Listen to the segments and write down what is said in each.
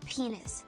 penis.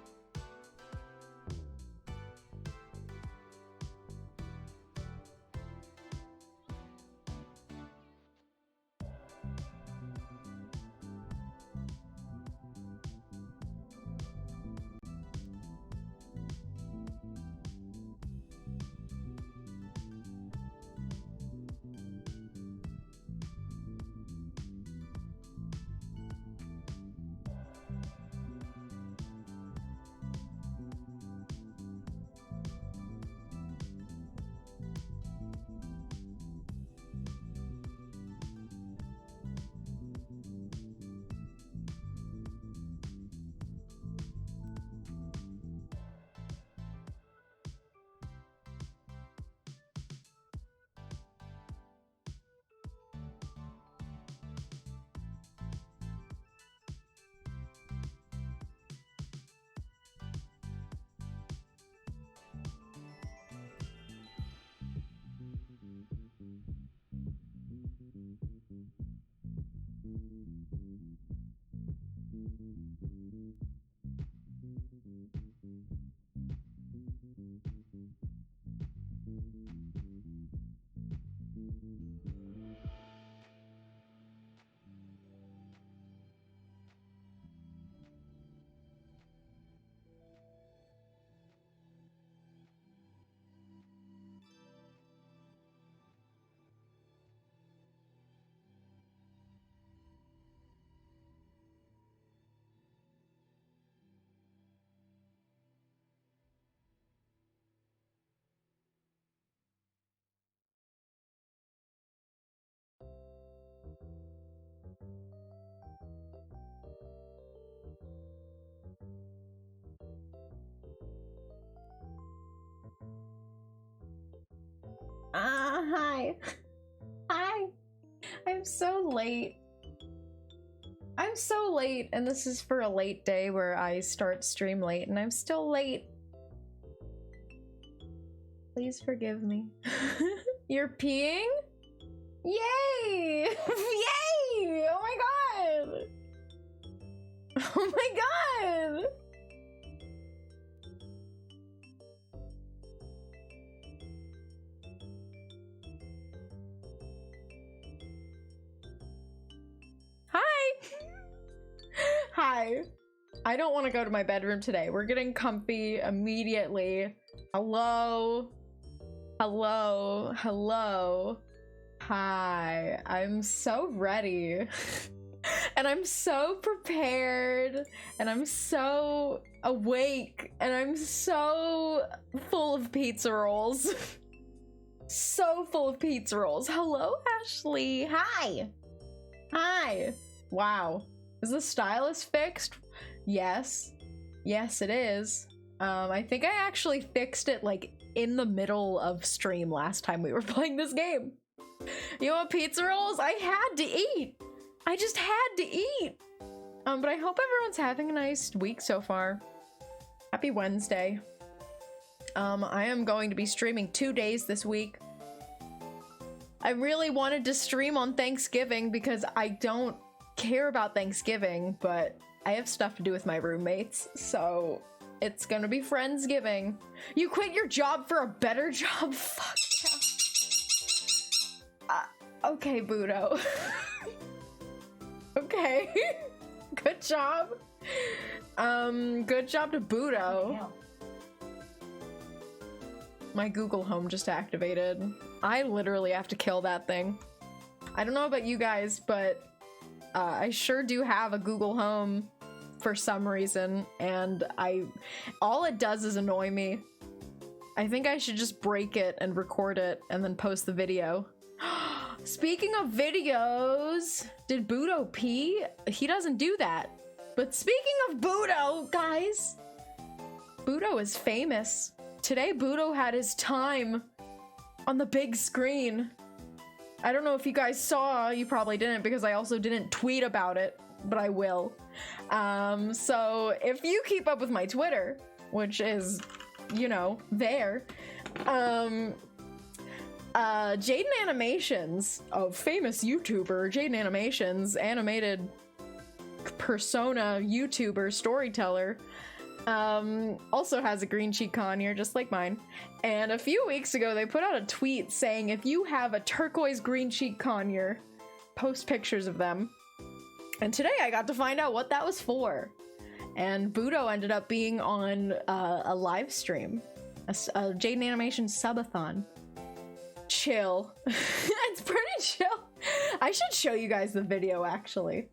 Hi. Hi. I'm so late. I'm so late, and this is for a late day where I start stream late, and I'm still late. Please forgive me. You're peeing? Yay! Yay! Oh my god! Oh my god! Hi! Hi. I don't want to go to my bedroom today. We're getting comfy immediately. Hello? Hello? Hello? Hi. I'm so ready. And I'm so prepared. And I'm so awake. And I'm so full of pizza rolls. So full of pizza rolls. Hello, Ashley. Hi. Hi. Wow. Is the stylus fixed? Yes. Yes, it is. I think I actually fixed it like in the middle of stream last time we were playing this game. You want pizza rolls? I had to eat. I just had to eat. But I hope everyone's having a nice week so far. Happy Wednesday. I am going to be streaming 2 days this week. I really wanted to stream on Thanksgiving because I don't care about Thanksgiving, but I have stuff to do with my roommates, so it's gonna be Friendsgiving. You quit your job for a better job? Fuck yeah. Okay, Budo. Okay. Good job. Good job to Budo. My Google Home just activated. I literally have to kill that thing. I don't know about you guys, but I sure do have a Google Home for some reason, and all it does is annoy me. I think I should just break it and record it and then post the video. Speaking of videos, did Budo pee? He doesn't do that. But speaking of Budo, guys, Budo is famous. Today, Budo had his time on the big screen. I don't know if you guys saw, you probably didn't because I also didn't tweet about it, but I will. So if you keep up with my Twitter, which is, you know, there, Jaden Animations, a famous YouTuber, Jaden Animations, animated persona YouTuber storyteller, also has a green cheek conure just like mine. And a few weeks ago they put out a tweet saying if you have a turquoise green cheek conure, post pictures of them. And today I got to find out what that was for. And Budo ended up being on a live stream, a Jaden Animation subathon. Chill. It's pretty chill. I should show you guys the video, actually.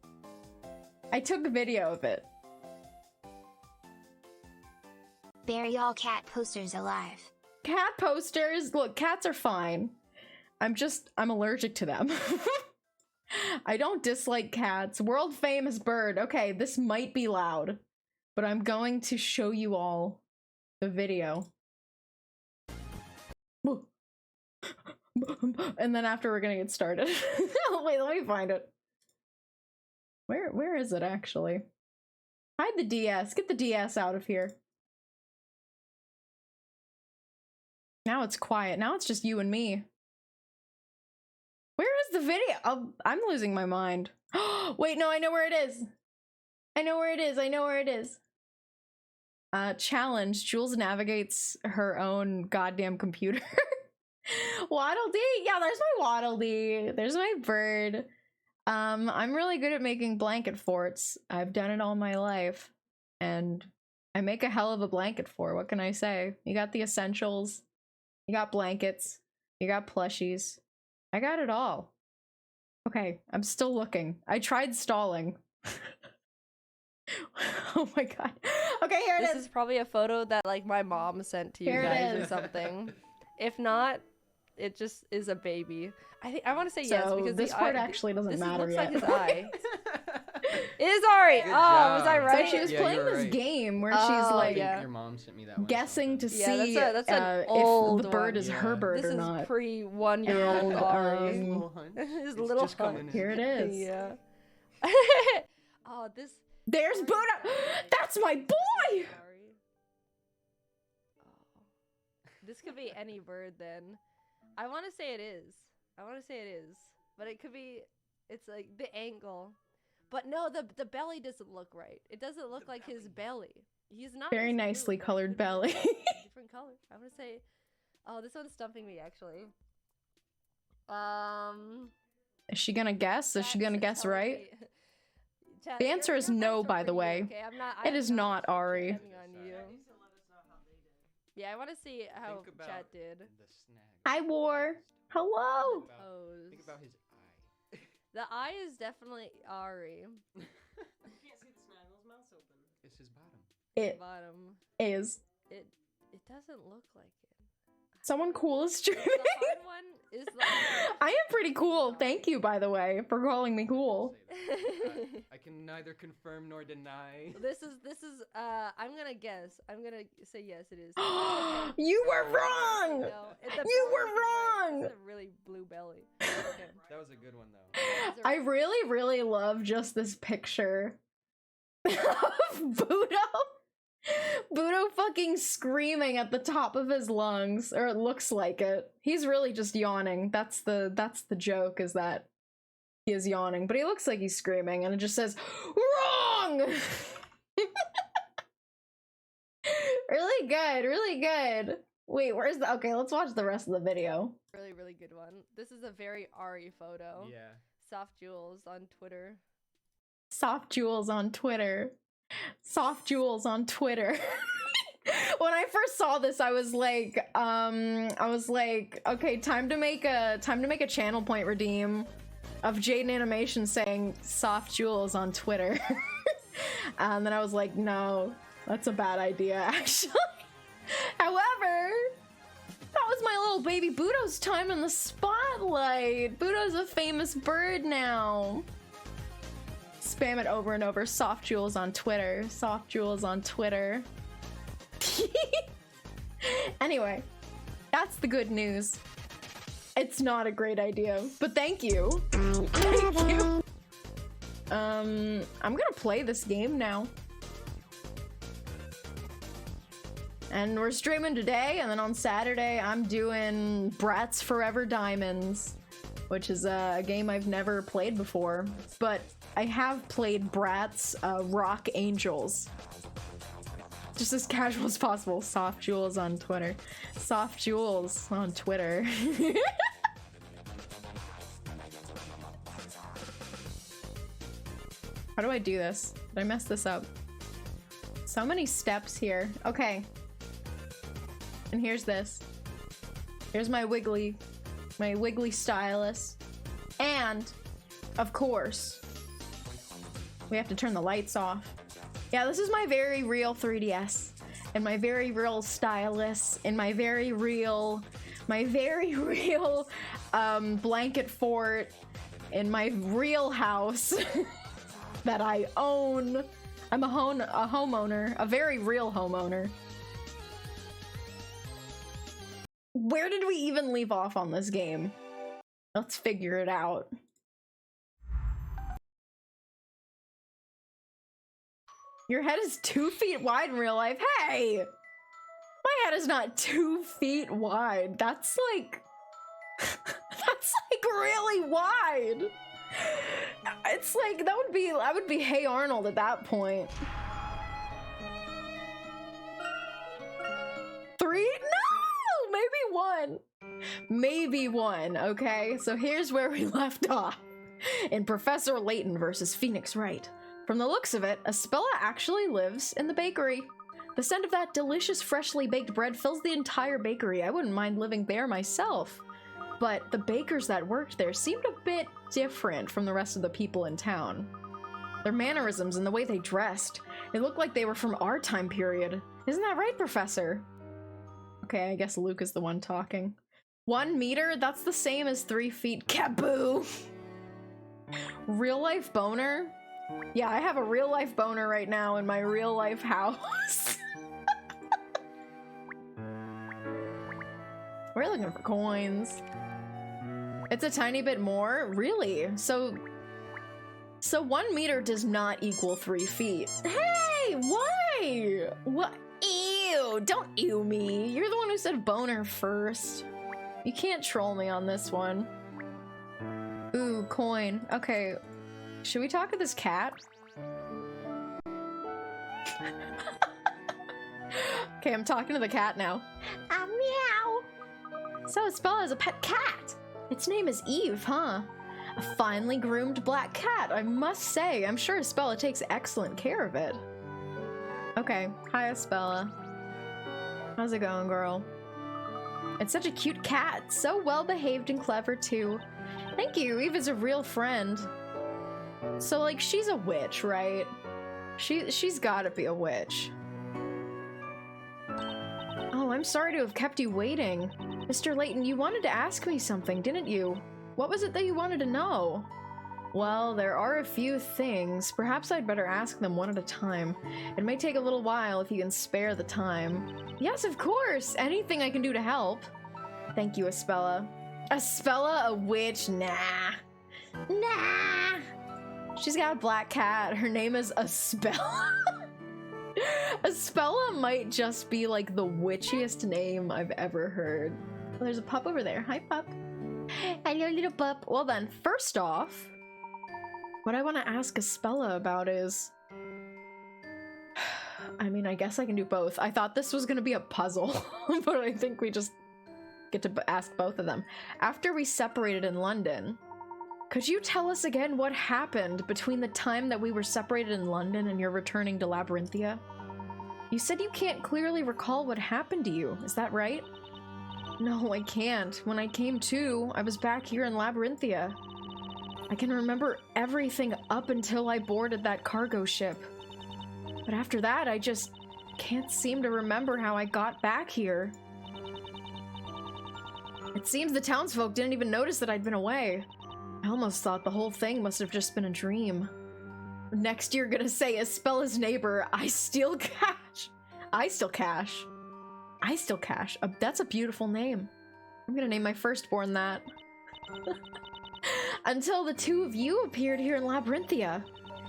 I took a video of it. Bury all cat posters alive. Cat posters? Look, cats are fine. I'm allergic to them. I don't dislike cats. World famous bird. Okay, this might be loud, but I'm going to show you all the video. And then after we're gonna get started. Wait, let me find it. Where is it actually? Hide the DS. Get the DS out of here. Now it's quiet. Now it's just you and me. Where is the video? Oh, I'm losing my mind. Wait, no, I know where it is. I know where it is. I know where it is. Challenge. Jules navigates her own goddamn computer. Waddle Dee! Yeah, there's my Waddle Dee. There's my bird. I'm really good at making blanket forts. I've done it all my life. And I make a hell of a blanket fort. What can I say? You got the essentials. You got blankets. You got plushies. I got it all. Okay, I'm still looking. I tried stalling. Oh my god. Okay, here it is. This is probably a photo that like my mom sent to you guys or something. If not, it just is a baby. I want to say yes because this part actually doesn't matter yet. This looks like his eye. It is Ari. Good Oh, job. was I right? So she was playing this game where she's like Your mom sent me that one. guessing to Yeah, see that's an old if the bird one. is her bird This or is not. pre-1-year-old And, Ari. Little hunt. His It's little just coming hunt. in. Here it is. Yeah. Oh, this. There's Buddha. That's my boy. Ari. Oh. This could be any bird then. I want to say it is. But it could be. It's like the angle. But no, the belly doesn't look right. It doesn't look like his belly. He's not. Very nicely colored belly. Different color. I'm gonna say. Oh, this one's stumping me actually. Is she gonna guess? Is she gonna guess right? Chat, The answer is your no, mics are by for the you, way. okay? It is not Ari. depending on you. Yeah, I want to see how Think about chat did. the snag. Hi, War. Hello. Think about his eye. The eye is definitely Ari. You can't see the snaggle's mouth open. It's his bottom. It Bottom. is. It doesn't look like it. Someone cool is streaming. The hard one is like. I am pretty cool. Thank you, by the way, for calling me cool. I can neither confirm nor deny. This is I'm gonna guess. I'm gonna say yes it is. You were wrong. No, You were wrong. It's a really blue belly. Okay. That was a good one though. I really, really love just this picture of Budo. Budo fucking screaming at the top of his lungs, or it looks like it. He's really just yawning. That's the joke, is that he is yawning, but he looks like he's screaming, and it just says, "Wrong!" Really good, really good. Wait, where's the- okay, let's watch the rest of the video. Really, really good one. This is a very Ari photo. Yeah. Soft Jewels on Twitter. Soft Jewels on Twitter. Soft Jewels on Twitter. When I first saw this, I was like, okay, time to make a channel point redeem of Jaden Animation saying Soft Jewels on Twitter. And then I was like, no, that's a bad idea, actually. However, that was my little baby Budo's time in the spotlight. Budo's a famous bird now. Spam it over and over. Soft Jewels on Twitter. Soft Jewels on Twitter. Anyway, that's the good news. It's not a great idea, but thank you. Thank you. I'm gonna play this game now. And we're streaming today, and then on Saturday I'm doing Bratz Forever Diamonds, which is a game I've never played before, but I have played Bratz Rock Angels. Just as casual as possible. Soft Jewels on Twitter. Soft Jewels on Twitter. How do I do this? Did I mess this up? So many steps here. Okay. And here's this. Here's my wiggly stylus. And, of course, we have to turn the lights off. Yeah, this is my very real 3DS. And my very real stylus. And my very real blanket fort. In my real house. That I own. I'm a homeowner, a very real homeowner. Where did we even leave off on this game? Let's figure it out. Your head is 2 feet wide in real life. Hey! My head is not 2 feet wide. That's like... that's like really wide. It's like, I would be Hey Arnold at that point. 3? No! Maybe 1. Maybe 1, okay? So here's where we left off. In Professor Layton versus Phoenix Wright. From the looks of it, Aspella actually lives in the bakery. The scent of that delicious freshly baked bread fills the entire bakery. I wouldn't mind living there myself. But the bakers that worked there seemed a bit different from the rest of the people in town. Their mannerisms and the way they dressed, they looked like they were from our time period. Isn't that right, Professor? Okay, I guess Luke is the one talking. 1 meter? That's the same as 3 feet. Kaboo! Real life boner? Yeah, I have a real life boner right now in my real life house. We're looking for coins. It's a tiny bit more? Really? So 1 meter does not equal 3 feet. Hey, why? What? Ew, don't ew me. You're the one who said boner first. You can't troll me on this one. Ooh, coin. Okay, should we talk to this cat? Okay, I'm talking to the cat now. Meow. So Aspella has a pet cat. Its name is Eve, huh? A finely groomed black cat, I must say. I'm sure Aspella takes excellent care of it. Okay, hi Aspella. How's it going, girl? It's such a cute cat. So well behaved and clever, too. Thank you, Eve is a real friend. So, like, she's a witch, right? She's gotta be a witch. Oh, I'm sorry to have kept you waiting. Mr. Layton, you wanted to ask me something, didn't you? What was it that you wanted to know? Well, there are a few things. Perhaps I'd better ask them one at a time. It may take a little while if you can spare the time. Yes, of course! Anything I can do to help. Thank you, Aspella. Aspella, a witch? Nah. Nah! She's got a black cat. Her name is Aspella. Aspella might just be like the witchiest name I've ever heard. Oh, there's a pup over there. Hi, pup. Hello, little pup. Well then, first off, what I want to ask Aspella about is... I mean, I guess I can do both. I thought this was going to be a puzzle, but I think we just get to ask both of them. After we separated in London, could you tell us again what happened between the time that we were separated in London and your returning to Labyrinthia? You said you can't clearly recall what happened to you, is that right? No, I can't. When I came to, I was back here in Labyrinthia. I can remember everything up until I boarded that cargo ship. But after that, I just can't seem to remember how I got back here. It seems the townsfolk didn't even notice that I'd been away. I almost thought the whole thing must have just been a dream. Next you're gonna say Aspella's neighbor, I steal cash. I steal cash. I steal cash. That's a beautiful name. I'm gonna name my firstborn that. Until the two of you appeared here in Labyrinthia.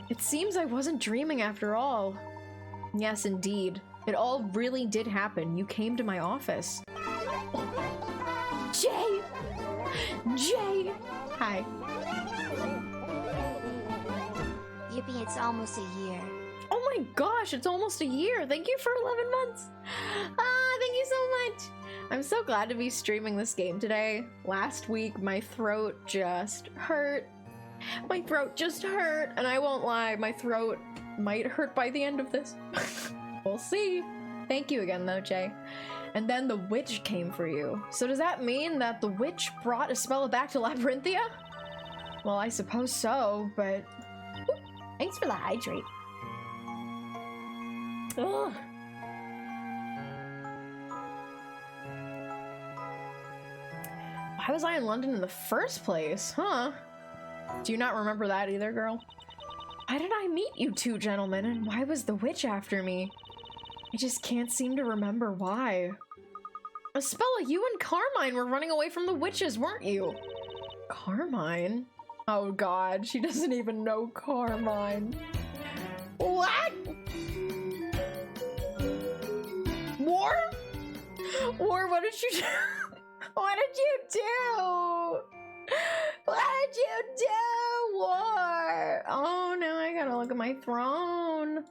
It seems I wasn't dreaming after all. Yes, indeed. It all really did happen. You came to my office. Jay! Jay! Hi. Yippee, it's almost a year. Oh my gosh, it's almost a year. Thank you for 11 months. Thank you so much. I'm so glad to be streaming this game today. Last week, my throat just hurt. My throat just hurt, and I won't lie, my throat might hurt by the end of this. We'll see. Thank you again, though, Jay. And then the witch came for you. So does that mean that the witch brought Espella back to Labyrinthia? Well, I suppose so, but... Thanks for the hydrate. Ugh. Why was I in London in the first place? Huh? Do you not remember that either, girl? Why did I meet you two gentlemen, and why was the witch after me? I just can't seem to remember why. Espella, you and Carmine were running away from the witches, weren't you? Carmine? Oh god, she doesn't even know Carmine. What? War? War, what did you do? What did you do? What did you do, War? Oh, now I gotta look at my throne.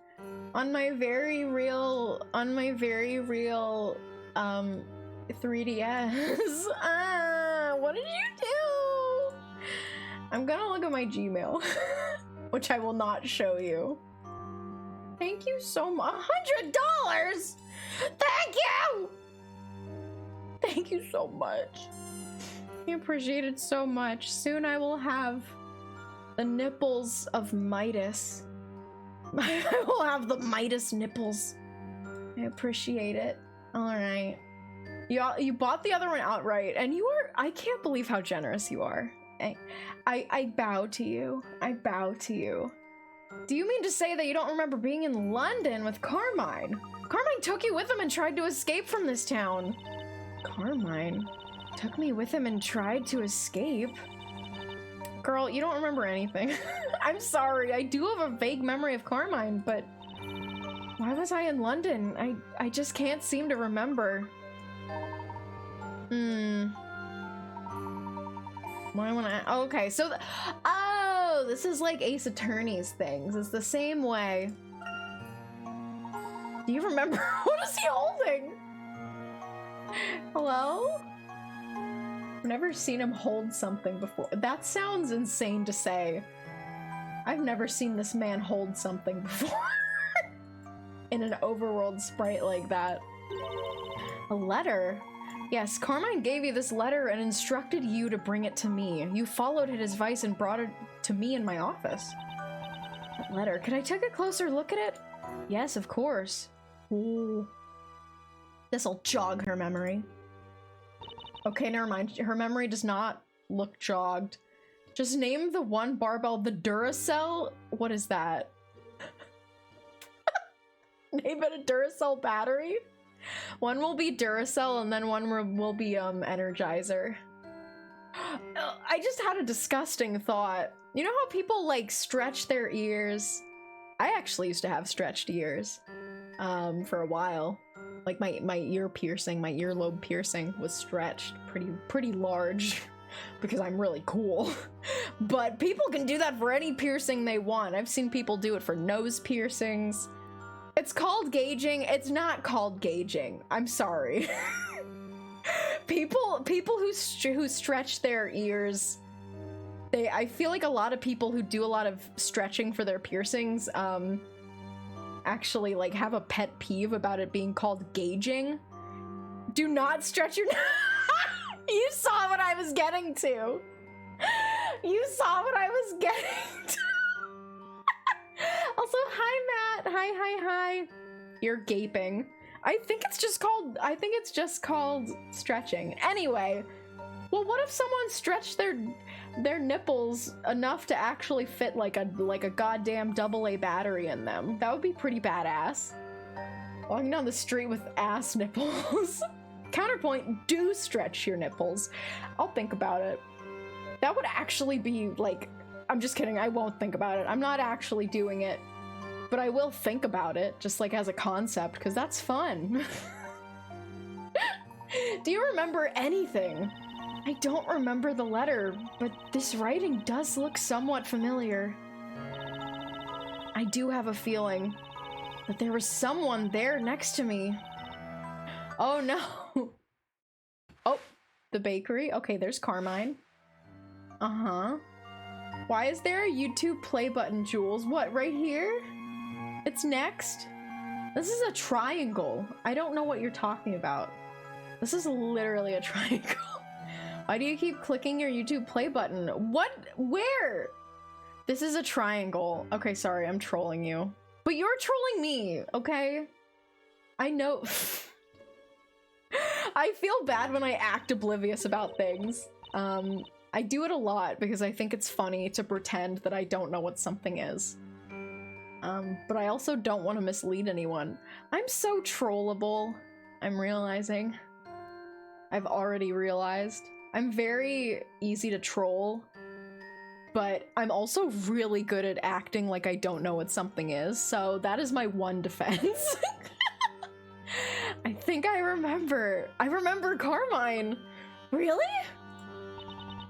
On my very real, 3DS. What did you do? I'm gonna look at my Gmail, which I will not show you. Thank you so much. $100! Thank you! Thank you so much. I appreciate it so much. Soon I will have the nipples of Midas. I will have the Midas nipples. I appreciate it. Alright. You bought the other one outright, and you are— I can't believe how generous you are. I bow to you. I bow to you. Do you mean to say that you don't remember being in London with Carmine? Carmine took you with him and tried to escape from this town. Carmine took me with him and tried to escape? Girl, you don't remember anything. I'm sorry, I do have a vague memory of Carmine, but why was I in London? I just can't seem to remember. Why when I— oh, okay, so oh, this is like Ace Attorney's things. It's the same way. Do you remember? What is he holding? Hello? I've never seen him hold something before. That sounds insane to say. I've never seen this man hold something before. In an overworld sprite like that. A letter? Yes, Carmine gave you this letter and instructed you to bring it to me. You followed his advice and brought it to me in my office. That letter, could I take a closer look at it? Yes, of course. Ooh. This'll jog her memory. Okay, never mind. Her memory does not look jogged. Just name the one barbell the Duracell. What is that? Name it a Duracell battery? One will be Duracell and then one will be Energizer. I just had a disgusting thought. You know how people like stretch their ears? I actually used to have stretched ears for a while. Like my ear piercing, my earlobe piercing was stretched pretty large because I'm really cool. But people can do that for any piercing they want. I've seen people do it for nose piercings. It's called gauging. It's not called gauging. I'm sorry. people who stretch their ears, I feel like a lot of people who do a lot of stretching for their piercings actually like have a pet peeve about it being called gauging. Do not stretch your You saw what I was getting to. You saw what I was getting to. Also, hi Matt. Hi. You're gaping. I think it's just called stretching. Anyway, well, what if someone stretched their nipples enough to actually fit like a goddamn AA battery in them? That would be pretty badass. Walking down the street with ass nipples. Counterpoint, do stretch your nipples. I'll think about it. That would actually be like— I'm just kidding, I won't think about it. I'm not actually doing it. but I will think about it, just like as a concept, because that's fun. Do you remember anything? I don't remember the letter, but this writing does look somewhat familiar. I do have a feeling that there was someone there next to me. Oh no. Oh, the bakery. Okay, there's Carmine. Uh-huh. Why is there a YouTube play button, Jules? What, right here? It's next? This is a triangle. I don't know what you're talking about. This is literally a triangle. Why do you keep clicking your YouTube play button? What? Where? This is a triangle. Okay, sorry, I'm trolling you. But you're trolling me, okay? I know. I feel bad when I act oblivious about things. I do it a lot because I think it's funny to pretend that I don't know what something is. But I also don't want to mislead anyone. I'm so trollable, I'm realizing. I've already realized. I'm very easy to troll, but I'm also really good at acting like I don't know what something is, so that is my one defense. I think I remember. I remember Carmine. Really?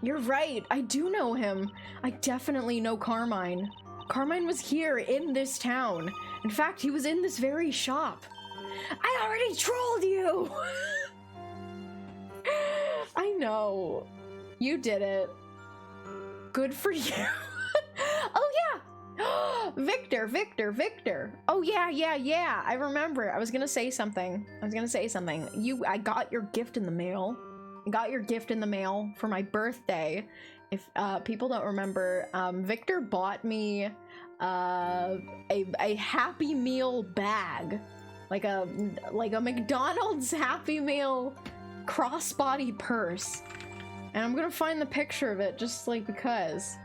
You're right, I do know him. I definitely know Carmine. Carmine was here in this town. In fact, he was in this very shop. I already trolled you! I know. You did it. Good for you. Oh yeah! Victor! Oh yeah, I remember. I was gonna say something. I got your gift in the mail. I got your gift in the mail for my birthday. If people don't remember, Victor bought me a Happy Meal bag. Like a McDonald's Happy Meal crossbody purse. And I'm gonna find the picture of it just like because.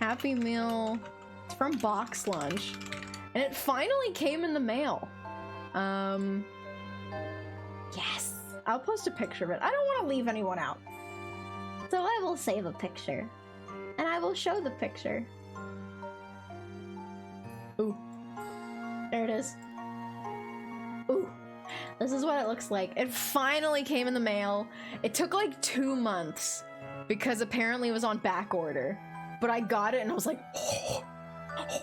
Happy Meal. It's from Box Lunch. And it finally came in the mail. Yes. I'll post a picture of it. I don't want to leave anyone out. So I will save a picture. And I will show the picture. Ooh. There it is. Ooh. This is what it looks like. It finally came in the mail. It took like 2 months because apparently it was on back order. But I got it and I was like,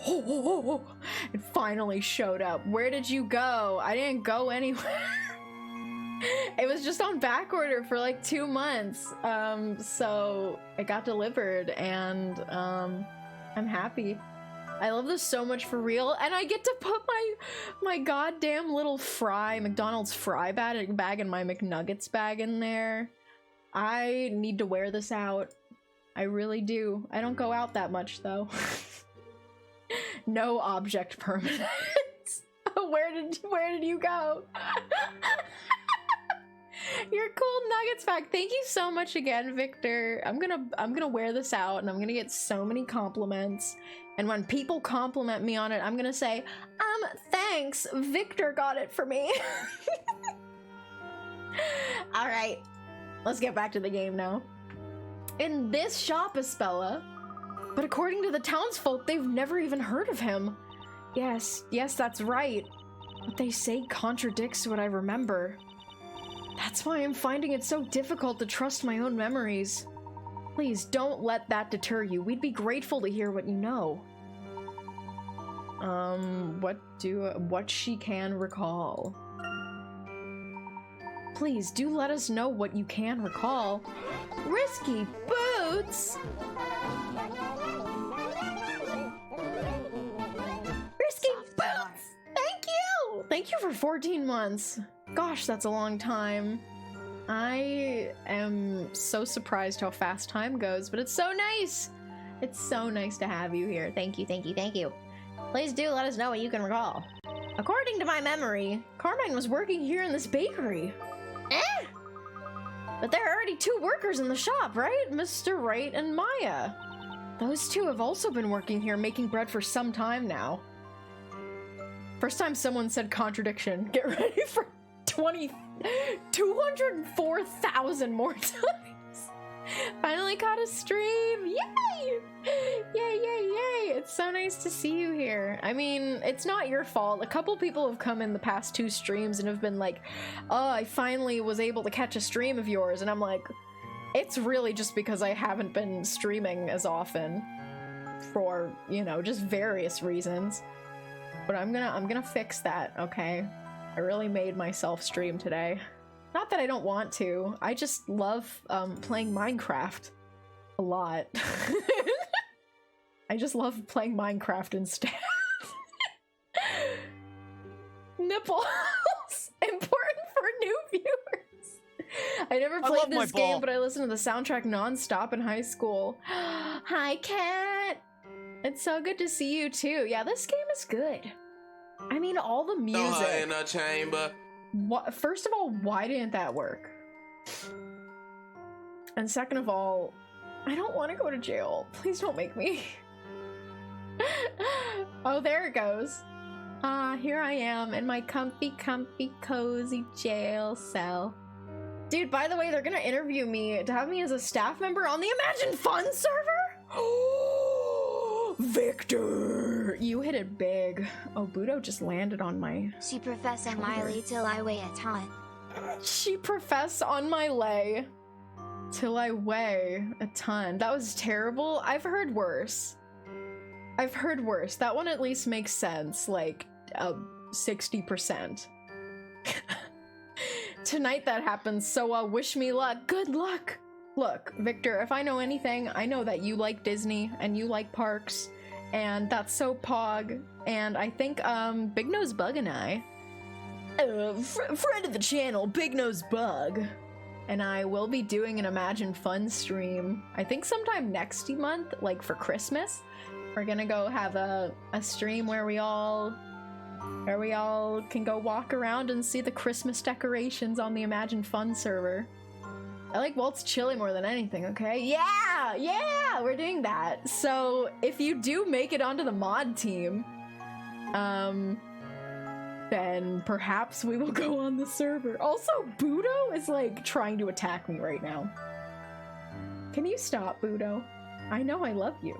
oh, it finally showed up. Where did you go? I didn't go anywhere. It was just on back order for like 2 months. So it got delivered and I'm happy. I love this so much for real, and I get to put my goddamn little McDonald's fry bag and my McNuggets bag in there. I need to wear this out. I really do. I don't go out that much though. No object permanence. Where did you go? Your cool nuggets bag. Thank you so much again, Victor. I'm gonna wear this out and I'm gonna get so many compliments. And when people compliment me on it, I'm gonna say, thanks, Victor got it for me. All right, let's get back to the game now. In this shop, Espella, but according to the townsfolk, they've never even heard of him. Yes, that's right. What they say contradicts what I remember. That's why I'm finding it so difficult to trust my own memories. Please don't let that deter you. We'd be grateful to hear what you know. What she can recall. Please do let us know what you can recall. Risky boots! Risky boots! Thank you! Thank you for 14 months. Gosh, that's a long time. I am so surprised how fast time goes, but it's so nice! It's so nice to have you here. Thank you. Please do let us know what you can recall. According to my memory, Carmine was working here in this bakery. But there are already 2 workers in the shop, right? Mr. Wright and Maya. Those 2 have also been working here making bread for some time now. First time someone said contradiction. Get ready for 204,000 more times. Finally caught a stream. Yay! Yay! It's so nice to see you here. I mean, it's not your fault. A couple people have come in the past 2 streams and have been like, oh, I finally was able to catch a stream of yours. And I'm like, it's really just because I haven't been streaming as often for, you know, just various reasons. But I'm gonna fix that, okay? I really made myself stream today. Not that I don't want to, I just love playing Minecraft a lot. I just love playing Minecraft instead. Nipples! Important for new viewers. I never played this game, but I listened to the soundtrack nonstop in high school. Hi, Cat! It's so good to see you too. Yeah, this game is good. I mean, all the music. In a chamber. First of all, why didn't that work? And second of all, I don't want to go to jail. Please don't make me. Oh, there it goes. Here I am in my comfy, cozy jail cell. Dude, by the way, they're gonna interview me to have me as a staff member on the Imagine Fun server? Victor! You hit it big. Oh, Budo just landed on my... She profess on my lay till I weigh a ton. She profess on my lay till I weigh a ton. That was terrible. I've heard worse. I've heard worse. That one at least makes sense, like 60%. Tonight that happens, so wish me luck. Good luck! Look, Victor, if I know anything, I know that you like Disney and you like parks, and that's so pog. And I think Big Nose Bug and I, friend of the channel, Big Nose Bug, and I will be doing an Imagine Fun stream, I think sometime next month, like for Christmas. We're gonna go have a stream where we all can go walk around and see the Christmas decorations on the Imagine Fun server. I like Walt's Chili more than anything, okay? Yeah, we're doing that. So if you do make it onto the mod team, then perhaps we will go on the server. Also, Budo is like trying to attack me right now. Can you stop, Budo? I know I love you.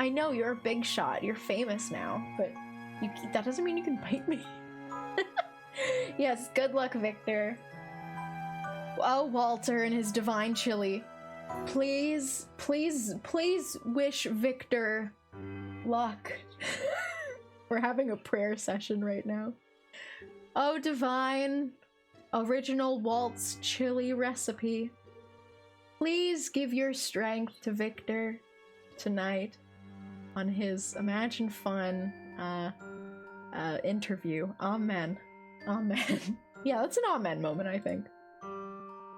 I know you're a big shot. You're famous now, but that doesn't mean you can bite me. Yes, good luck, Victor. Oh, Walter and his divine chili. Please wish Victor luck. We're having a prayer session right now. Oh, divine, original Walt's chili recipe. Please give your strength to Victor tonight on his Imagine Fun interview. Amen. Amen. Yeah, that's an amen moment, I think.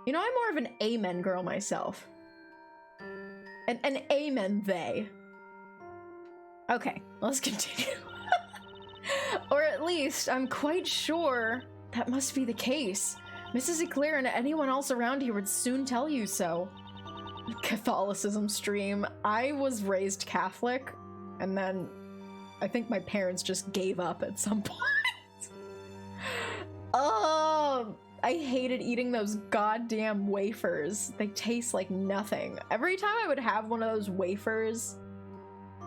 You know, I'm more of an amen girl myself. An amen they. Okay, let's continue. Or at least, I'm quite sure that must be the case. Mrs. Eclair and anyone else around here would soon tell you so. Catholicism stream. I was raised Catholic, and then I think my parents just gave up at some point. Oh, I hated eating those goddamn wafers. They taste like nothing. Every time I would have one of those wafers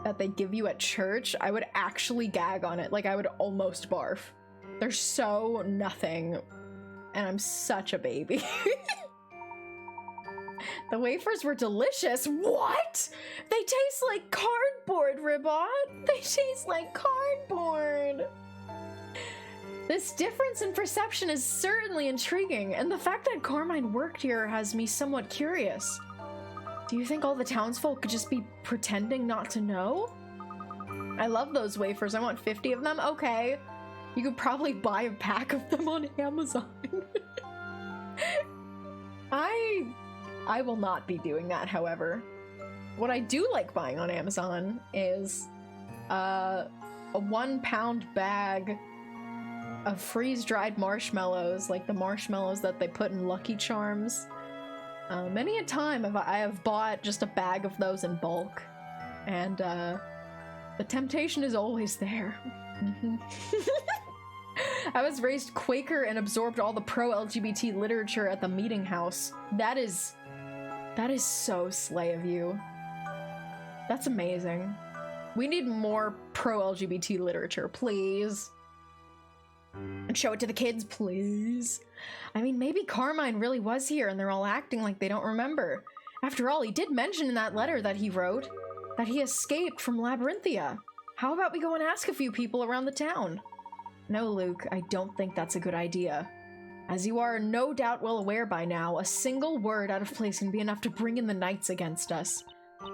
that they give you at church, I would actually gag on it. Like, I would almost barf. They're so nothing, and I'm such a baby. The wafers were delicious. What? They taste like cardboard, Ribot. They taste like cardboard. This difference in perception is certainly intriguing, and the fact that Carmine worked here has me somewhat curious. Do you think all the townsfolk could just be pretending not to know? I love those wafers. I want 50 of them. Okay. You could probably buy a pack of them on Amazon. I will not be doing that, however. What I do like buying on Amazon is a 1 pound bag of freeze-dried marshmallows, like the marshmallows that they put in Lucky Charms. Many a time I have bought just a bag of those in bulk, and the temptation is always there. I was raised Quaker and absorbed all the pro-LGBT literature at the meeting house. That is so slay of you. That's amazing. We need more pro-LGBT literature, please. And show it to the kids, please. I mean, maybe Carmine really was here and they're all acting like they don't remember. After all, he did mention in that letter that he wrote that he escaped from Labyrinthia. How about we go and ask a few people around the town? No, Luke, I don't think that's a good idea. As you are no doubt well aware by now, a single word out of place can be enough to bring in the knights against us.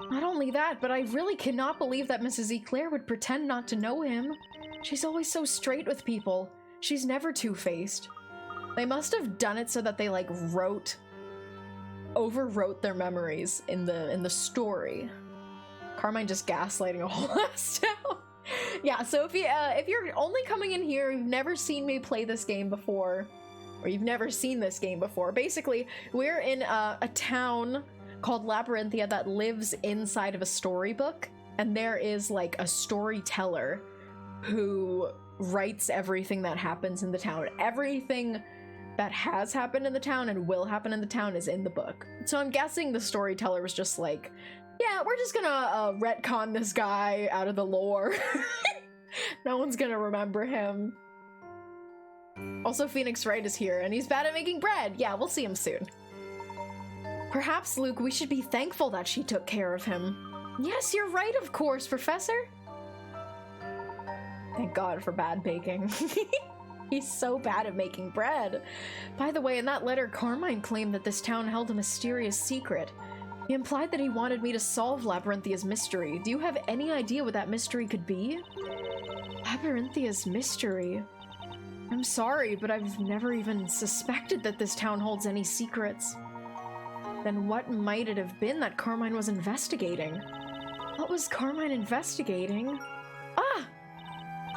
Not only that, but I really cannot believe that Mrs. Eclair would pretend not to know him. She's always so straight with people. She's never two-faced. They must have done it so that they, like, overwrote their memories in the story. Carmine just gaslighting a whole ass town. Yeah, so if you're only coming in here, you've never seen me play this game before, or you've never seen this game before, basically, we're in a town called Labyrinthia that lives inside of a storybook, and there is, like, a storyteller who writes everything that happens in the town. Everything that has happened in the town and will happen in the town is in the book. So I'm guessing the storyteller was just like, yeah, we're just gonna retcon this guy out of the lore. No one's gonna remember him. Also, Phoenix Wright is here, and he's bad at making bread. Yeah, we'll see him soon. Perhaps, Luke, we should be thankful that she took care of him. Yes, you're right, of course, Professor. Thank God for bad baking. He's so bad at making bread. By the way, in that letter, Carmine claimed that this town held a mysterious secret. He implied that he wanted me to solve Labyrinthia's mystery. Do you have any idea what that mystery could be? Labyrinthia's mystery? I'm sorry, but I've never even suspected that this town holds any secrets. Then what might it have been that Carmine was investigating? What was Carmine investigating? Ah!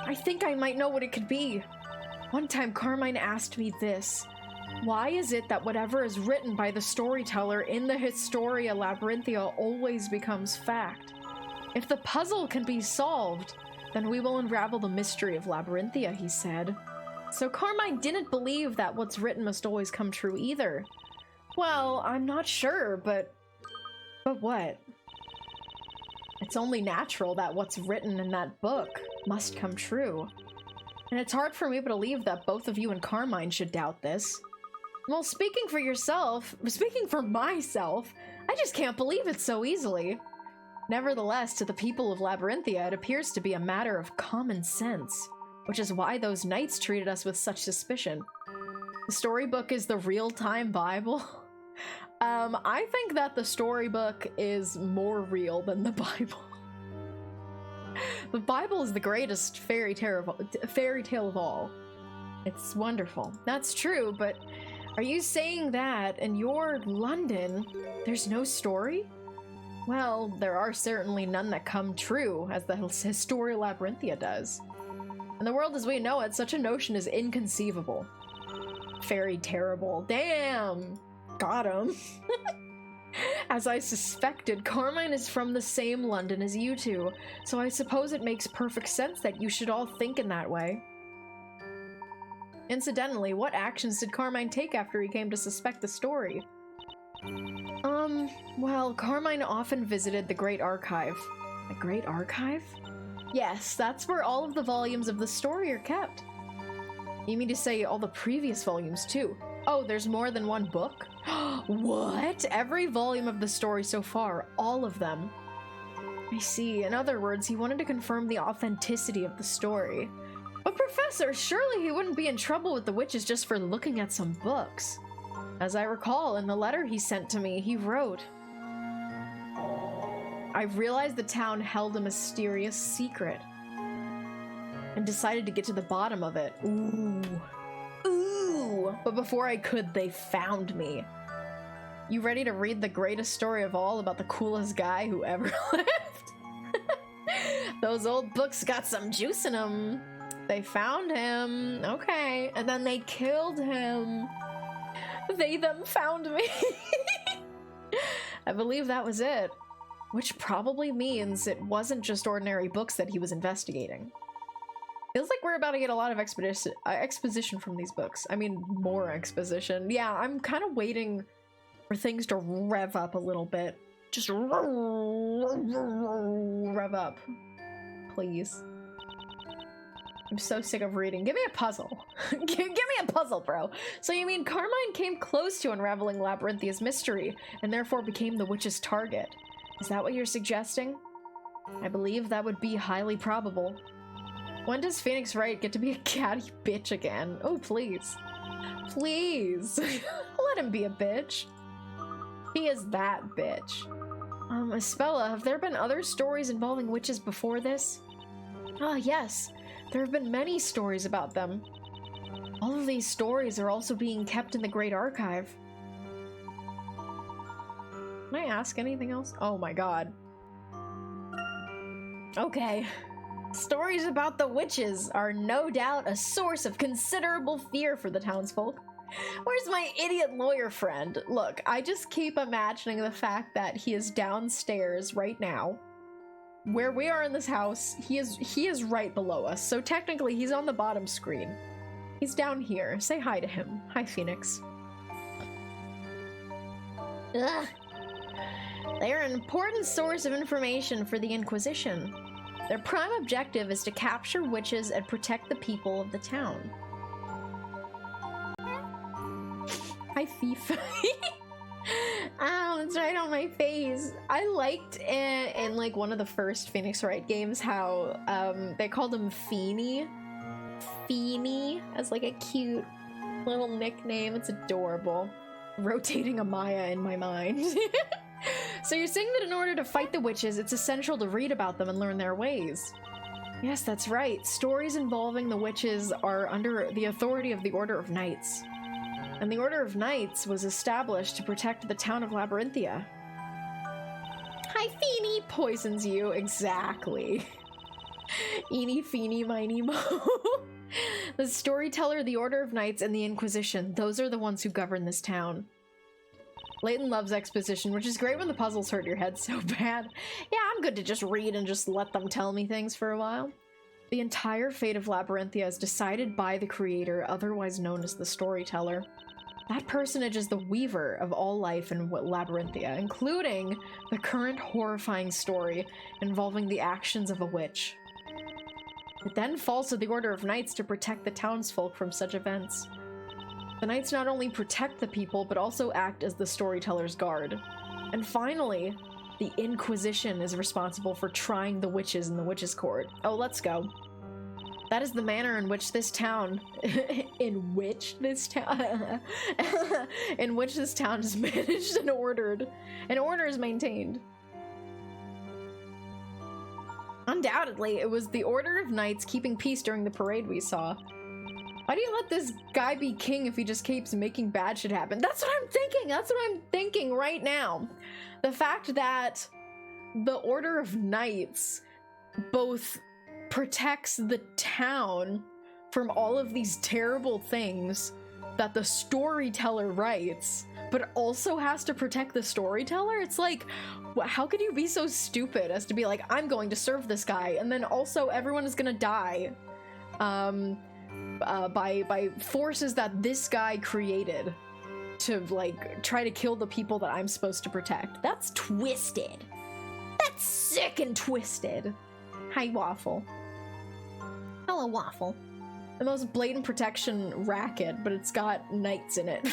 I think I might know what it could be. One time Carmine asked me this. Why is it that whatever is written by the storyteller in the Historia Labyrinthia always becomes fact? If the puzzle can be solved, then we will unravel the mystery of Labyrinthia, he said. So Carmine didn't believe that what's written must always come true either. Well, I'm not sure, but what? It's only natural that what's written in that book must come true. And it's hard for me to believe that both of you and Carmine should doubt this. Well, speaking for myself, I just can't believe it so easily. Nevertheless, to the people of Labyrinthia, it appears to be a matter of common sense, which is why those knights treated us with such suspicion. The storybook is the real-time Bible. I think that the storybook is more real than the Bible. The Bible is the greatest fairy tale of all. It's wonderful. That's true, but are you saying that in your London, there's no story? Well, there are certainly none that come true, as the Historia Labyrinthia does. In the world as we know it, such a notion is inconceivable. Very terrible. Damn! Got him. As I suspected, Carmine is from the same London as you two, so I suppose it makes perfect sense that you should all think in that way. Incidentally, what actions did Carmine take after he came to suspect the story? Well, Carmine often visited the Great Archive. The Great Archive? Yes, that's where all of the volumes of the story are kept. You mean to say all the previous volumes, too? Oh, there's more than one book? What? Every volume of the story so far, all of them. I see. In other words, he wanted to confirm the authenticity of the story. But Professor, surely he wouldn't be in trouble with the witches just for looking at some books. As I recall, in the letter he sent to me, he wrote, I realized the town held a mysterious secret and decided to get to the bottom of it. Ooh. Ooh. But before I could, they found me. You ready to read the greatest story of all about the coolest guy who ever lived? Those old books got some juice in them. They found him. Okay. And then they killed him. They them found me. I believe that was it. Which probably means it wasn't just ordinary books that he was investigating. Feels like we're about to get a lot of exposition from these books. I mean, more exposition. Yeah, I'm kind of waiting for things to rev up a little bit. Just rev up. please. I'm so sick of reading. Give me a puzzle. Give me a puzzle, bro. So you mean Carmine came close to unraveling Labyrinthia's mystery and therefore became the witch's target? Is that what you're suggesting? I believe that would be highly probable. When does Phoenix Wright get to be a catty bitch again? Oh, please. Please. Let him be a bitch. He is that bitch. Espella, have there been other stories involving witches before this? Ah, yes. There have been many stories about them. All of these stories are also being kept in the Great Archive. Can I ask anything else? Oh my god. Okay. Stories about the witches are no doubt a source of considerable fear for the townsfolk. Where's my idiot lawyer friend? Look, I just keep imagining the fact that he is downstairs right now. Where we are in this house, he is right below us, so technically he's on the bottom screen. He's down here. Say hi to him. Hi, Phoenix. Ugh. They are an important source of information for the Inquisition. Their prime objective is to capture witches and protect the people of the town. Hi, thief. Ow, it's right on my face. I liked in like one of the first Phoenix Wright games how they called him Feeny. Feeny as like a cute little nickname. It's adorable. Rotating a Maya in my mind. So you're saying that in order to fight the witches, it's essential to read about them and learn their ways. Yes, that's right. Stories involving the witches are under the authority of the Order of Knights. And the Order of Knights was established to protect the town of Labyrinthia. Hi, Feeny poisons you. Exactly. Eeny, feeny, miny, mo. The Storyteller, the Order of Knights, and the Inquisition. Those are the ones who govern this town. Layton loves exposition, which is great when the puzzles hurt your head so bad. Yeah, I'm good to just read and just let them tell me things for a while. The entire fate of Labyrinthia is decided by the creator, otherwise known as the Storyteller. That personage is the weaver of all life in Labyrinthia, including the current horrifying story involving the actions of a witch. It then falls to the Order of Knights to protect the townsfolk from such events. The Knights not only protect the people, but also act as the Storyteller's guard. And finally, the Inquisition is responsible for trying the witches in the Witches' Court. Oh, let's go. That is the manner in which this town... in which this town is managed and ordered. And order is maintained. Undoubtedly, it was the Order of Knights keeping peace during the parade we saw. Why do you let this guy be king if he just keeps making bad shit happen? That's what I'm thinking! That's what I'm thinking right now! The fact that the Order of Knights both protects the town from all of these terrible things that the Storyteller writes, but also has to protect the Storyteller? It's like, how could you be so stupid as to be like, I'm going to serve this guy, and then also everyone is gonna die, by forces that this guy created to, like, try to kill the people that I'm supposed to protect. That's twisted. That's sick and twisted. Hi, Waffle. Hello, Waffle. The most blatant protection racket, but it's got knights in it.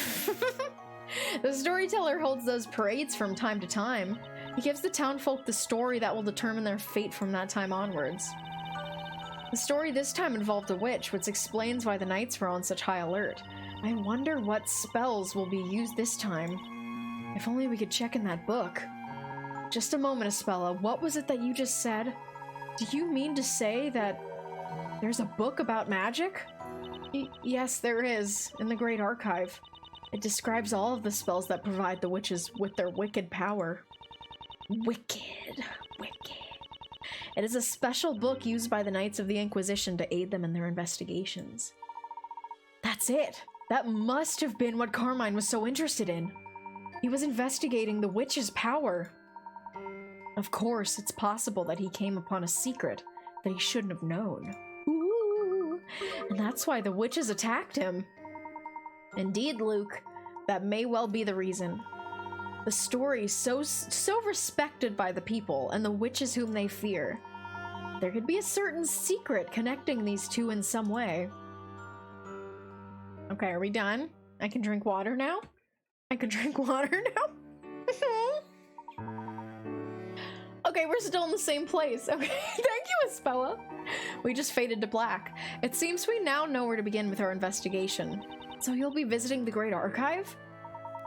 The Storyteller holds those parades from time to time. He gives the townfolk the story that will determine their fate from that time onwards. The story this time involved a witch, which explains why the knights were on such high alert. I wonder what spells will be used this time. If only we could check in that book. Just a moment, Espella. What was it that you just said? Do you mean to say that there's a book about magic? Yes, there is, in the Great Archive. It describes all of the spells that provide the witches with their wicked power. Wicked. It is a special book used by the Knights of the Inquisition to aid them in their investigations. That's it! That must have been what Carmine was so interested in. He was investigating the witch's power. Of course, it's possible that he came upon a secret that he shouldn't have known. Ooh, and that's why the witches attacked him. Indeed, Luke, that may well be the reason. The story so respected by the people and the witches whom they fear. there could be a certain secret connecting these two in some way. Okay, are we done? I can drink water now? I can drink water now? Okay, we're still in the same place. Okay, thank you, Espella. We just faded to black. It seems we now know where to begin with our investigation. So you'll be visiting the Great Archive?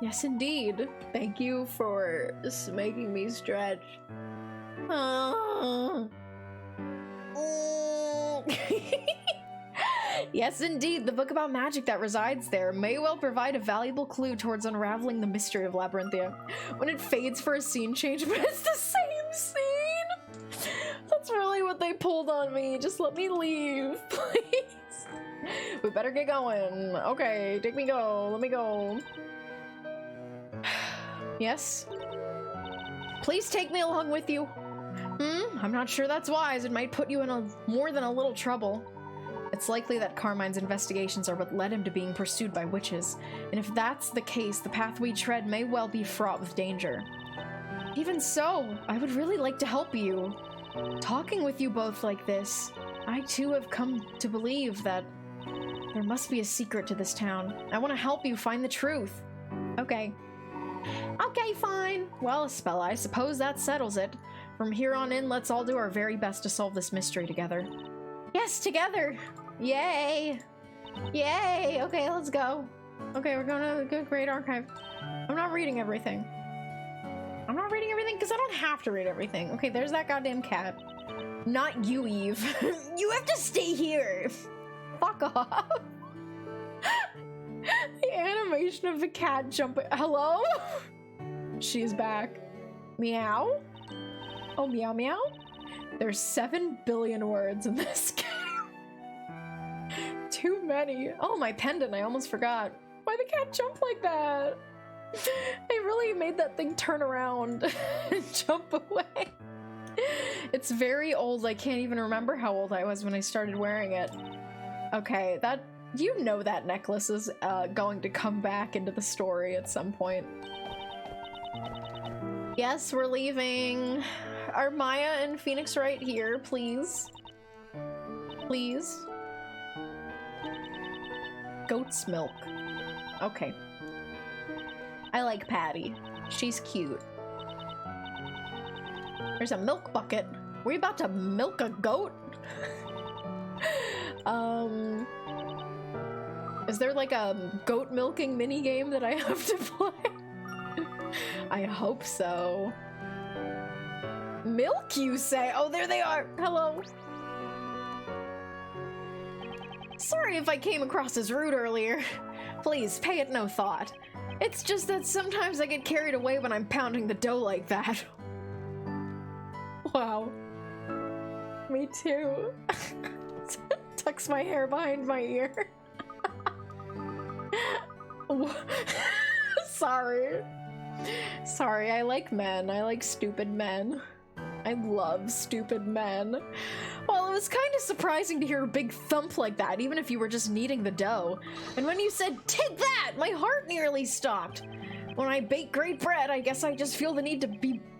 Yes, indeed. Thank you for making me stretch. Yes, indeed. The book about magic that resides there may well provide a valuable clue towards unraveling the mystery of Labyrinthia. When it fades for a scene change, but it's the same scene! That's really what they pulled on me. Just let me leave, please. We better get going. Okay, take me go. Let me go. Yes? Please take me along with you. I'm not sure that's wise. It might put you in more than a little trouble. It's likely that Carmine's investigations are what led him to being pursued by witches, and if that's the case, the path we tread may well be fraught with danger. Even so, I would really like to help you. Talking with you both like this, I too have come to believe that there must be a secret to this town. I want to help you find the truth. Okay. Okay, fine. Well, Espella, I suppose that settles it. From here on in, let's all do our very best to solve this mystery together. Yes, together! Yay! Yay! Okay, let's go. Okay, we're going to the Great Archive. I'm not reading everything. I'm not reading everything because I don't have to read everything. Okay, there's that goddamn cat. Not you, Eve. You have to stay here! Fuck off! The animation of the cat jumping. Hello? She is back. Meow? Oh, meow meow? There's 7 billion words in this game. Too many. Oh, my pendant, I almost forgot. Why the cat jump like that? They really made that thing turn around and jump away. It's very old. I can't even remember how old I was when I started wearing it. Okay, that, you know, that necklace is going to come back into the story at some point. Yes, we're leaving. Are Maya and Phoenix right here, please? Please? Goat's milk. Okay. I like Patty. She's cute. There's a milk bucket. Were you about to milk a goat? Is there like a goat milking mini game that I have to play? I hope so. Milk, you say? Oh, there they are. Hello. Sorry if I came across as rude earlier. Please, pay it no thought. It's just that sometimes I get carried away when I'm pounding the dough like that. Wow. Me too. Tucks my hair behind my ear. Sorry. Sorry, I like men. I like stupid men. I love stupid men. Well, it was kind of surprising to hear a big thump like that, even if you were just kneading the dough. And when you said, "Take that!" my heart nearly stopped. When I bake great bread, I guess I just feel the need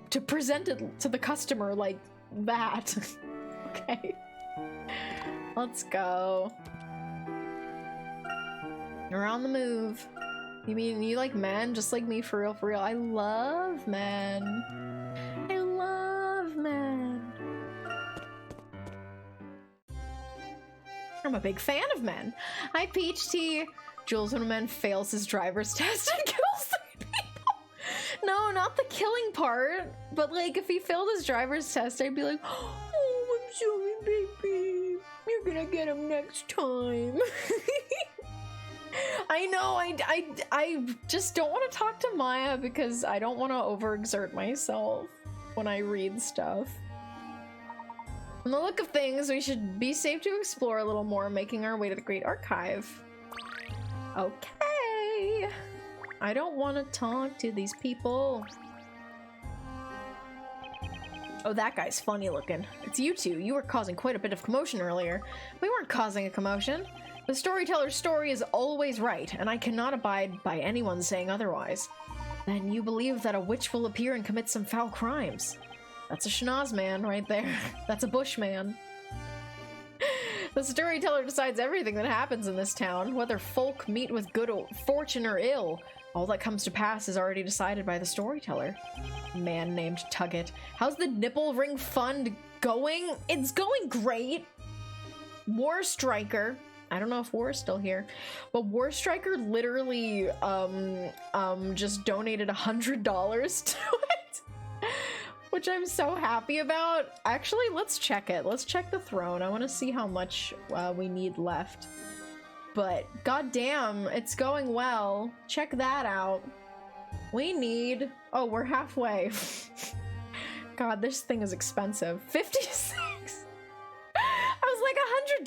to present it to the customer like that. Okay. Let's go. We're on the move. You mean you like men just like me, for real, for real? I love men. I love men. I'm a big fan of men. Hi, Peach Tea. Jules, when a man fails his driver's test and kills 3 people. No, not the killing part. But like, if he failed his driver's test, I'd be like, "Oh, I'm sorry, baby. You're gonna get him next time." I know, I just don't want to talk to Maya because I don't want to overexert myself when I read stuff. From the look of things, we should be safe to explore a little more, making our way to the Great Archive. Okay. I don't want to talk to these people. Oh, that guy's funny looking. It's you two. You were causing quite a bit of commotion earlier. We weren't causing a commotion. The storyteller's story is always right, and I cannot abide by anyone saying otherwise. Then you believe that a witch will appear and commit some foul crimes. That's a schnoz man right there. That's a bushman. The storyteller decides everything that happens in this town, whether folk meet with good fortune or ill. All that comes to pass is already decided by the storyteller. Man named Tugget. How's the nipple ring fund going? It's going great. War Striker. I don't know if War is still here, but War Striker literally just donated $100 to it, which I'm so happy about. Actually, let's check it. Let's check the throne. I want to see how much we need left. But goddamn, it's going well. Check that out. We need... Oh, we're halfway. God, this thing is expensive. 56. I was like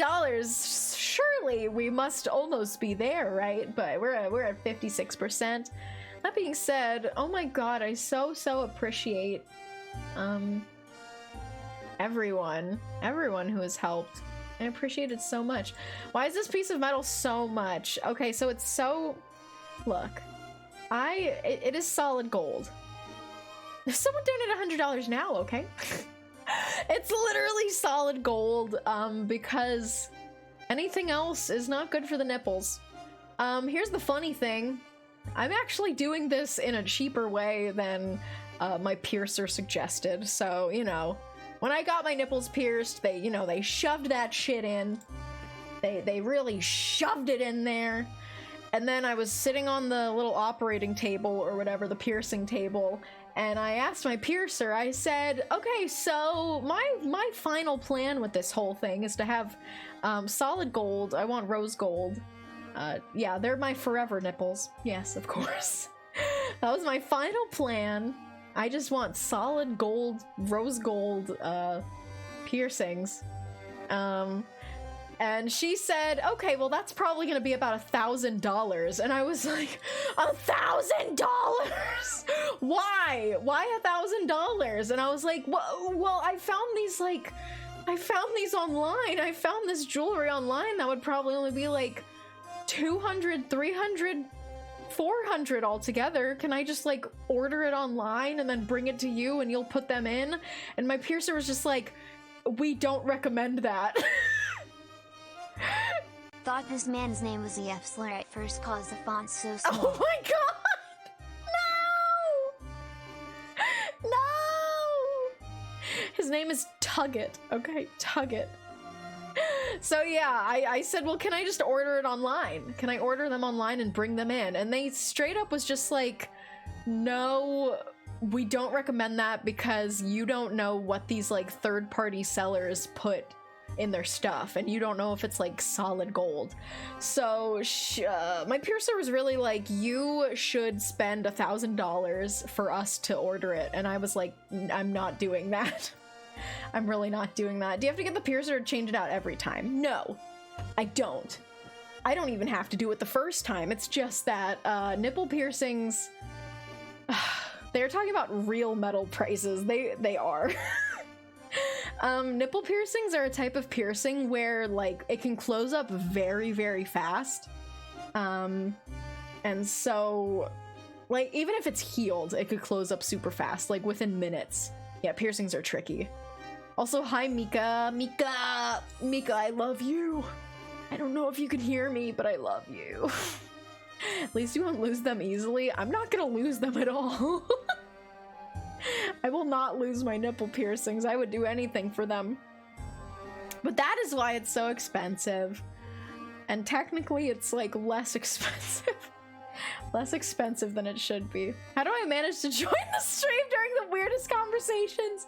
$100. Surely we must almost be there, right? But we're at 56%. That being said, oh my god, I so appreciate everyone who has helped. I appreciate it so much. Why is this piece of metal so much? Okay, so it's so... Look. It is solid gold. Someone donated $100 now, okay? It's literally solid gold, because anything else is not good for the nipples. Here's the funny thing. I'm actually doing this in a cheaper way than my piercer suggested, so, you know. When I got my nipples pierced, they shoved that shit in. They really shoved it in there. And then I was sitting on the little operating table or whatever, the piercing table, and I asked my piercer, I said, okay, so my final plan with this whole thing is to have solid gold. I want rose gold. Yeah, they're my forever nipples. Yes, of course. That was my final plan. I just want solid gold, rose gold, piercings. And she said, okay, well, that's probably gonna be about $1,000. And I was like, $1,000? Why? Why $1,000? And I was like, well, I found these online. I found this jewelry online that would probably only be like 200, 300, 400 altogether. Can I just like order it online and then bring it to you and you'll put them in? And my piercer was just like, we don't recommend that. Thought this man's name was the F slur at first cause the font's so small. Oh my god! No! No! His name is Tugget, okay? Tugget. So yeah, I said, well, can I just order it online? Can I order them online and bring them in? And they straight up was just like, no, we don't recommend that because you don't know what these like third-party sellers put in their stuff, and you don't know if it's like solid gold. So my piercer was really like, you should spend $1,000 for us to order it, and I was like, I'm not doing that. I'm really not doing that. Do you have to get the piercer to change it out every time? No, I don't. I don't even have to do it the first time. It's just that nipple piercings, they're talking about real metal prices. They are. Nipple piercings are a type of piercing where like it can close up very, very fast. And so like even if it's healed, it could close up super fast, like within minutes. Yeah, piercings are tricky. Also, hi Mika. Mika, I love you. I don't know if you can hear me, but I love you. At least you won't lose them easily. I'm not gonna lose them at all. I will not lose my nipple piercings. I would do anything for them. But that is why it's so expensive. And technically it's like less expensive. Less expensive than it should be. How do I manage to join the stream during the weirdest conversations?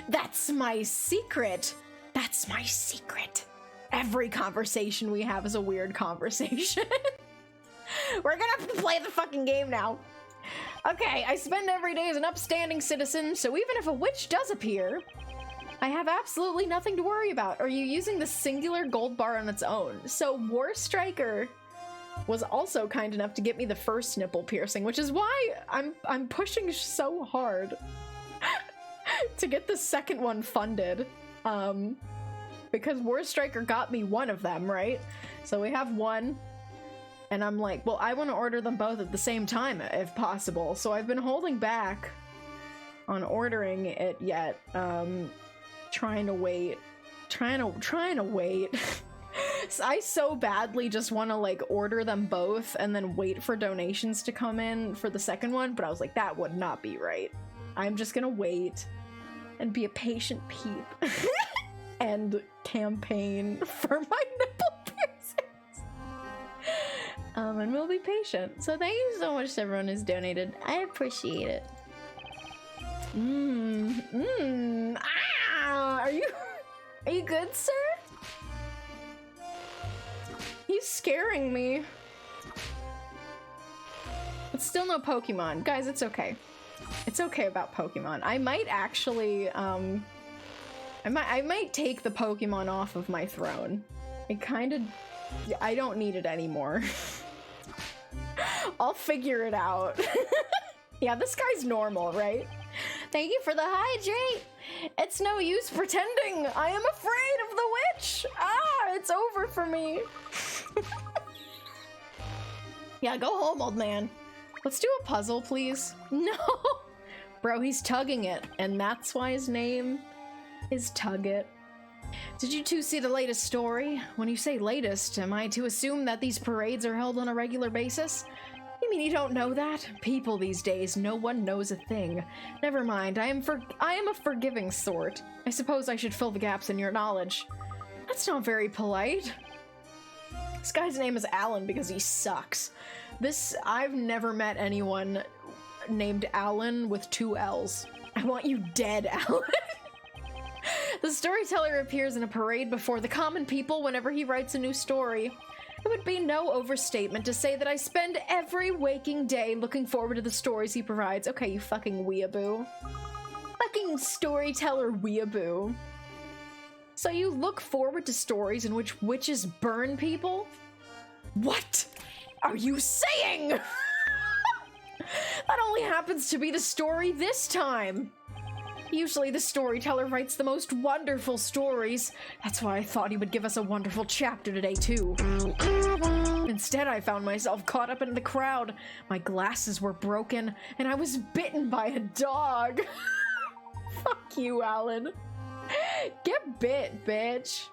That's my secret. That's my secret. Every conversation we have is a weird conversation. We're gonna have to play the fucking game now. Okay, I spend every day as an upstanding citizen, so even if a witch does appear, I have absolutely nothing to worry about. Are you using the singular gold bar on its own? So War Striker was also kind enough to get me the first nipple piercing, which is why I'm pushing so hard to get the second one funded. Because War Striker got me one of them, right? So we have one. And I'm like, well, I want to order them both at the same time, if possible. So I've been holding back on ordering it yet. Trying to wait. So I so badly just want to like order them both and then wait for donations to come in for the second one, but I was like, that would not be right. I'm just gonna wait and be a patient peep and campaign for my nipple piercings. And we'll be patient. So thank you so much to everyone who's donated. I appreciate it. Are you good, sir? He's scaring me. It's still no Pokemon. Guys, it's okay. It's okay about Pokemon. I might actually, I might take the Pokemon off of my throne. I don't need it anymore. I'll figure it out. Yeah, this guy's normal, right? Thank you for the hydrate. It's no use pretending. I am afraid of the witch. Ah, it's over for me. Yeah, go home, old man. Let's do a puzzle, please. No. Bro, he's tugging it, and that's why his name is Tug It. Did you two see the latest story? When you say latest, am I to assume that these parades are held on a regular basis? You mean you don't know that? People these days, no one knows a thing. Never mind, I am a forgiving sort. I suppose I should fill the gaps in your knowledge. That's not very polite. This guy's name is Alan because he sucks. I've never met anyone named Alan with 2 L's. I want you dead, Alan. The storyteller appears in a parade before the common people whenever he writes a new story. It would be no overstatement to say that I spend every waking day looking forward to the stories he provides. Okay, you fucking weeaboo. Fucking storyteller weeaboo. So you look forward to stories in which witches burn people? What are you saying? That only happens to be the story this time. Usually the storyteller writes the most wonderful stories. That's why I thought he would give us a wonderful chapter today, too. Instead, I found myself caught up in the crowd. My glasses were broken, and I was bitten by a dog. Fuck you, Alan. Get bit, bitch.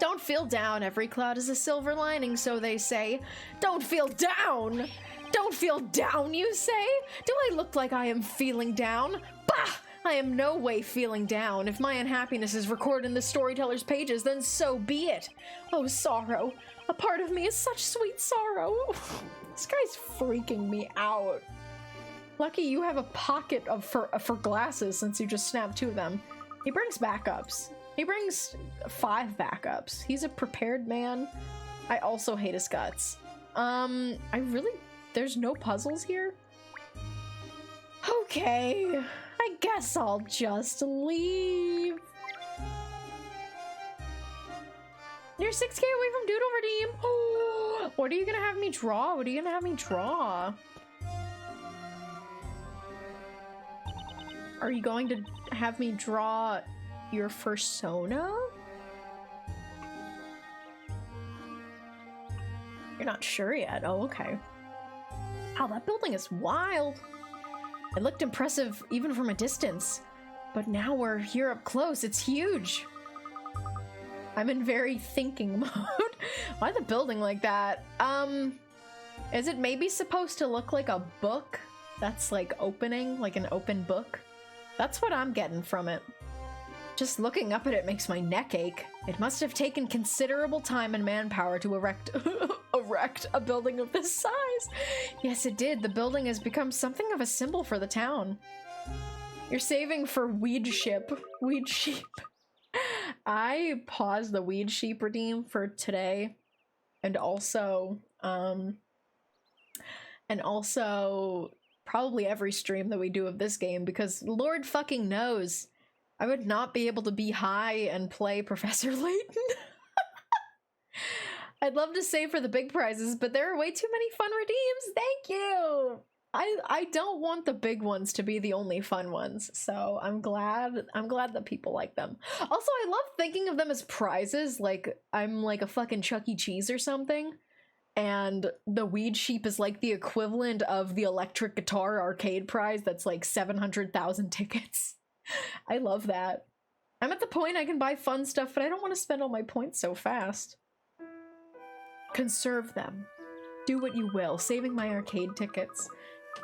Don't feel down. Every cloud is a silver lining, so they say. Don't feel down. Don't feel down, you say? Do I look like I am feeling down? Bah! I am no way feeling down. If my unhappiness is recorded in the storyteller's pages, then so be it. Oh, sorrow. A part of me is such sweet sorrow. This guy's freaking me out. Lucky you have a pocket for glasses since you just snapped 2 of them. He brings backups. He brings 5 backups. He's a prepared man. I also hate his guts. There's no puzzles here? Okay, I guess I'll just leave. You're 6K away from Doodle Redeem. Oh, what are you gonna have me draw? What are you gonna have me draw? Are you going to have me draw your fursona? You're not sure yet. Oh, okay. Wow, that building is wild. It looked impressive even from a distance, but now we're here up close. It's huge. I'm in very thinking mode. Why the building like that? Is it maybe supposed to look like a book that's like opening, like an open book? That's what I'm getting from it. Just looking up at it makes my neck ache. It must have taken considerable time and manpower to erect a building of this size. Yes, it did. The building has become something of a symbol for the town. You're saving for weed sheep. I paused the weed sheep redeem for today, and also probably every stream that we do of this game, because Lord fucking knows I would not be able to be high and play Professor Layton. I'd love to save for the big prizes, but there are way too many fun redeems. Thank you. I don't want the big ones to be the only fun ones, so I'm glad that people like them. Also, I love thinking of them as prizes, like I'm like a fucking Chuck E. Cheese or something. and the weed sheep is like the equivalent of the electric guitar arcade prize that's like 700,000 tickets. I love that. I'm at the point I can buy fun stuff, but I don't want to spend all my points so fast. Conserve them. Do what you will, saving my arcade tickets.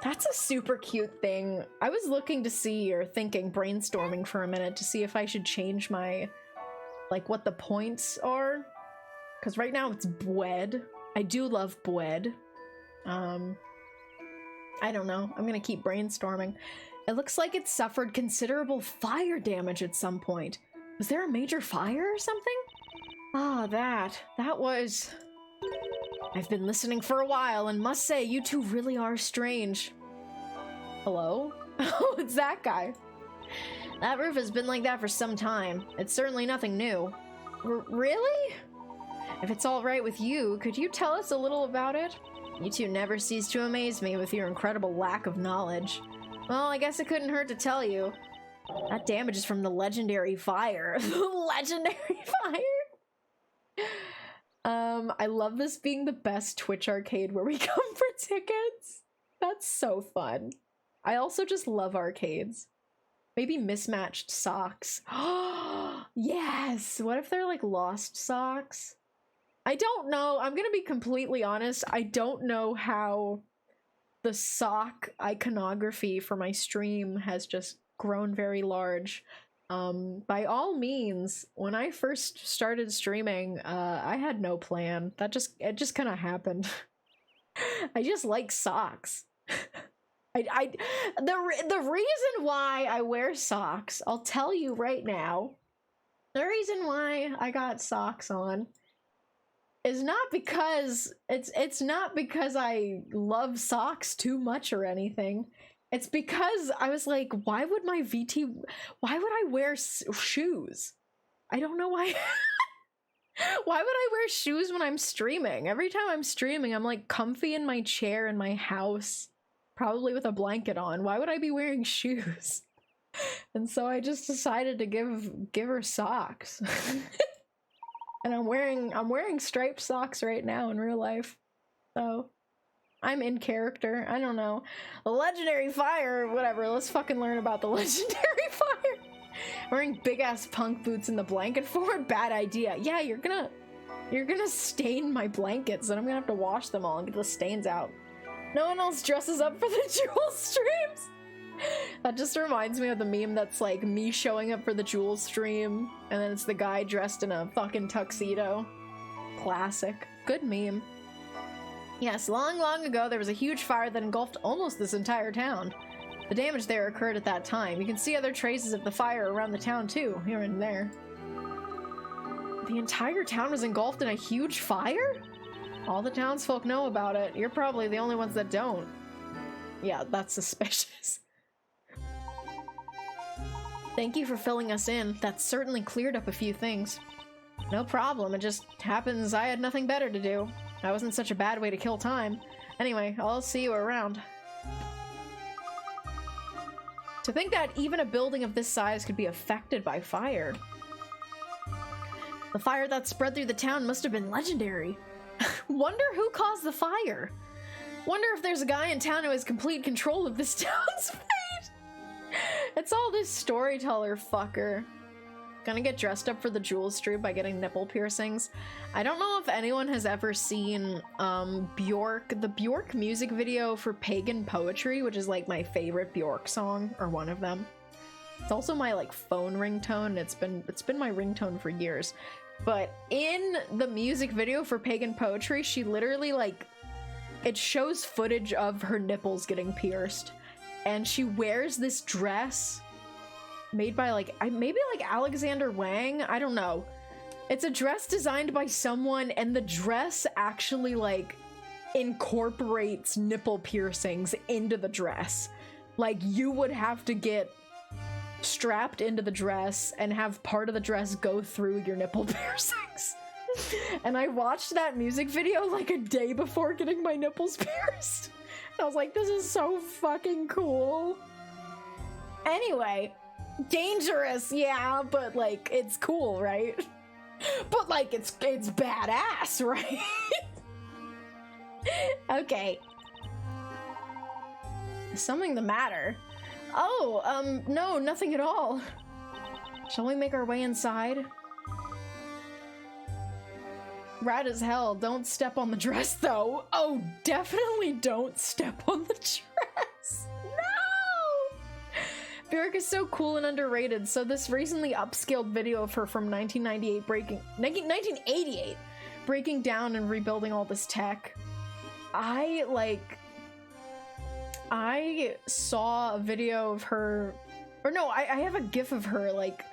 That's a super cute thing. I was looking to see, or thinking, brainstorming for a minute to see if I should change my, like, what the points are. Because right now it's Bwed. I do love Bwed. I don't know. I'm gonna keep brainstorming. It looks like it suffered considerable fire damage at some point. Was there a major fire or something? Ah, that was... I've been listening for a while and must say you two really are strange. Hello? Oh, it's that guy. That roof has been like that for some time. It's certainly nothing new. Really? If it's all right with you, could you tell us a little about it? You two never cease to amaze me with your incredible lack of knowledge. Well, I guess it couldn't hurt to tell you. That damage is from the legendary fire. The legendary fire? I love this being the best Twitch arcade where we come for tickets. That's so fun. I also just love arcades. Maybe mismatched socks. Yes! What if they're like lost socks? I don't know. I'm gonna be completely honest. I don't know how the sock iconography for my stream has just grown very large. By all means, when I first started streaming, I had no plan. It just kind of happened. I just like socks. The reason why I wear socks, I'll tell you right now. The reason why I got socks on is not because it's not because I love socks too much or anything. It's because I was like, why would I wear shoes? I don't know why. Why would I wear shoes when I'm streaming? Every time I'm streaming, I'm like comfy in my chair in my house, probably with a blanket on. Why would I be wearing shoes? And so I just decided to give her socks. And I'm wearing striped socks right now in real life. So I'm in character. I don't know. The legendary fire, whatever. Let's fucking learn about the legendary fire. Wearing big ass punk boots in the blanket fort? Bad idea. Yeah, you're gonna stain my blankets and I'm gonna have to wash them all and get the stains out. No one else dresses up for the Jewel streams. That just reminds me of the meme that's like me showing up for the Jewel stream and then it's the guy dressed in a fucking tuxedo. Classic. Good meme. Yes, long ago there was a huge fire that engulfed almost this entire town. The damage there occurred at that time. You can see other traces of the fire around the town too, here and there. The entire town was engulfed in a huge fire? All the townsfolk know about it. You're probably the only ones that don't. Yeah, that's suspicious. Thank you for filling us in. That certainly cleared up a few things. No problem, it just happens I had nothing better to do. That wasn't such a bad way to kill time. Anyway, I'll see you around. To think that even a building of this size could be affected by fire. The fire that spread through the town must have been legendary. Wonder who caused the fire? Wonder if there's a guy in town who has complete control of this town's fate? It's all this storyteller fucker. Gonna get dressed up for the Jewel stream by getting nipple piercings. I don't know if anyone has ever seen Bjork, the Bjork music video for Pagan Poetry, which is like my favorite Bjork song, or one of them. It's also my like phone ringtone. It's been my ringtone for years. But in the music video for Pagan Poetry, she literally like, it shows footage of her nipples getting pierced. And she wears this dress made by like, maybe like Alexander Wang? I don't know. It's a dress designed by someone and the dress actually like incorporates nipple piercings into the dress. Like you would have to get strapped into the dress and have part of the dress go through your nipple piercings. And I watched that music video like a day before getting my nipples pierced. And I was like, this is so fucking cool. Anyway, dangerous, yeah, but like it's cool, right? But like it's badass, right? Okay. Is something the matter? Oh, no, nothing at all. Shall we make our way inside? Rad as hell. Don't step on the dress, though. Oh, definitely don't step on the dress. No! Bjork is so cool and underrated. So this recently upscaled video of her from 1988 breaking down and rebuilding all this tech. I saw a video of her, or no, I have a gif of her like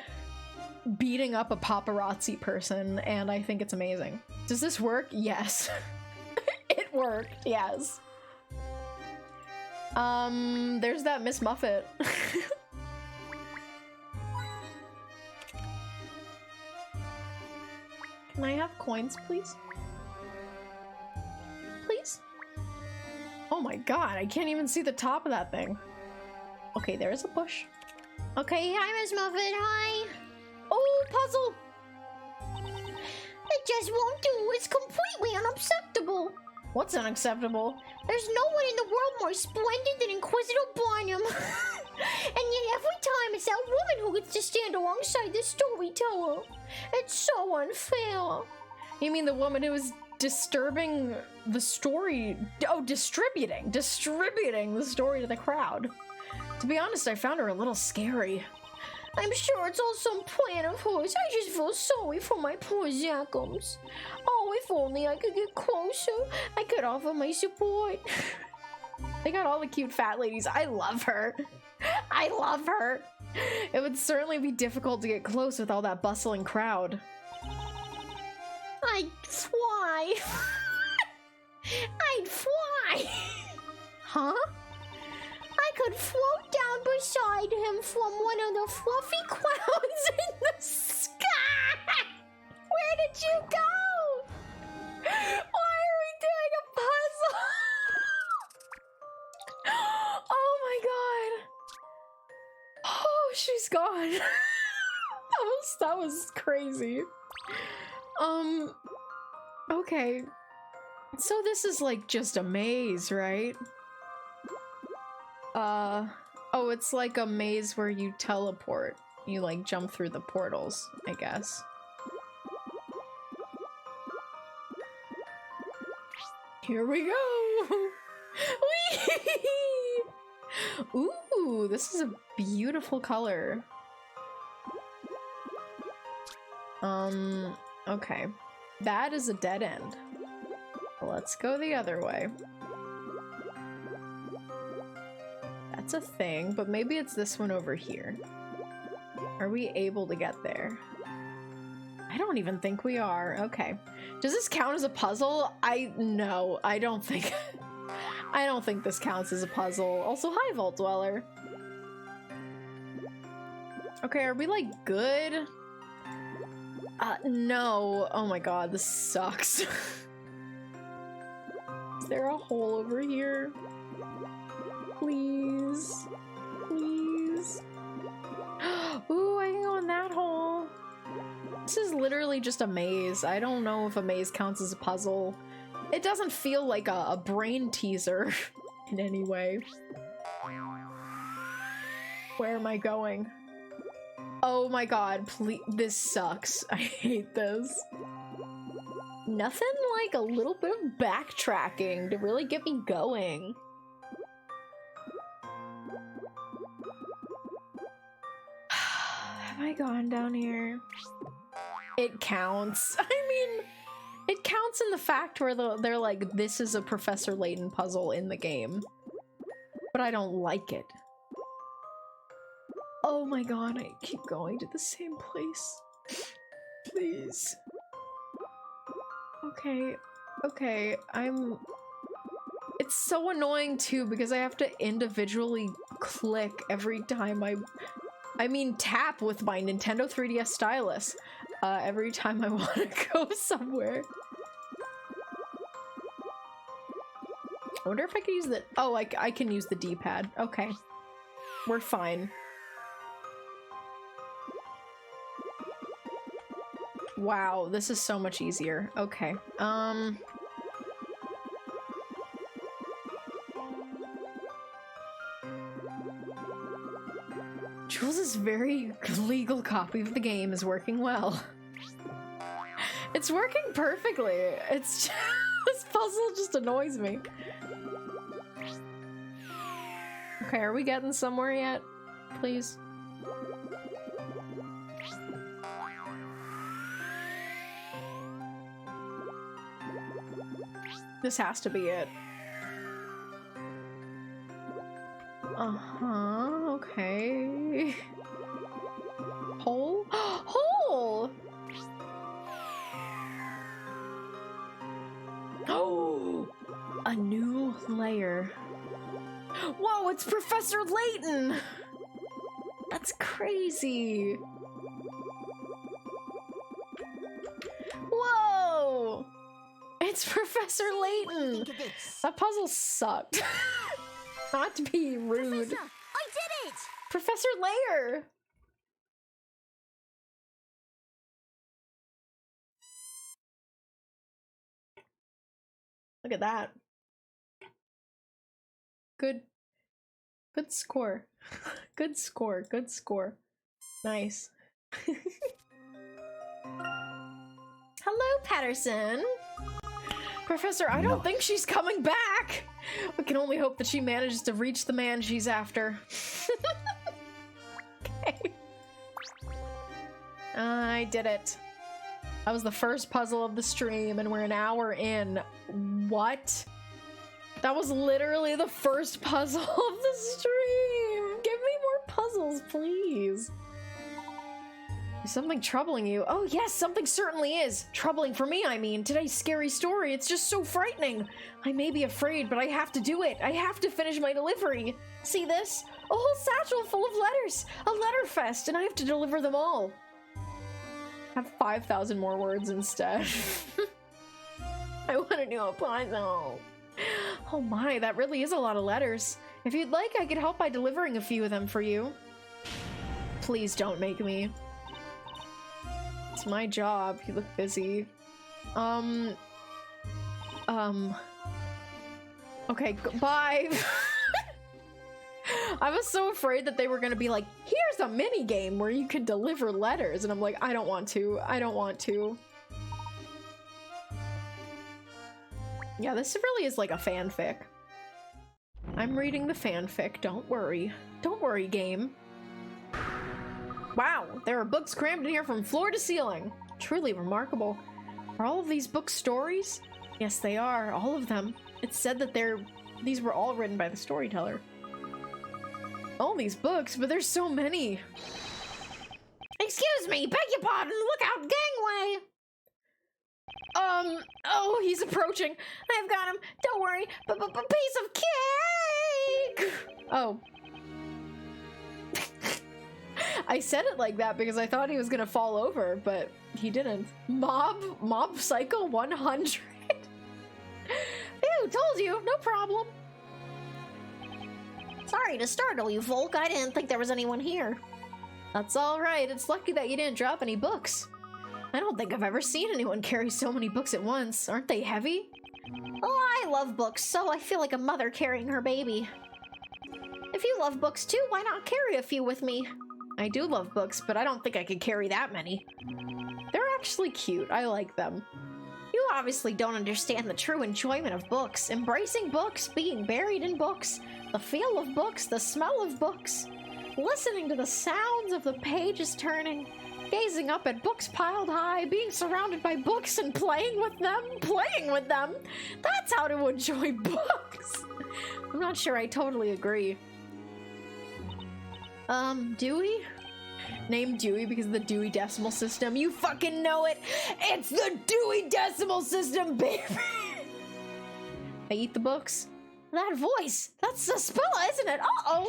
beating up a paparazzi person, and I think it's amazing. Does this work? Yes. It worked, yes. There's that Miss Muffet. Can I have coins, please? Please? Oh my god, I can't even see the top of that thing. Okay, there's a bush. Okay, hi Miss Muffet, hi! Oh, puzzle! It just won't do, it's completely unacceptable. What's unacceptable? There's no one in the world more splendid than Inquisitor Barnum. And yet every time it's that woman who gets to stand alongside the storyteller. It's so unfair. You mean the woman who is disturbing the story? Oh, distributing the story to the crowd. To be honest, I found her a little scary. I'm sure it's all some plan of hers. I just feel sorry for my poor Zackums. Oh, if only I could get closer, I could offer my support. They got all the cute fat ladies. I love her. I love her. It would certainly be difficult to get close with all that bustling crowd. I'd fly. I'd fly. Huh? I could float down beside him from one of the fluffy clouds in the sky. Where did you go? Why are we doing a puzzle? Oh my god. Oh, she's gone. that was crazy. Okay. So this is like just a maze, right? Oh, it's like a maze where you teleport. You like jump through the portals, I guess. Here we go! Whee! Ooh, this is a beautiful color. Okay. That is a dead end. Let's go the other way. That's a thing, but maybe it's this one over here. Are we able to get there? I don't even think we are. Okay. Does this count as a puzzle? No, I don't think I don't think this counts as a puzzle. Also, hi, Vault Dweller. Okay, are we like good? No. Oh my god, this sucks. Is there a hole over here? Please. Please. Ooh, I can go in that hole. This is literally just a maze. I don't know if a maze counts as a puzzle. It doesn't feel like a brain teaser in any way. Where am I going? Oh my god, please. This sucks. I hate this. Nothing like a little bit of backtracking to really get me going. Have I gone down here? It counts. I mean, it counts in the fact where they're like, this is a Professor Layton puzzle in the game. But I don't like it. Oh my god, I keep going to the same place. Please. Okay, It's so annoying too because I have to individually click every time I mean tap with my Nintendo 3DS stylus every time I want to go somewhere. I wonder if I can use the— oh, I can use the D-pad. Okay. We're fine. Wow, this is so much easier. Okay. very legal copy of the game is working well. It's working perfectly. It's just, this puzzle just annoys me. Okay, are we getting somewhere yet? Please. This has to be it. Uh-huh, okay. Hole? Hole! Oh! A new layer. Whoa, it's Professor Layton! That's crazy. Whoa! It's Professor Layton! That puzzle sucked. Not to be rude. Professor, I did it! Professor Layer! Look at that. Good score. Good score. Good score. Nice. Hello, Patterson. Professor, I don't think she's coming back. We can only hope that she manages to reach the man she's after. Okay. I did it. That was the first puzzle of the stream, and we're an hour in. What? That was literally the first puzzle of the stream! Give me more puzzles, please. Is something troubling you? Oh yes, something certainly is. Troubling for me, I mean. Today's scary story, it's just so frightening. I may be afraid, but I have to do it. I have to finish my delivery. See this? A whole satchel full of letters. A letter fest, and I have to deliver them all. Have 5,000 more words instead. I want to do a puzzle. Oh my, that really is a lot of letters. If you'd like, I could help by delivering a few of them for you. Please don't make me. It's my job. You look busy. Okay, bye. I was so afraid that they were gonna be like, here's a mini game where you can deliver letters, and I'm like, I don't want to. I don't want to. Yeah, this really is like a fanfic. I'm reading the fanfic, don't worry. Don't worry, game. Wow, there are books crammed in here from floor to ceiling. Truly remarkable. Are all of these books stories? Yes, they are, all of them. It's said that these were all written by the storyteller. All these books, but there's so many. Excuse me, beg your pardon, look out, gangway! Oh, he's approaching. I've got him. Don't worry. Piece of cake! Oh. I said it like that because I thought he was gonna fall over, but he didn't. Mob Psycho 100? Ew, told you. No problem. Sorry to startle you, folk. I didn't think there was anyone here. That's alright. It's lucky that you didn't drop any books. I don't think I've ever seen anyone carry so many books at once. Aren't they heavy? Oh, I love books, so I feel like a mother carrying her baby. If you love books too, why not carry a few with me? I do love books, but I don't think I could carry that many. They're actually cute. I like them. You obviously don't understand the true enjoyment of books. Embracing books, being buried in books, the feel of books, the smell of books, listening to the sounds of the pages turning, gazing up at books piled high, being surrounded by books and playing with them. That's how to enjoy books. I'm not sure I totally agree. Dewey? Named Dewey because of the Dewey Decimal System. You fucking know it! It's the Dewey Decimal System, baby! I eat the books. That voice! That's Suspilla, isn't it? Uh-oh!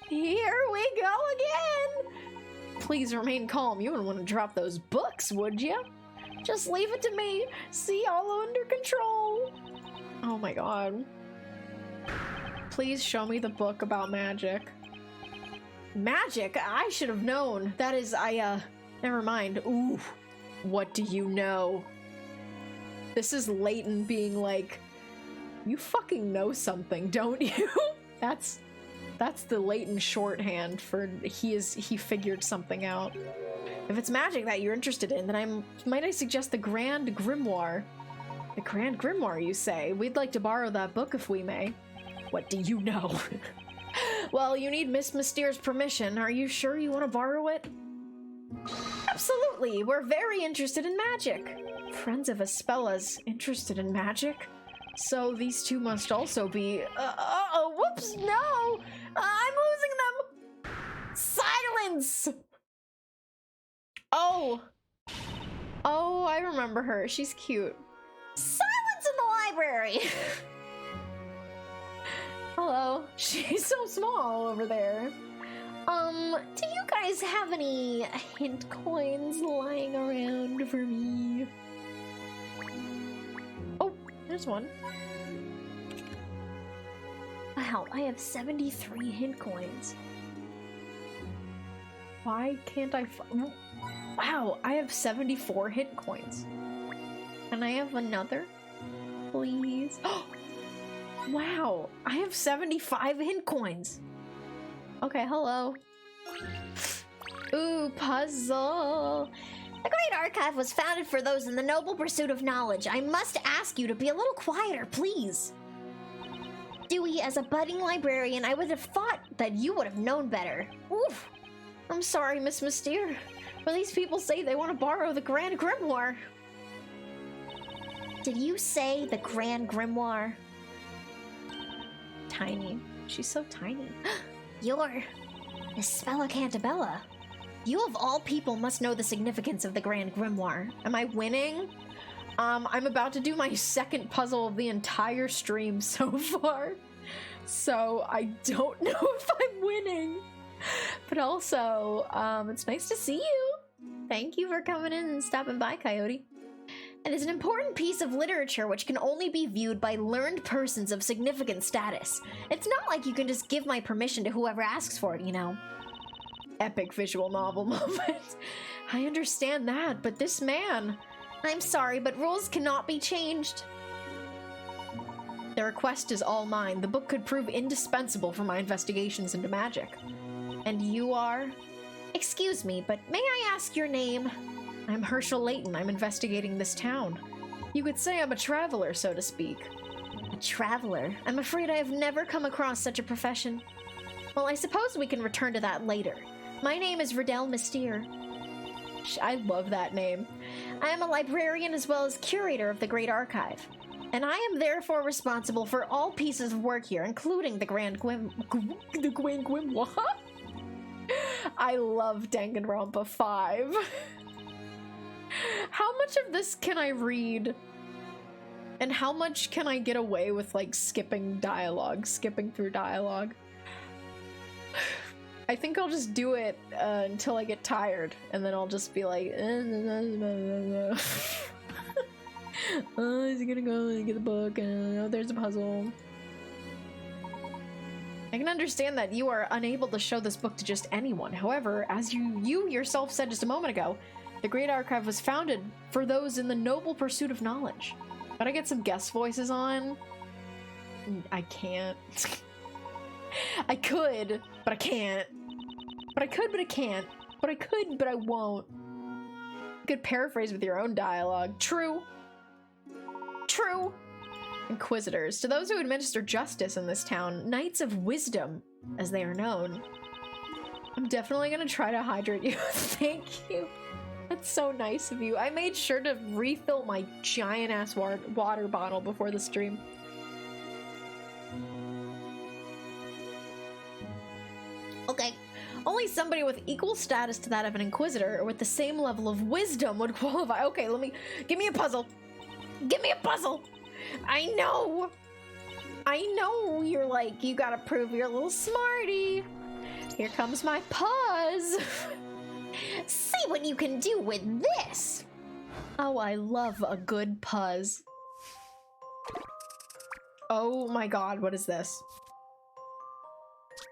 Here we go again! Please remain calm. You wouldn't want to drop those books, would you? Just leave it to me. See, all under control. Oh my god. Please show me the book about magic. Magic? I should have known. That is, never mind. Ooh. What do you know? This is Layton being like, you fucking know something, don't you? That's That's the latent shorthand for he figured something out. If it's magic that you're interested in, then might I suggest the Grand Grimoire? The Grand Grimoire, you say? We'd like to borrow that book if we may. What do you know? Well, you need Miss Mystere's permission. Are you sure you want to borrow it? Absolutely! We're very interested in magic! Friends of Aspella's interested in magic? So these two must also be... uh-oh, whoops, no! I'm losing them! Silence! Oh! Oh, I remember her. She's cute. Silence in the library! Hello. She's so small over there. Do you guys have any hint coins lying around for me? Oh, there's one. Wow, I have 73 hint coins. Why can't I wow, I have 74 hint coins. Can I have another? Please? Wow, I have 75 hint coins. Okay, hello. Ooh, puzzle. The Great Archive was founded for those in the noble pursuit of knowledge. I must ask you to be a little quieter, please. Dewey, as a budding librarian, I would have thought that you would have known better. Oof. I'm sorry, Miss Mystere, but these people say they want to borrow the Grand Grimoire. Did you say the Grand Grimoire? Tiny. She's so tiny. You're Spella Cantabella. You of all people must know the significance of the Grand Grimoire. Am I winning? I'm about to do my second puzzle of the entire stream so far. So I don't know if I'm winning. But also, it's nice to see you. Thank you for coming in and stopping by, Coyote. It is an important piece of literature which can only be viewed by learned persons of significant status. It's not like you can just give my permission to whoever asks for it, you know. Epic visual novel moment. I understand that, but this man... I'm sorry, but rules cannot be changed. The request is all mine. The book could prove indispensable for my investigations into magic. And you are? Excuse me, but may I ask your name? I'm Herschel Layton. I'm investigating this town. You could say I'm a traveler, so to speak. A traveler? I'm afraid I have never come across such a profession. Well, I suppose we can return to that later. My name is Riddell Mystere. I love that name. I am a librarian as well as curator of the Great Archive. And I am therefore responsible for all pieces of work here, including the Grand Grimoire. I love Danganronpa 5. How much of this can I read? And how much can I get away with, like, skipping through dialogue? I think I'll just do it until I get tired, and then I'll just be like, oh, is he gonna go and get the book? Oh, there's a puzzle. I can understand that you are unable to show this book to just anyone. However, as you yourself said just a moment ago, the Great Archive was founded for those in the noble pursuit of knowledge. Gotta get some guest voices on. I can't. I could, but I can't. But I could, but I can't. But I could, but I won't. You could paraphrase with your own dialogue. True. True. Inquisitors. To those who administer justice in this town, Knights of Wisdom, as they are known. I'm definitely gonna try to hydrate you. Thank you. That's so nice of you. I made sure to refill my giant-ass water bottle before the stream. Okay. Only somebody with equal status to that of an Inquisitor or with the same level of wisdom would qualify. Okay, give me a puzzle. Give me a puzzle. I know you're like, you gotta prove you're a little smarty. Here comes my puzz. See what you can do with this. Oh, I love a good puzz. Oh my god, what is this?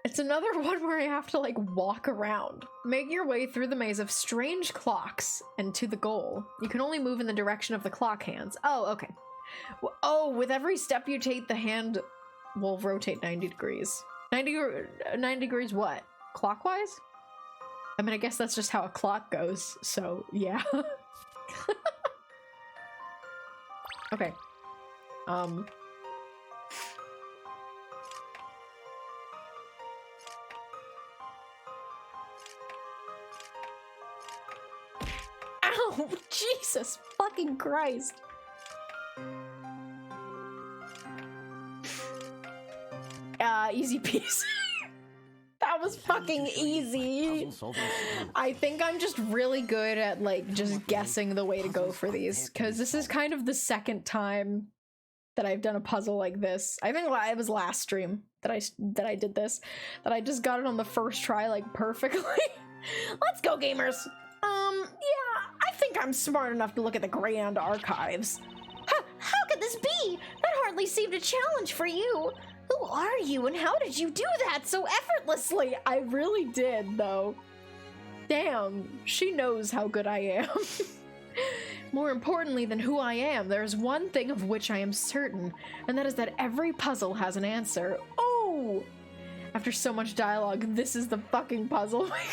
It's another one where I have to, like, walk around. Make your way through the maze of strange clocks and to the goal. You can only move in the direction of the clock hands. Oh, okay. Oh, with every step you take, the hand will rotate 90 degrees. 90 degrees what? Clockwise? I mean, I guess that's just how a clock goes, so yeah. Okay. Ow! Jesus fucking Christ! Easy peasy. That was fucking easy. I think I'm just really good at like just guessing the way to go for these, because this is kind of the second time that I've done a puzzle like this. I think it was last stream that I did this, that I just got it on the first try like perfectly. Let's go, gamers. Yeah, I think I'm smart enough to look at the Grand Archives. How could this be? That hardly seemed a challenge for you. Who are you and how did you do that so effortlessly? I really did, though. Damn, she knows how good I am. More importantly than who I am, there is one thing of which I am certain, and that is that every puzzle has an answer. Oh! After so much dialogue, this is the fucking puzzle. Oh my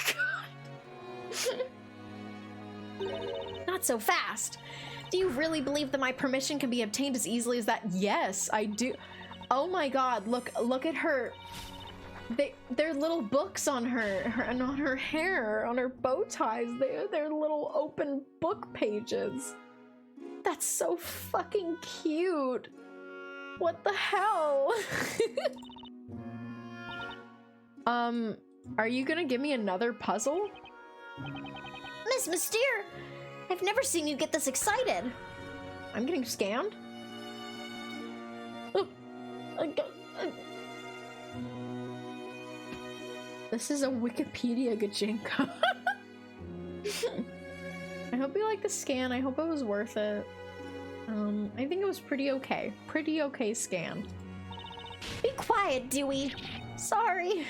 god. Not so fast. Do you really believe that my permission can be obtained as easily as that? Yes, I do. Oh my god, look at her. They're little books on her and on her hair, on her bow ties. They're little open book pages. That's so fucking cute. What the hell? Are you gonna give me another puzzle? Miss Mystere, I've never seen you get this excited. I'm getting scammed? This is a Wikipedia gajinka. I hope you like the scan. I hope it was worth it. I think it was pretty okay. Pretty okay scan. Be quiet, Dewey. Sorry.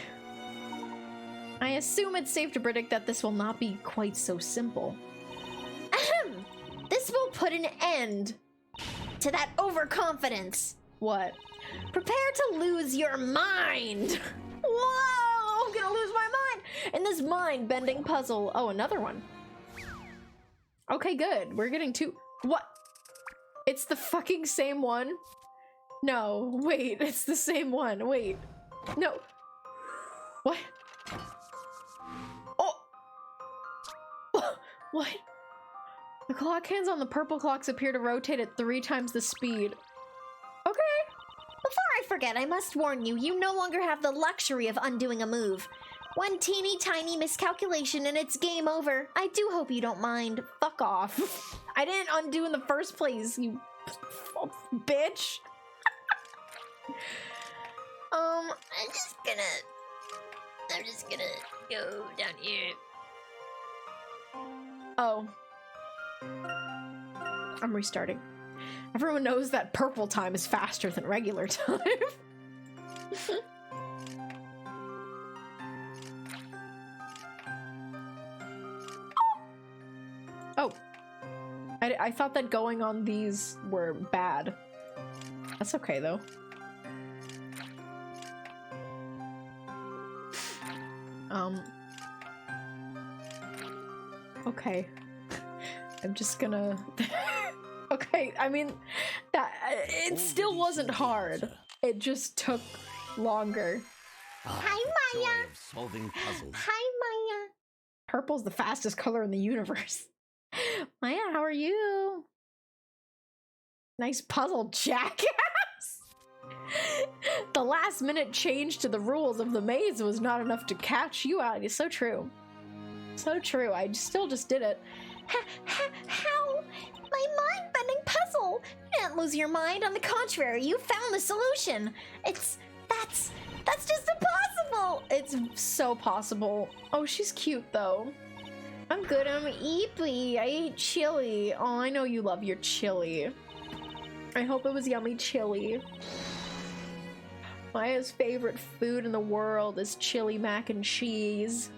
I assume it's safe to predict that this will not be quite so simple. Ahem! This will put an end to that overconfidence. What? Prepare to lose your mind. Whoa! I'm gonna lose my mind in this mind-bending puzzle. Oh, another one. Okay, good. We're getting two. What? It's the fucking same one? No, wait. It's the same one. Wait. No. What? Oh! What? The clock hands on the purple clocks appear to rotate at 3 times the speed. Okay. Before I forget, I must warn you, you no longer have the luxury of undoing a move. One teeny tiny miscalculation and it's game over. I do hope you don't mind. Fuck off. I didn't undo in the first place, you bitch. I'm just gonna go down here. Oh. I'm restarting. Everyone knows that purple time is faster than regular time. Oh. I thought that going on these were bad. That's okay, though. Okay. I'm just gonna... Okay, I mean, it still wasn't hard. It just took longer. Hi, Maya. Joy of solving puzzles. Hi, Maya. Purple's the fastest color in the universe. Maya, how are you? Nice puzzle, jackass! The last minute change to the rules of the maze was not enough to catch you out. It's so true. So true. I still just did it. How? My mind-bending puzzle! You didn't lose your mind. On the contrary, you found the solution. That's just impossible! It's so possible. Oh, she's cute, though. I'm good. I'm eepy. I ate chili. Oh, I know you love your chili. I hope it was yummy chili. Maya's favorite food in the world is chili mac and cheese.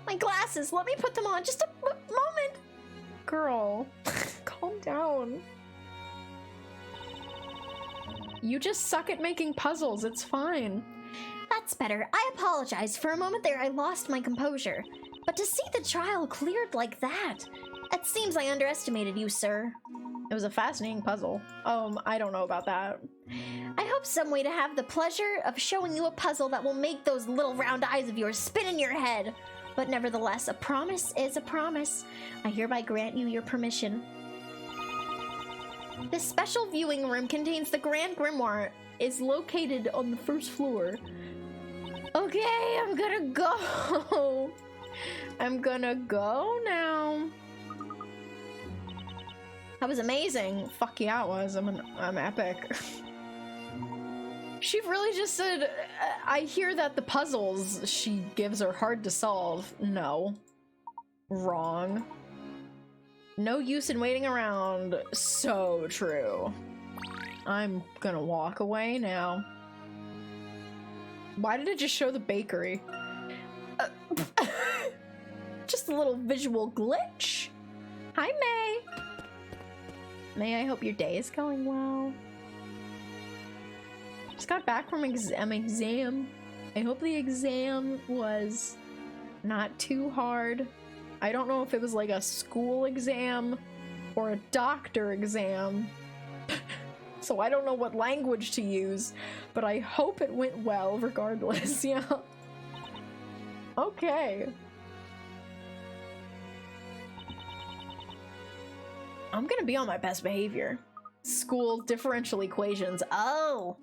My glasses, let me put them on. Just a moment. Girl, calm down. You just suck at making puzzles. It's fine. That's better. I apologize. For a moment there, I lost my composure. But to see the trial cleared like that, it seems I underestimated you, sir. It was a fascinating puzzle. I don't know about that. I hope some way to have the pleasure of showing you a puzzle that will make those little round eyes of yours spin in your head. But nevertheless, a promise is a promise. I hereby grant you your permission. This special viewing room contains the Grand Grimoire. Is located on the first floor. Okay, I'm gonna go. I'm gonna go now. That was amazing. Fuck yeah, it was. I'm epic. She really just said, I hear that the puzzles she gives are hard to solve. No. Wrong. No use in waiting around. So true. I'm gonna walk away now. Why did it just show the bakery? Just a little visual glitch. Hi, May. May, I hope your day is going well. Just got back from exam. I hope the exam was not too hard. I don't know if it was like a school exam or a doctor exam. So I don't know what language to use, but I hope it went well regardless, yeah. Okay. I'm gonna be on my best behavior. School differential equations. Oh!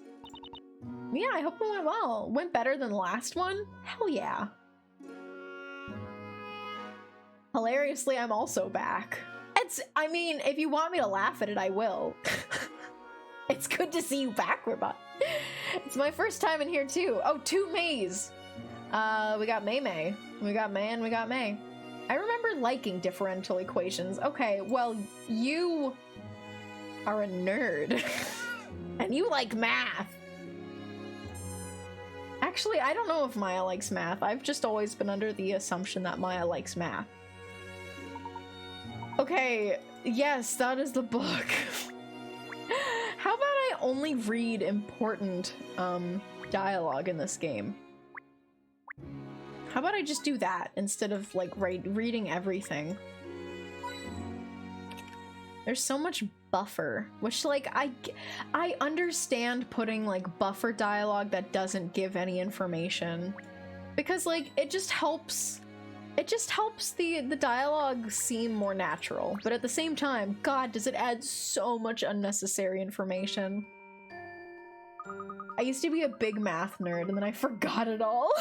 Yeah, I hope it went well. Went better than the last one? Hell yeah. Hilariously, I'm also back. I mean, if you want me to laugh at it, I will. It's good to see you back, Robot. It's my first time in here too. Oh, 2 Mays. We got May. We got May and we got May. I remember liking differential equations. Okay, well, you are a nerd. And you like math. Actually, I don't know if Maya likes math. I've just always been under the assumption that Maya likes math. Okay, yes, that is the book. How about I only read important dialogue in this game? How about I just do that instead of like reading everything? There's so much buffer, which like I understand putting like buffer dialogue that doesn't give any information, because like it just helps the dialogue seem more natural, but at the same time, God, does it add so much unnecessary information. I used to be a big math nerd and then I forgot it all.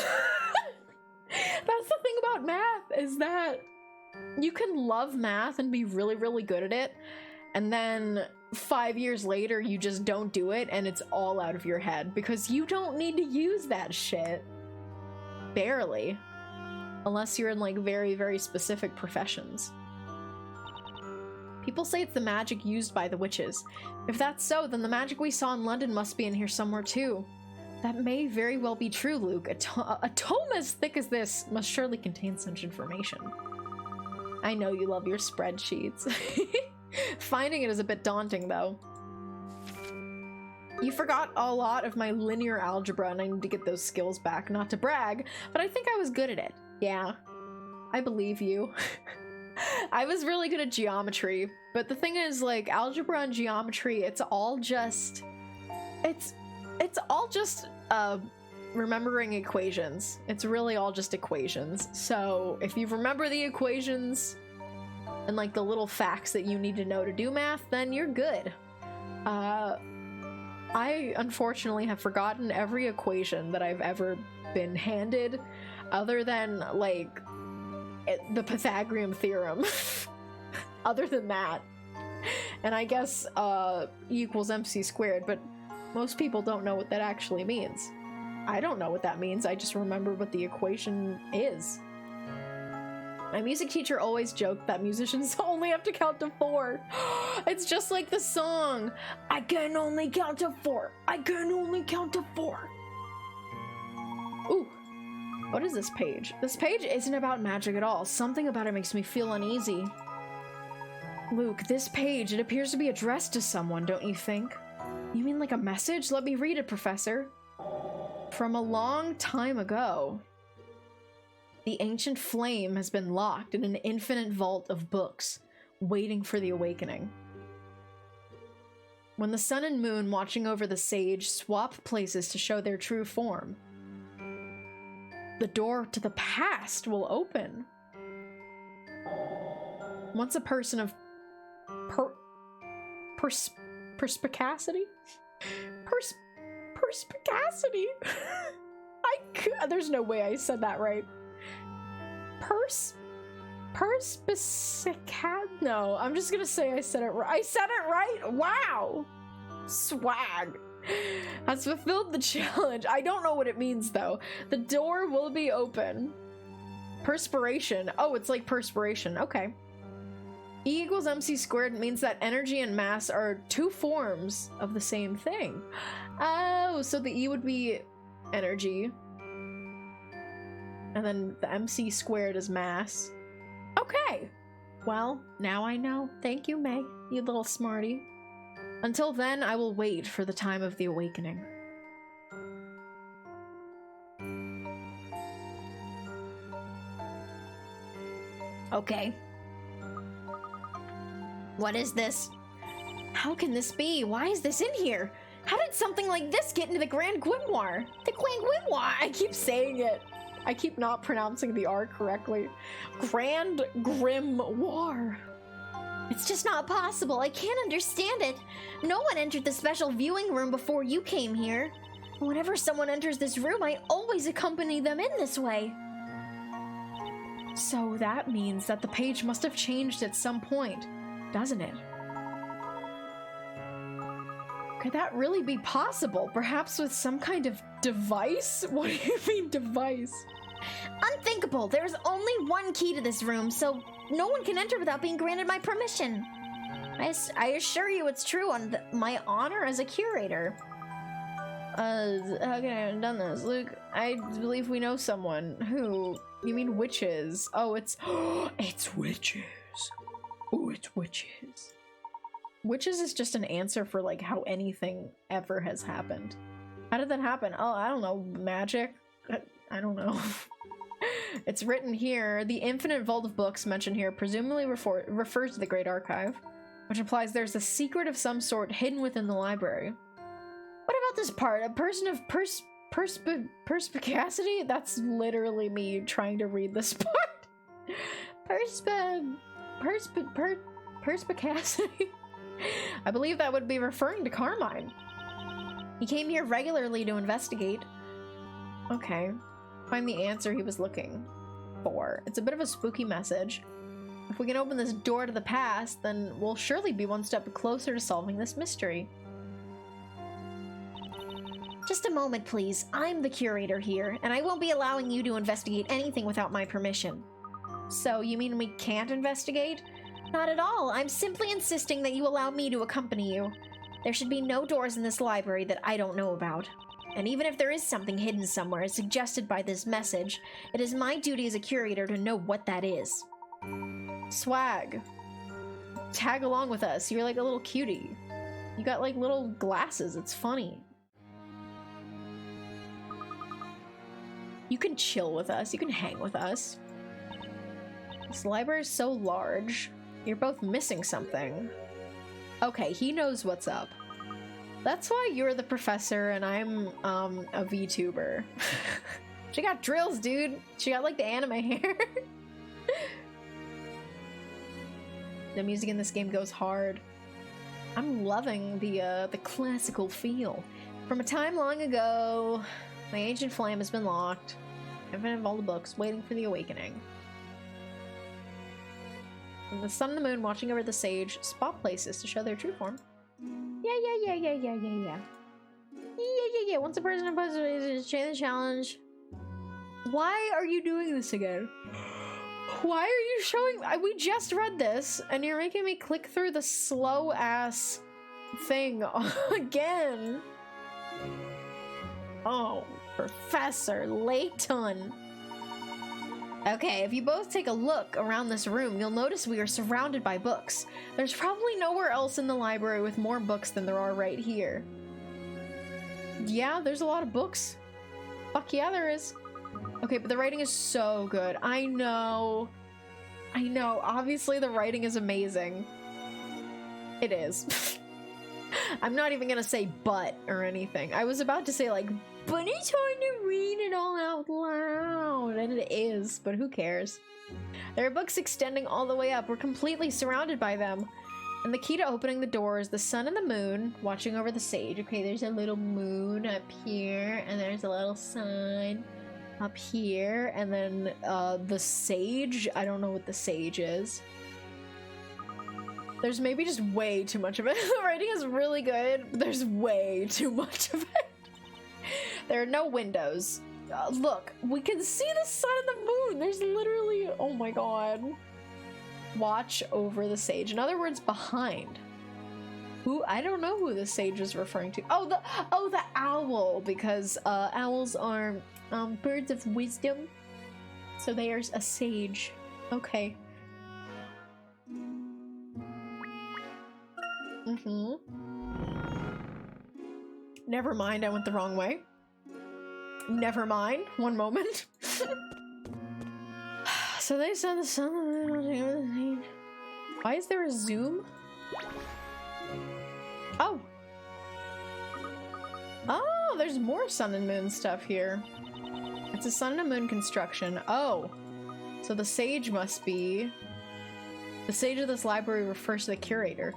That's the thing about math, is that you can love math and be really, really good at it, and then 5 years later you just don't do it and it's all out of your head because you don't need to use that shit. Barely. Unless you're in like very, very specific professions. People say it's the magic used by the witches. If that's so, then the magic we saw in London must be in here somewhere too. That may very well be true, Luke. A tome as thick as this must surely contain such information. I know you love your spreadsheets. Finding it is a bit daunting, though. You forgot a lot of my linear algebra and I need to get those skills back. Not to brag, but I think I was good at it. Yeah, I believe you. I was really good at geometry, but the thing is, like, algebra and geometry, it's all just remembering equations. It's really all just equations. So if you remember the equations and like the little facts that you need to know to do math, then you're good. I unfortunately have forgotten every equation that I've ever been handed, other than like the Pythagorean theorem. Other than that. And I guess E = mc squared, but most people don't know what that actually means. I don't know what that means, I just remember what the equation is. My music teacher always joked that musicians only have to count to 4. It's just like the song. I can only count to 4. I can only count to 4. Ooh. What is this page? This page isn't about magic at all. Something about it makes me feel uneasy. Luke, this page, it appears to be addressed to someone, don't you think? You mean like a message? Let me read it, Professor. From a long time ago, the ancient flame has been locked in an infinite vault of books, waiting for the awakening. When the sun and moon watching over the sage swap places to show their true form, the door to the past will open. Once a person of perspicacity? Perspicacity? There's no way I said that right. No, I'm just gonna say I said it right. I said it right? Wow! Swag. Has fulfilled the challenge. I don't know what it means though. The door will be open. Perspiration. Oh, it's like perspiration. Okay. E equals MC squared means that energy and mass are two forms of the same thing. Oh, so the E would be energy. And then the MC squared is mass. Okay. Well, now I know. Thank you, May, you little smarty. Until then, I will wait for the time of the awakening. Okay. What is this? How can this be? Why is this in here? How did something like this get into the Grand Grimoire? The Grand Grimoire! I keep saying it. I keep not pronouncing the R correctly. Grand Grimoire. It's just not possible. I can't understand it. No one entered the special viewing room before you came here. Whenever someone enters this room, I always accompany them in this way. So that means that the page must have changed at some point, doesn't it? Could that really be possible? Perhaps with some kind of device? What do you mean device? Unthinkable! There's only one key to this room, so no one can enter without being granted my permission. I assure you it's true on my honor as a curator. How can I have done this? Luke, I believe we know someone. Who? You mean witches? Oh, it's witches. Oh, it's witches. Witches is just an answer for like how anything ever has happened. How did that happen? Oh, I don't know. Magic? I don't know. It's written here. The infinite vault of books mentioned here presumably refers to the Great Archive, which implies there's a secret of some sort hidden within the library. What about this part? A person of perspicacity? That's literally me trying to read this part. Perspicacity? I believe that would be referring to Carmine. He came here regularly to investigate. Okay. Find the answer he was looking for. It's a bit of a spooky message. If we can open this door to the past, then we'll surely be one step closer to solving this mystery. Just a moment, please. I'm the curator here, and I won't be allowing you to investigate anything without my permission. So, you mean we can't investigate? Not at all. I'm simply insisting that you allow me to accompany you. There should be no doors in this library that I don't know about. And even if there is something hidden somewhere as suggested by this message, it is my duty as a curator to know what that is. Swag. Tag along with us. You're like a little cutie. You got like little glasses. It's funny. You can chill with us. You can hang with us. This library is so large. You're both missing something. Okay, he knows what's up. That's why you're the professor and I'm a VTuber. She got drills, dude. She got like the anime hair. The music in this game goes hard. I'm loving the classical feel. From a time long ago, my ancient flame has been locked. Infinite of all the books, waiting for the awakening. And the sun and the moon watching over the sage spot places to show their true form. Yeah. Once a person imposes the challenge. Why are you doing this again? Why are you showing? We just read this, and you're making me click through the slow ass thing again. Oh, Professor Layton. Okay, if you both take a look around this room, you'll notice we are surrounded by books. There's probably nowhere else in the library with more books than there are right here. Yeah, there's a lot of books. Fuck yeah, there is. Okay, but the writing is so good. I know. Obviously, the writing is amazing. It is. I'm not even gonna say but or anything. I was about to say, like, but it's hard to read it all out loud. And it is, but who cares? There are books extending all the way up. We're completely surrounded by them. And the key to opening the door is the sun and the moon watching over the sage. Okay, there's a little moon up here, and there's a little sun up here, and then the sage. I don't know what the sage is. There's maybe just way too much of it. The writing is really good, but there's way too much of it. There are no windows. Look, we can see the sun and the moon. There's literally, oh my god. Watch over the sage. In other words, behind. Who? I don't know who the sage is referring to. Oh, the owl, because owls are birds of wisdom. So there's a sage. Okay. Never mind, I went the wrong way. Never mind. One moment. So they said the sun. Why is there a zoom? Oh. Oh, there's more sun and moon stuff here. It's a sun and moon construction. Oh. So the sage must be... The sage of this library refers to the curator.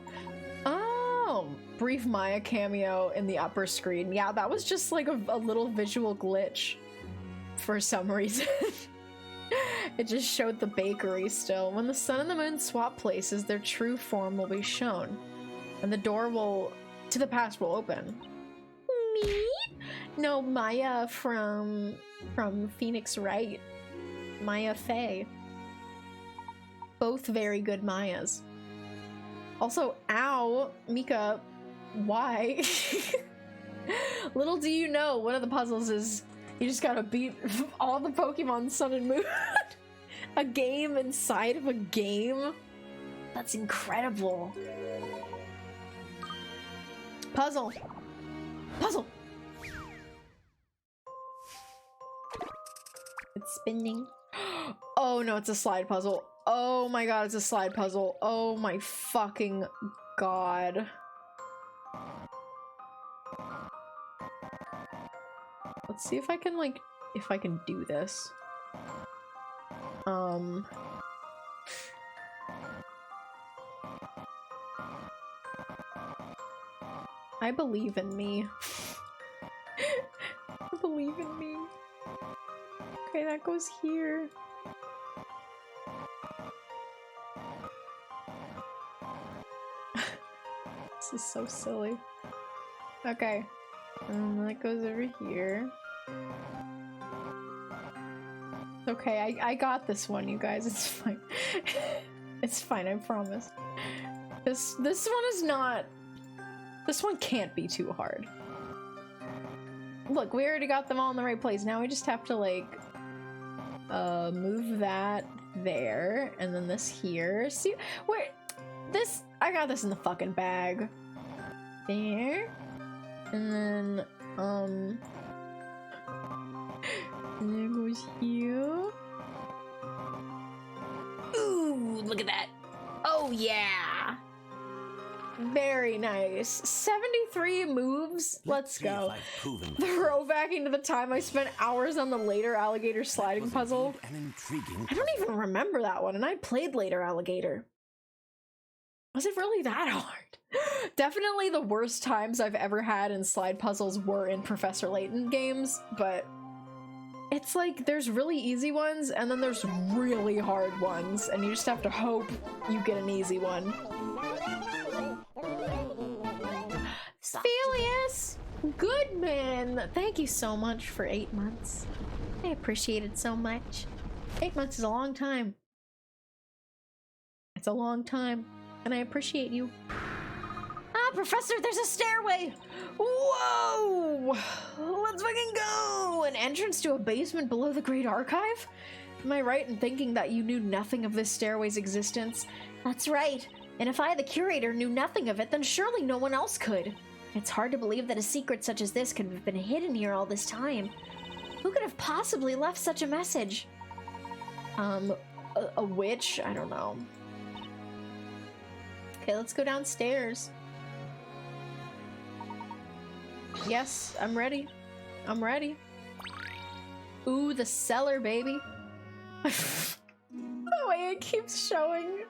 Oh. Brief Maya cameo in the upper screen. Yeah, that was just like a little visual glitch for some reason. It just showed the bakery still. When the sun and the moon swap places, their true form will be shown. And the door to the past will open. Me? No, Maya from Phoenix Wright. Maya Faye. Both very good Mayas. Also, ow, Mika, why? Little do you know, one of the puzzles is you just gotta beat all the Pokemon Sun and Moon. A game inside of a game? That's incredible. Puzzle. Puzzle. It's spinning. Oh no, it's a slide puzzle. Oh my god, it's a slide puzzle. Oh my fucking god. Let's see if I can, like, if I can do this. I believe in me. I believe in me. Okay, that goes here. This is so silly. Okay. That goes over here. Okay, I got this one, you guys. It's fine. It's fine, I promise. This one is not... This one can't be too hard. Look, we already got them all in the right place. Now we just have to, like, move that there, and then this here. See, where... This... I got this in the fucking bag. There. And then, and there goes here. Ooh, look at that. Oh, yeah. Very nice. 73 moves. Let's go. Throwbacking to the time I spent hours on the later alligator sliding puzzle. I don't even remember that one, and I played later alligator. Was it really that hard? Definitely the worst times I've ever had in slide puzzles were in Professor Layton games, but it's like there's really easy ones and then there's really hard ones, and you just have to hope you get an easy one. Phileas! Good man! Thank you so much for 8 months. I appreciate it so much. 8 months is a long time. It's a long time. And I appreciate you. Ah, Professor, there's a stairway! Whoa! Let's fucking go! An entrance to a basement below the Great Archive? Am I right in thinking that you knew nothing of this stairway's existence? That's right. And if I, the curator, knew nothing of it, then surely no one else could. It's hard to believe that a secret such as this could have been hidden here all this time. Who could have possibly left such a message? A witch? I don't know. Okay, let's go downstairs. Yes, I'm ready. I'm ready. Ooh, the cellar, baby. The way it keeps showing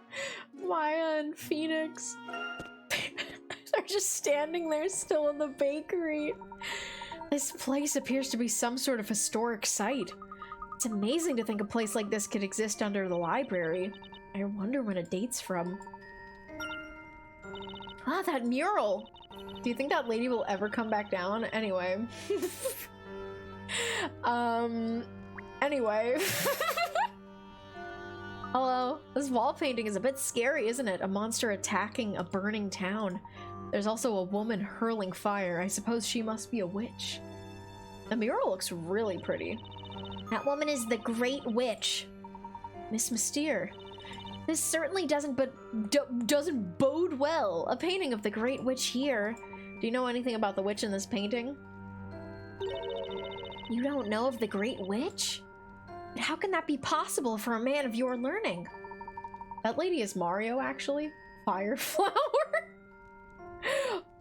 Maya and Phoenix. They're just standing there still in the bakery. This place appears to be some sort of historic site. It's amazing to think a place like this could exist under the library. I wonder when it dates from. Ah, that mural! Do you think that lady will ever come back down? Anyway. Anyway. Hello. This wall painting is a bit scary, isn't it? A monster attacking a burning town. There's also a woman hurling fire. I suppose she must be a witch. The mural looks really pretty. That woman is the Great Witch. Miss Mystere. This certainly doesn't bode well. A painting of the Great Witch here. Do you know anything about the witch in this painting? You don't know of the Great Witch? But how can that be possible for a man of your learning? That lady is Mario, actually. Fire flower.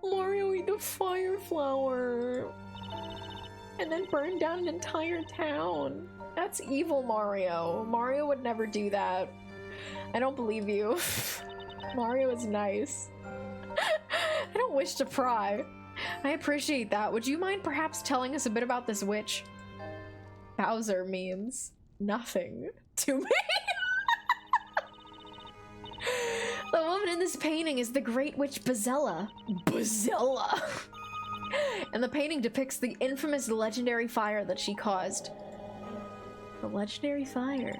Mario eat a fire flower. And then burn down an entire town. That's evil, Mario. Mario would never do that. I don't believe you. Mario is nice. I don't wish to pry. I appreciate that. Would you mind perhaps telling us a bit about this witch? Bowser means nothing to me. The woman in this painting is the Great Witch Bazella. Bazella! And the painting depicts the infamous legendary fire that she caused. The legendary fire.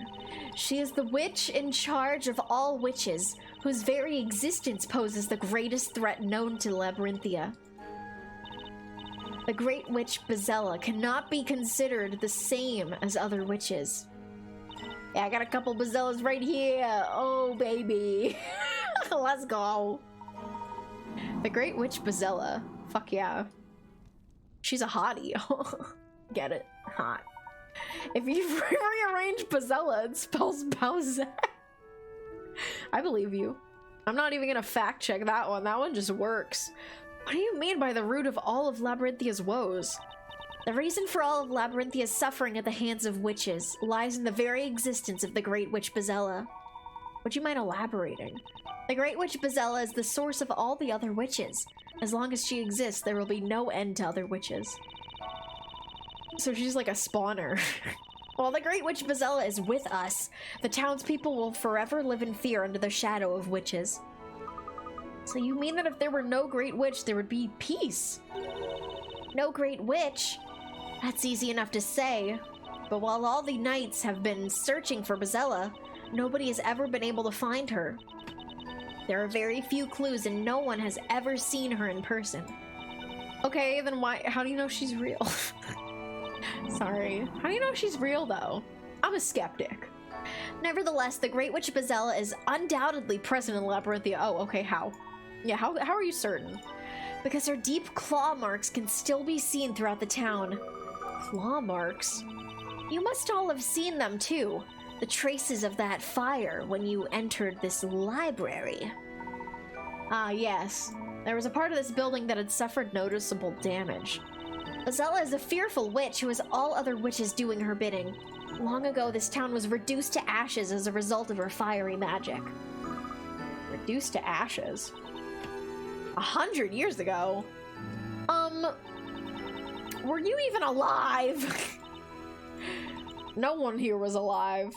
She is the witch in charge of all witches, whose very existence poses the greatest threat known to Labyrinthia. The Great Witch Bazella cannot be considered the same as other witches. Yeah, I got a couple Bazellas right here. Oh, baby. Let's go. The Great Witch Bazella. Fuck yeah. She's a hottie. Get it? Hot. If you rearrange Bazella, it spells Bowser. I believe you. I'm not even gonna fact check that one. That one just works. What do you mean by the root of all of Labyrinthia's woes? The reason for all of Labyrinthia's suffering at the hands of witches lies in the very existence of the Great Witch Bazella. Would you mind elaborating? The Great Witch Bazella is the source of all the other witches. As long as she exists, there will be no end to other witches. So she's like a spawner. While the Great Witch Bazella is with us, the townspeople will forever live in fear under the shadow of witches. So you mean that if there were no Great Witch, there would be peace? No Great Witch? That's easy enough to say. But while all the knights have been searching for Bazella, nobody has ever been able to find her. There are very few clues and no one has ever seen her in person. Okay, then why? How do you know she's real? Sorry. How do you know she's real, though? I'm a skeptic. Nevertheless, the Great Witch Bazella is undoubtedly present in Labyrinthia. Oh, okay, how? Yeah, how are you certain? Because her deep claw marks can still be seen throughout the town. Claw marks? You must all have seen them, too. The traces of that fire when you entered this library. Ah, yes. There was a part of this building that had suffered noticeable damage. Bazella is a fearful witch who has all other witches doing her bidding. Long ago, this town was reduced to ashes as a result of her fiery magic. Reduced to ashes? 100 years ago? Were you even alive? No one here was alive.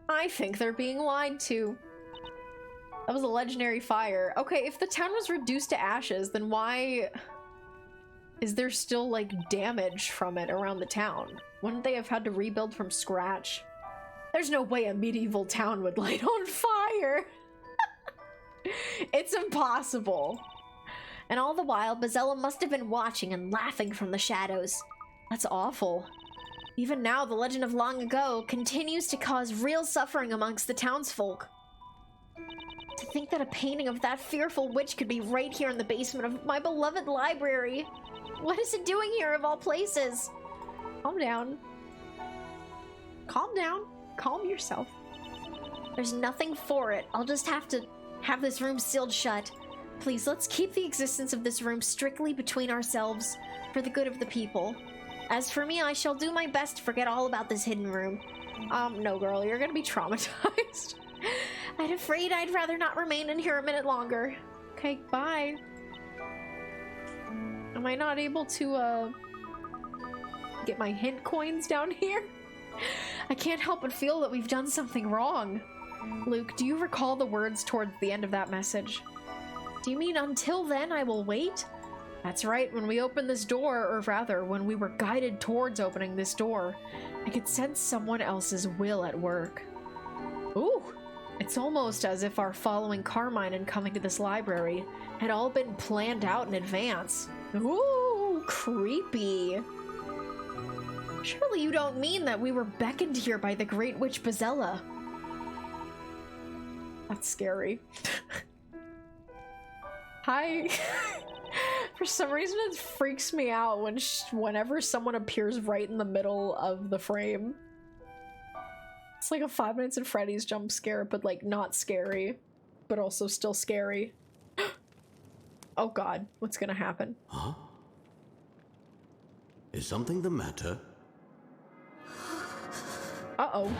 I think they're being lied to. That was a legendary fire. Okay, if the town was reduced to ashes, then why is there still, like, damage from it around the town? Wouldn't they have had to rebuild from scratch? There's no way a medieval town would light on fire. It's impossible. And all the while, Bazella must have been watching and laughing from the shadows. That's awful. Even now, the legend of long ago continues to cause real suffering amongst the townsfolk. To think that a painting of that fearful witch could be right here in the basement of my beloved library. What is it doing here of all places? Calm down. Calm down. Calm yourself. There's nothing for it. I'll just have to have this room sealed shut. Please, let's keep the existence of this room strictly between ourselves for the good of the people. As for me, I shall do my best to forget all about this hidden room. No, girl, you're gonna be traumatized. I'm afraid I'd rather not remain in here a minute longer. Okay, bye. Am I not able to, get my hint coins down here? I can't help but feel that we've done something wrong. Luke, do you recall the words towards the end of that message? Do you mean until then I will wait? That's right, when we opened this door, or rather, when we were guided towards opening this door, I could sense someone else's will at work. Ooh, it's almost as if our following Carmine and coming to this library had all been planned out in advance. Ooh, creepy. Surely you don't mean that we were beckoned here by the Great Witch Bazella. That's scary. Hi. For some reason it freaks me out whenever someone appears right in the middle of the frame. It's like a 5 Nights at Freddy's jump scare, but like not scary, but also still scary. Oh god, what's gonna happen? Huh? Is something the matter? Uh-oh.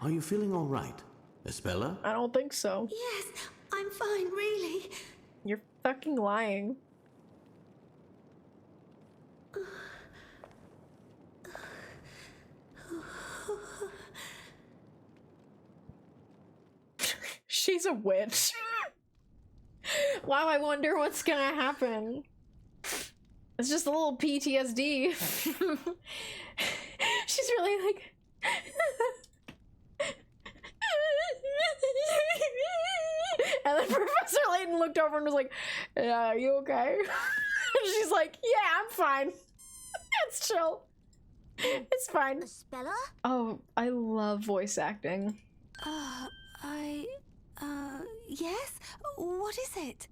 Are you feeling all right, Espella? I don't think so. Yes, I'm fine, really. You're fucking lying. She's a witch. Wow, I wonder what's gonna happen. It's just a little PTSD. She's really like... And then Professor Layton looked over and was like, are you okay? And she's like, yeah, I'm fine. It's chill. It's fine. Espella? Oh, I love voice acting. Yes? What is it?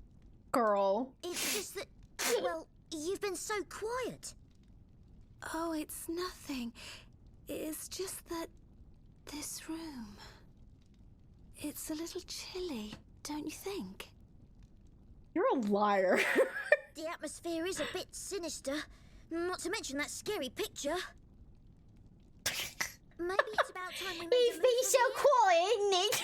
Girl. It's just that, well, you've been so quiet. Oh, it's nothing. It's just that this room... It's a little chilly, don't you think? You're a liar. The atmosphere is a bit sinister. Not to mention that scary picture. Maybe it's about time we made a move from here. quiet, isn't it?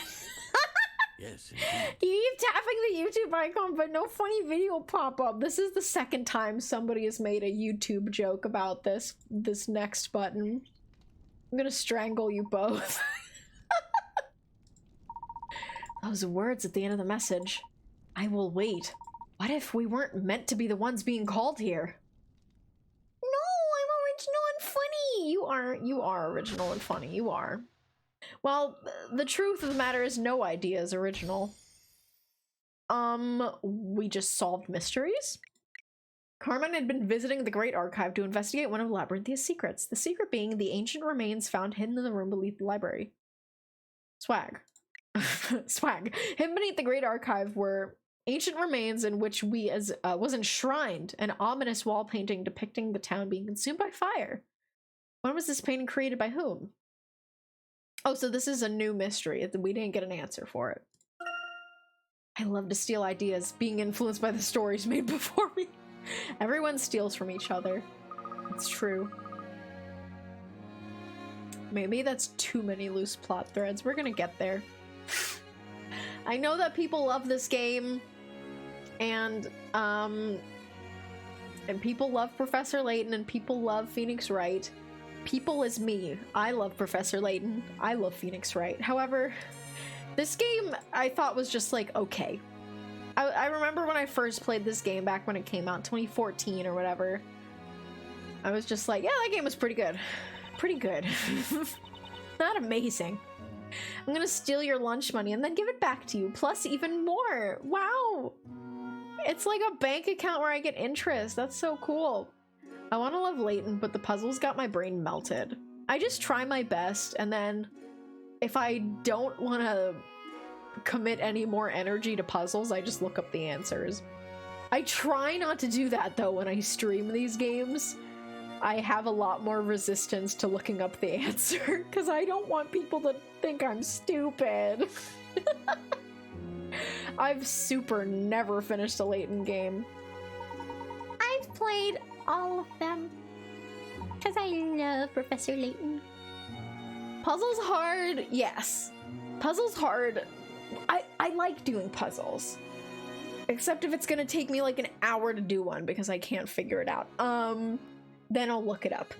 Yes, indeed. You keep tapping the YouTube icon, but no funny video pop up. This is the second time somebody has made a YouTube joke about this next button. I'm gonna strangle you both. Those words at the end of the message. I will wait. What if we weren't meant to be the ones being called here? No, I'm original and funny. You are original and funny. You are. Well, the truth of the matter is no idea is original. We just solved mysteries? Carmine had been visiting the Great Archive to investigate one of Labyrinthia's secrets. The secret being the ancient remains found hidden in the room beneath the library. Swag. Swag. Hidden beneath the Great Archive were ancient remains in which was enshrined an ominous wall painting depicting the town being consumed by fire. When was this painting created by whom? Oh, so this is a new mystery. We didn't get an answer for it. I love to steal ideas, being influenced by the stories made before me. Everyone steals from each other. It's true. Maybe that's too many loose plot threads. We're gonna get there. I know that people love this game, and people love Professor Layton, and people love Phoenix Wright. People is me. I love Professor Layton. I love Phoenix Wright. However, this game I thought was just like, okay. I remember when I first played this game back when it came out, 2014 or whatever. I was just like, yeah, that game was pretty good. Pretty good. Not amazing. I'm gonna steal your lunch money and then give it back to you, plus even more. Wow. It's like a bank account where I get interest. That's so cool. I want to love Layton, but the puzzles got my brain melted. I just try my best, and then if I don't want to commit any more energy to puzzles, I just look up the answers. I try not to do that though when I stream these games. I have a lot more resistance to looking up the answer because I don't want people to think I'm stupid. I've super never finished a Layton game. I've played all of them because I love Professor Layton. Puzzles hard, yes. Puzzles hard. I like doing puzzles. Except if it's gonna take me like an hour to do one because I can't figure it out. Then I'll look it up.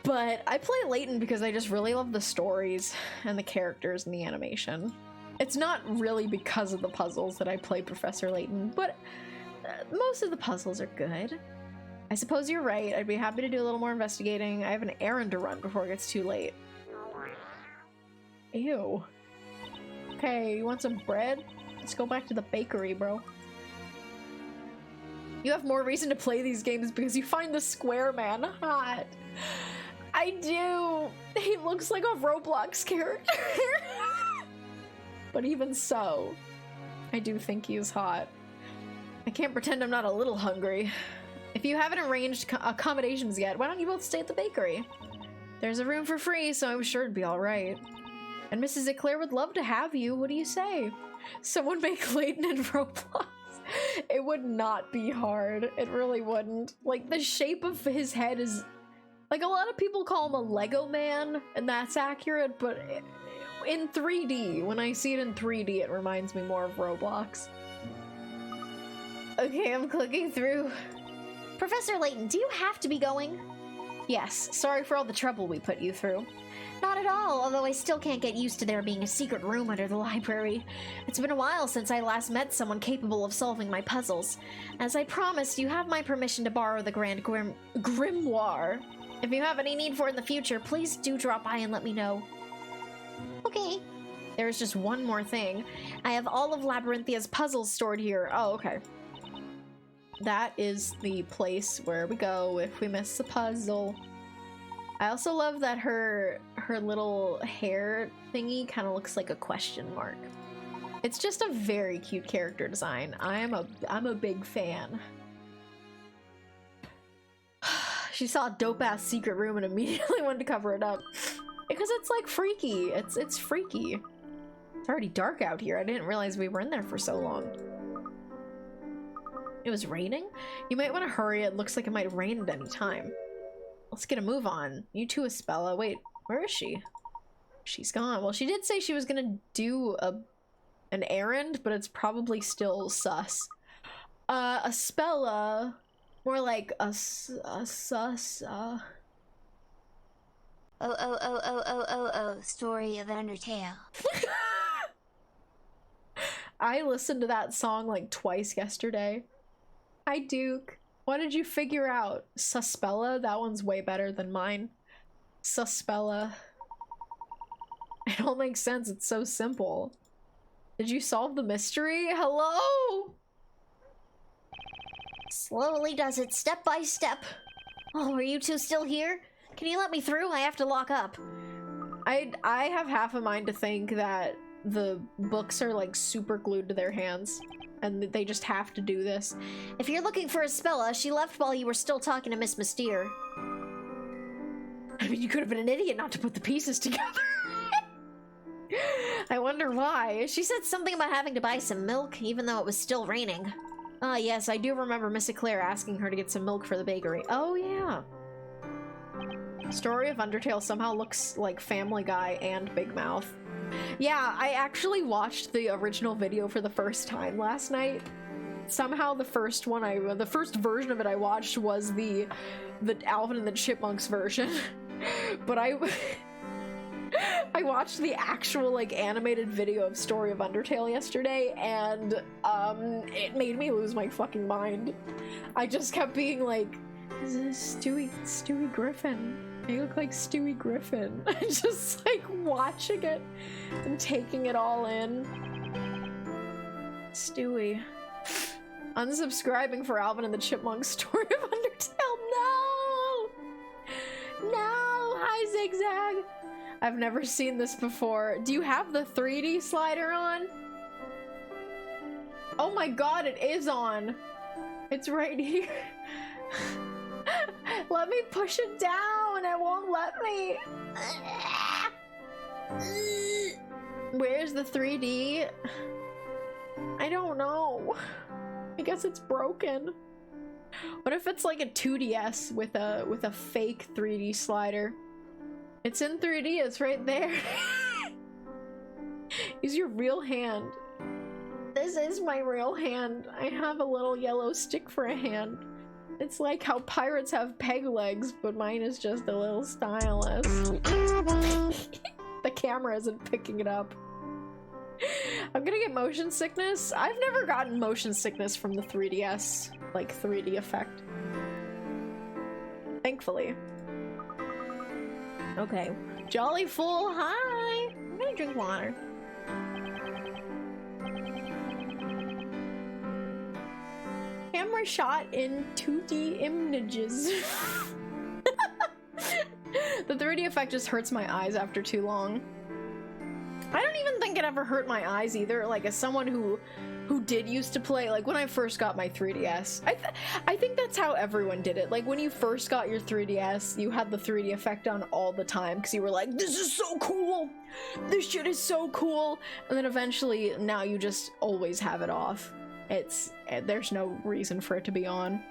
But I play Layton because I just really love the stories and the characters and the animation. It's not really because of the puzzles that I play Professor Layton, but most of the puzzles are good. I suppose you're right. I'd be happy to do a little more investigating. I have an errand to run before it gets too late. Ew. Okay, you want some bread? Let's go back to the bakery, bro. You have more reason to play these games because you find the square man hot. I do. He looks like a Roblox character. But even so, I do think he's hot. I can't pretend I'm not a little hungry. If you haven't arranged accommodations yet, why don't you both stay at the bakery? There's a room for free, so I'm sure it'd be all right. And Mrs. Eclair would love to have you. What do you say? Someone make Layton and Roblox. It would not be hard. It really wouldn't. Like, the shape of his head is... Like, a lot of people call him a Lego man, and that's accurate, but in 3D, when I see it in 3D, it reminds me more of Roblox. Okay, I'm clicking through. Professor Layton, do you have to be going? Yes, sorry for all the trouble we put you through. Not at all, although I still can't get used to there being a secret room under the library. It's been a while since I last met someone capable of solving my puzzles. As I promised, you have my permission to borrow the Grand Grimoire. If you have any need for it in the future, please do drop by and let me know. Okay. There's just one more thing. I have all of Labyrinthia's puzzles stored here. Oh, okay. That is the place where we go if we miss a puzzle. I also love that her little hair thingy kind of looks like a question mark. It's just a very cute character design. I'm a big fan. She saw a dope-ass secret room and immediately wanted to cover it up. Because it's like freaky. It's freaky. It's already dark out here. I didn't realize we were in there for so long. It was raining? You might want to hurry. It looks like it might rain at any time. Let's get a move on. You too, Espella. Wait, where is she? She's gone. Well, she did say she was gonna do an errand, but it's probably still sus. Espella. More like a sus, Oh, story of Undertale. I listened to that song like twice yesterday. Hi, Duke. What did you figure out? Suspella? That one's way better than mine. Suspella. It all makes sense. It's so simple. Did you solve the mystery? Hello? Slowly does it, step by step. Oh, are you two still here? Can you let me through? I have to lock up. I have half a mind to think that the books are like super glued to their hands and that they just have to do this. If you're looking for Espella, she left while you were still talking to Miss Mystere. I mean, you could have been an idiot not to put the pieces together. I wonder why. She said something about having to buy some milk, even though it was still raining. Ah, yes, I do remember Miss Eclair asking her to get some milk for the bakery. Oh, yeah. Story of Undertale somehow looks like Family Guy and Big Mouth. Yeah, I actually watched the original video for the first time last night. Somehow the first version of it I watched was the Alvin and the Chipmunks version. But I watched the actual like animated video of Story of Undertale yesterday, and it made me lose my fucking mind. I just kept being like, Stewie Griffin. You look like Stewie Griffin. I'm just like watching it and taking it all in. Stewie. Unsubscribing for Alvin and the Chipmunks Story of Undertale. No! No! Hi, Zigzag! I've never seen this before. Do you have the 3D slider on? Oh my god, it is on. It's right here. Let me push it down. It won't let me. Where's the 3D? I don't know. I guess it's broken. What if it's like a 2DS with a fake 3D slider? It's in 3D, it's right there. Use your real hand. This is my real hand. I have a little yellow stick for a hand. It's like how pirates have peg legs, but mine is just a little stylus. The camera isn't picking it up. I'm gonna get motion sickness. I've never gotten motion sickness from the 3DS, like 3D effect. Thankfully. Okay. Jolly full, hi! I'm gonna drink water. Camera shot in 2D images. The 3D effect just hurts my eyes after too long. I don't even think it ever hurt my eyes either. Like, as someone who did used to play, like when I first got my 3DS, I think that's how everyone did it. Like when you first got your 3DS, you had the 3D effect on all the time because you were like, this is so cool, this shit is so cool, and then eventually now you just always have it off. There's no reason for it to be on.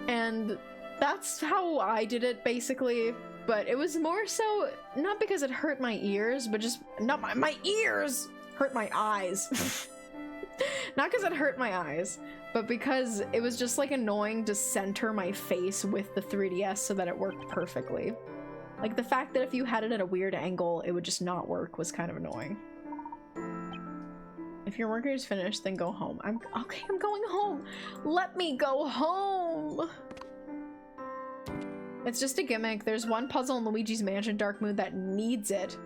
And that's how I did it basically. But it was more so, not because it hurt my ears, but just, not my ears! Hurt my eyes. Not because it hurt my eyes, but because it was just like annoying to center my face with the 3DS so that it worked perfectly. Like the fact that if you had it at a weird angle, it would just not work was kind of annoying. If your work is finished, then go home. Okay, I'm going home. Let me go home. It's just a gimmick. There's one puzzle in Luigi's Mansion Dark Moon that needs it,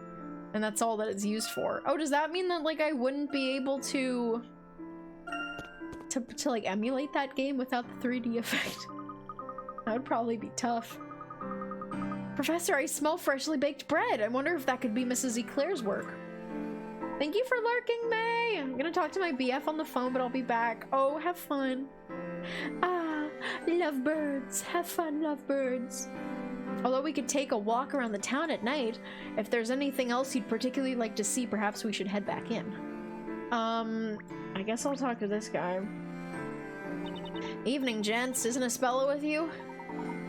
and that's all that it's used for. Oh, does that mean that like I wouldn't be able to like emulate that game without the 3D effect? That would probably be tough. Professor, I smell freshly baked bread. I wonder if that could be Mrs. Eclair's work. Thank you for lurking, May. I'm gonna talk to my BF on the phone, but I'll be back. Oh, have fun. Lovebirds. Have fun, lovebirds. Although we could take a walk around the town at night. If there's anything else you'd particularly like to see, perhaps we should head back in. I guess I'll talk to this guy. Evening, gents. Isn't Espella with you?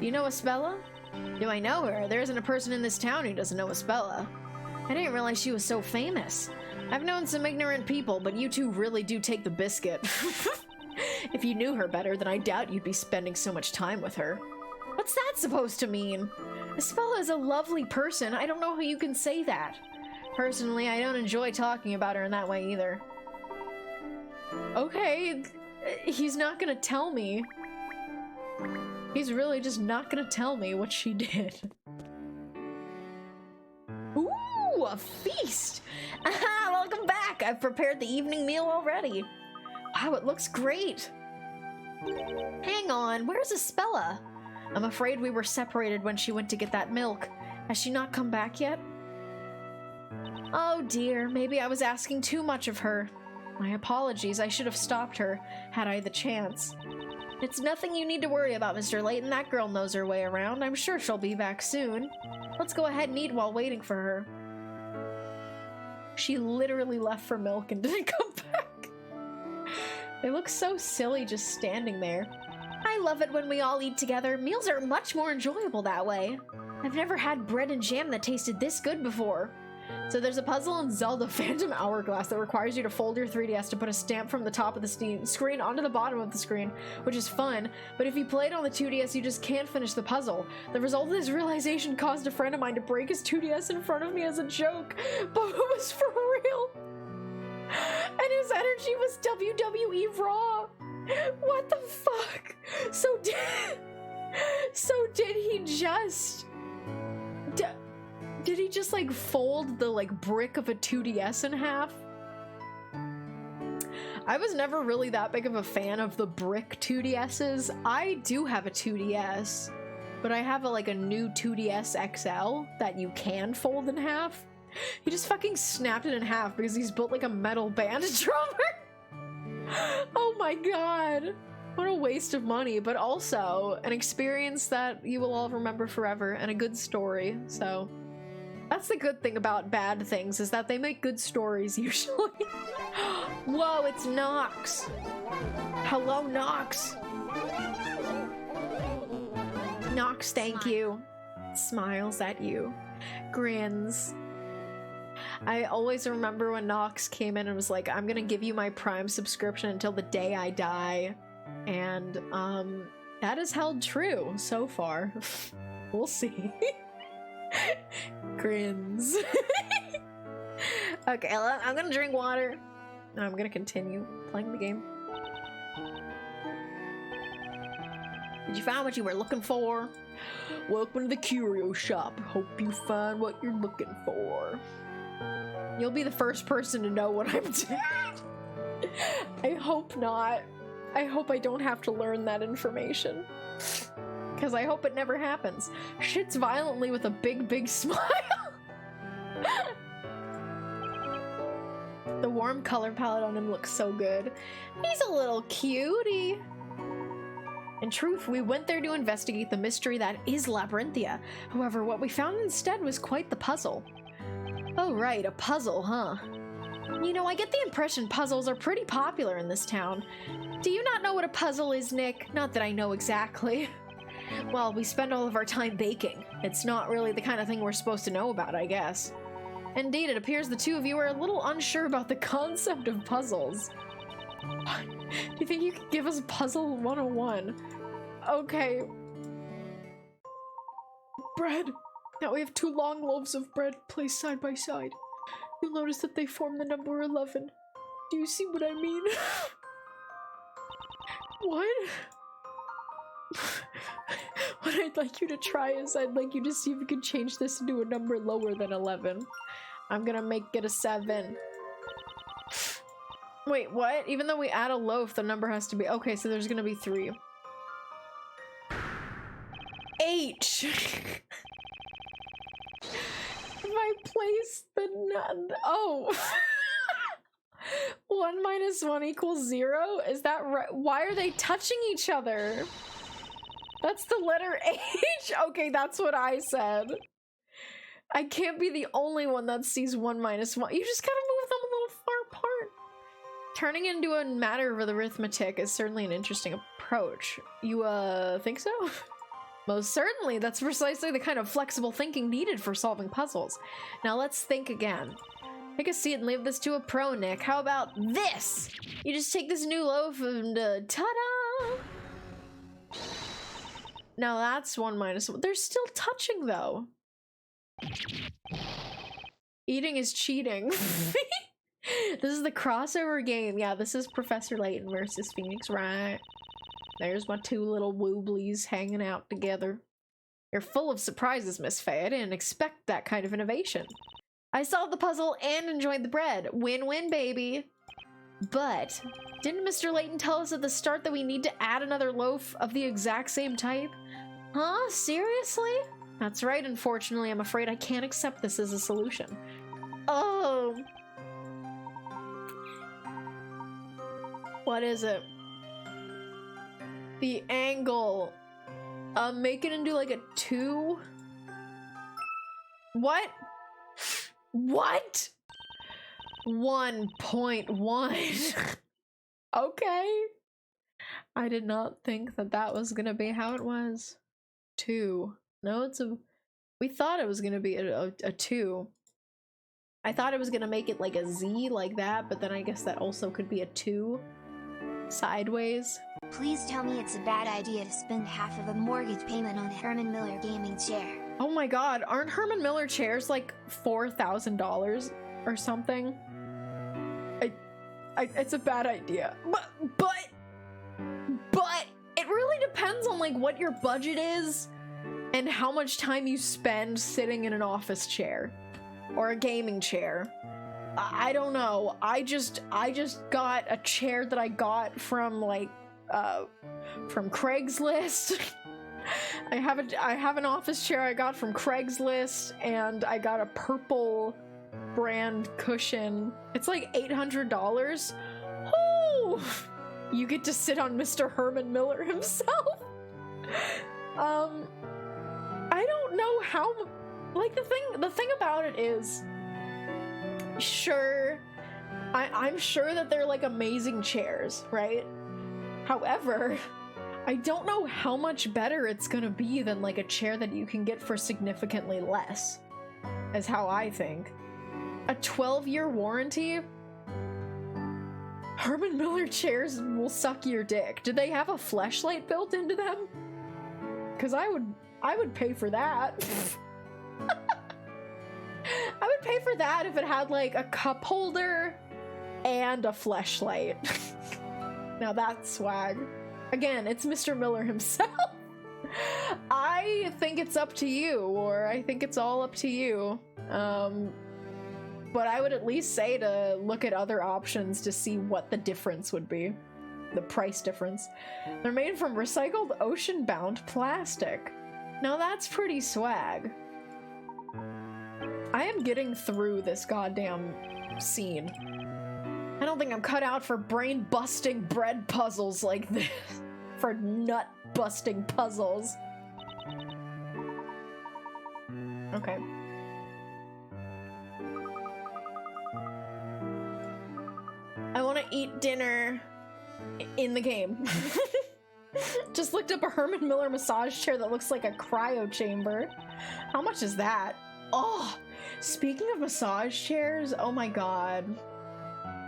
Do you know Espella? Do I know her? There isn't a person in this town who doesn't know Espella. I didn't realize she was so famous. I've known some ignorant people, but you two really do take the biscuit. If you knew her better, then I doubt you'd be spending so much time with her. What's that supposed to mean? Espella is a lovely person. I don't know how you can say that. Personally, I don't enjoy talking about her in that way either. Okay, he's not gonna tell me. He's really just not gonna tell me what she did. Ooh, a feast! Aha, welcome back! I've prepared the evening meal already. Wow, it looks great! Hang on, where's Espella? I'm afraid we were separated when she went to get that milk. Has she not come back yet? Oh dear, maybe I was asking too much of her. My apologies, I should have stopped her, had I the chance. It's nothing you need to worry about, Mr. Layton. That girl knows her way around. I'm sure she'll be back soon. Let's go ahead and eat while waiting for her. She literally left for milk and didn't come back. They look so silly just standing there. I love it when we all eat together. Meals are much more enjoyable that way. I've never had bread and jam that tasted this good before. So there's a puzzle in Zelda Phantom Hourglass that requires you to fold your 3DS to put a stamp from the top of the screen onto the bottom of the screen, which is fun, but if you play it on the 2DS, you just can't finish the puzzle. The result of this realization caused a friend of mine to break his 2DS in front of me as a joke, but it was for real. And his energy was WWE Raw. What the fuck? So did he just... Did he just like fold the like brick of a 2DS in half? I was never really that big of a fan of the brick 2DSs. I do have a 2DS. but I have like a new 2DS XL that you can fold in half. He just fucking snapped it in half because he's built like a metal bandage drummer. Oh my god. What a waste of money, but also an experience that you will all remember forever and a good story. So that's the good thing about bad things, is that they make good stories usually. Whoa, it's Nox. Hello, Nox. Nox, thank you. Smiles at you. Grins. I always remember when Nox came in and was like, I'm gonna give you my Prime subscription until the day I die. And, that has held true so far. We'll see. Grins. Okay, I'm gonna drink water. I'm gonna continue playing the game. Did you find what you were looking for? Welcome to the curio shop. Hope you find what you're looking for. You'll be the first person to know what I'm doing. I hope not. I hope I don't have to learn that information. Because I hope it never happens. Shits violently with a big smile. The warm color palette on him looks so good. He's a little cutie. In truth, we went there to investigate the mystery that is Labyrinthia. However, what we found instead was quite the puzzle. Oh right, a puzzle, huh? You know, I get the impression puzzles are pretty popular in this town. Do you not know what a puzzle is, Nick? Not that I know exactly. Well, we spend all of our time baking. It's not really the kind of thing we're supposed to know about, I guess. Indeed, it appears the two of you are a little unsure about the concept of puzzles. Do you think you could give us Puzzle 101? Okay. Bread. Now we have 2 long loaves of bread placed side by side. You'll notice that they form the number 11. Do you see what I mean? What? What I'd like you to try is I'd like you to see if you can change this into a number lower than 11. I'm gonna make it a 7. Wait, what? Even though we add a loaf, the number has to be... Okay, so there's gonna be 3. H! If I place the... Oh! 1 minus 1 equals 0? Is that right? Why are they touching each other? That's the letter H? Okay, that's what I said. I can't be the only one that sees 1 minus 1. You just gotta move them a little far apart. Turning into a matter of arithmetic is certainly an interesting approach. You, think so? Most certainly, that's precisely the kind of flexible thinking needed for solving puzzles. Now let's think again. Take a seat and leave this to a pro, Nick. How about this? You just take this new loaf and, ta-da! Now that's 1 minus 1. They're still touching, though. Eating is cheating. This is the crossover game. Yeah, this is Professor Layton versus Phoenix, right? There's my 2 little wooblies hanging out together. You're full of surprises, Miss Faye. I didn't expect that kind of innovation. I solved the puzzle and enjoyed the bread. Win-win, baby. But didn't Mr. Layton tell us at the start that we need to add another loaf of the exact same type? Huh? Seriously? That's right, unfortunately. I'm afraid I can't accept this as a solution. Oh. What is it? The angle. Make it into like a 2? What? What? 1.1. Okay. I did not think that that was gonna be how it was. 2. No, it's a... We thought it was gonna be a 2. I thought it was gonna make it like a Z like that, but then I guess that also could be a 2. Sideways. Please tell me it's a bad idea to spend half of a mortgage payment on a Herman Miller gaming chair. Oh my god, aren't Herman Miller chairs like $4,000 or something? It's a bad idea. But it really depends on like what your budget is and how much time you spend sitting in an office chair or a gaming chair. I don't know. I just got a chair that I got from like from Craigslist. I have an office chair I got from Craigslist, and I got a purple brand cushion. It's like $800. Oh, you get to sit on Mr. Herman Miller himself. I don't know how, like, the thing about it is, sure, I'm sure that they're like amazing chairs, right? However, I don't know how much better it's gonna be than like a chair that you can get for significantly less, is how I think. A 12-year warranty? Herman Miller chairs will suck your dick. Do they have a fleshlight built into them? Because I would pay for that. I would pay for that if it had like a cup holder and a fleshlight. Now that's swag. Again, it's Mr. Miller himself. I think it's up to you, or I think it's all up to you. But I would at least say to look at other options to see what the difference would be. The price difference. They're made from recycled ocean-bound plastic. Now that's pretty swag. I am getting through this goddamn scene. I don't think I'm cut out for brain-busting bread puzzles like this. For nut-busting puzzles. Okay. I want to eat dinner in the game. Just looked up a Herman Miller massage chair that looks like a cryo chamber. How much is that? Oh, speaking of massage chairs, oh my god.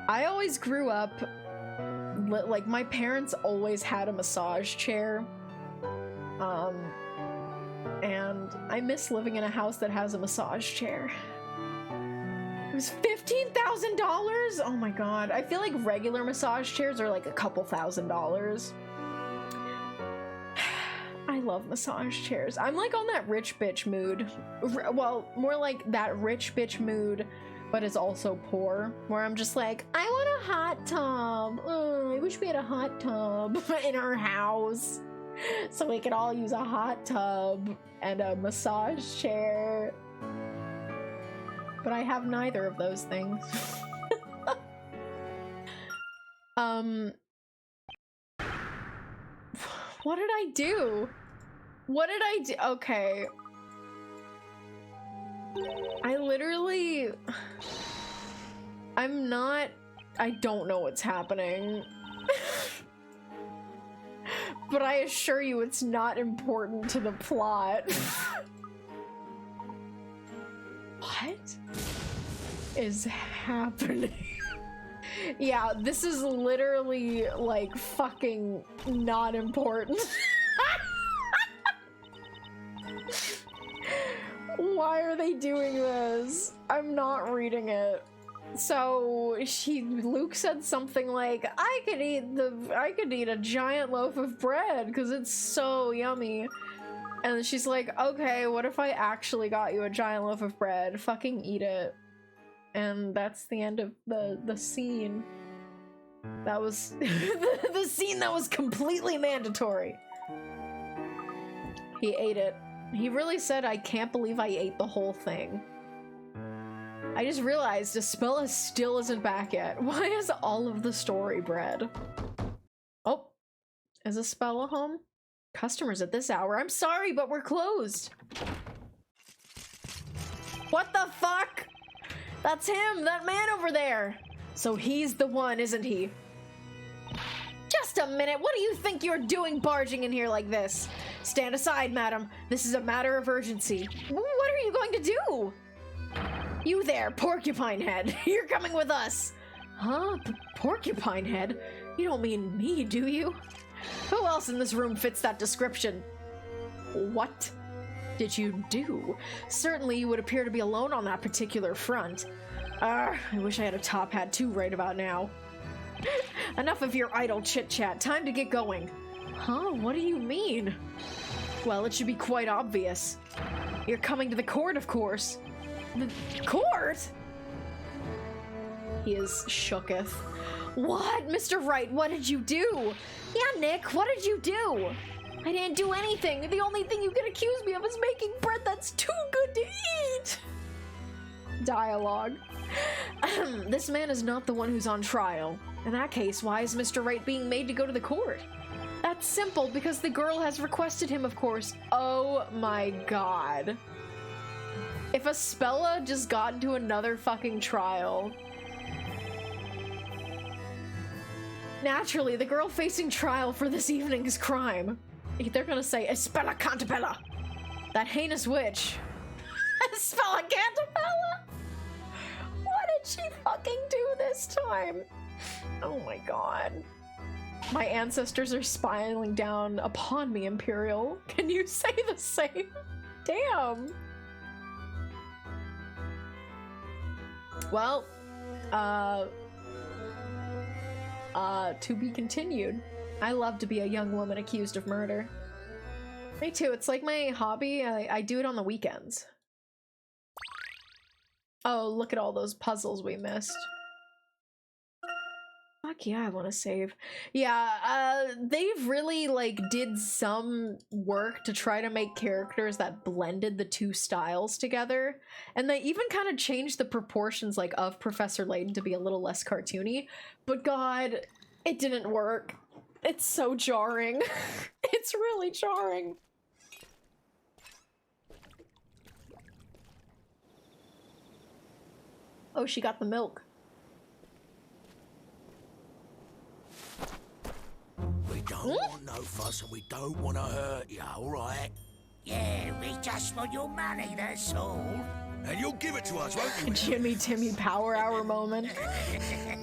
I always grew up, like, my parents always had a massage chair. And I miss living in a house that has a massage chair. It was $15,000? Oh my god. I feel like regular massage chairs are like a couple $1,000s. I love massage chairs. I'm like on that rich bitch mood. Well, more like that rich bitch mood, but is also poor. Where I'm just like, I want a hot tub. Oh, I wish we had a hot tub in our house. So we could all use a hot tub and a massage chair. But I have neither of those things. What did I do? What did I do? Okay. I literally... I don't know what's happening. But I assure you it's not important to the plot. What is happening? Yeah, this is literally, like, fucking not important. Why are they doing this? I'm not reading it. So Luke said something like, I could eat a giant loaf of bread because it's so yummy. And she's like, okay, what if I actually got you a giant loaf of bread? Fucking eat it. And that's the end of the scene. That was the scene that was completely mandatory. He ate it. He really said, I can't believe I ate the whole thing. I just realized Espella still isn't back yet. Why is all of the story bread? Oh, is Espella home? Customers at this hour. I'm sorry, but we're closed. What the fuck? That's him, that man over there. So he's the one, isn't he? Just a minute, what do you think you're doing barging in here like this? Stand aside, madam. This is a matter of urgency. What are you going to do? You there, Porcupine Head. You're coming with us. Huh? Porcupine Head? You don't mean me, do you? Who else in this room fits that description? What did you do? Certainly you would appear to be alone on that particular front. I wish I had a top hat too right about now. Enough of your idle chit-chat. Time to get going. Huh? What do you mean? Well, it should be quite obvious. You're coming to the court, of course. The court? He is shooketh. What? Mr. Wright, what did you do? Yeah, Nick, what did you do? I didn't do anything. The only thing you can accuse me of is making bread that's too good to eat. Dialogue. This man is not the one who's on trial. In that case, why is Mr. Wright being made to go to the court? That's simple, because the girl has requested him, of course. Oh my god. If Aspella just got into another fucking trial. Naturally, the girl facing trial for this evening's crime. They're gonna say, Aspella Cantabella! That heinous witch. Aspella Cantabella! What did she fucking do this time? Oh my god. My ancestors are smiling down upon me, Imperial. Can you say the same? Damn. Well, to be continued. I love to be a young woman accused of murder. Me too, it's like my hobby. I do it on the weekends. Oh, look at all those puzzles we missed. Fuck yeah, I want to save. Yeah, they've really, like, did some work to try to make characters that blended the two styles together. And they even kind of changed the proportions, like, of Professor Layton to be a little less cartoony. But god, it didn't work. It's so jarring. It's really jarring. Oh, she got the milk. We don't want no fuss and we don't want to hurt you, alright? Yeah, we just want your money, that's all. And you'll give it to us, won't you? Jimmy Timmy Power Hour moment.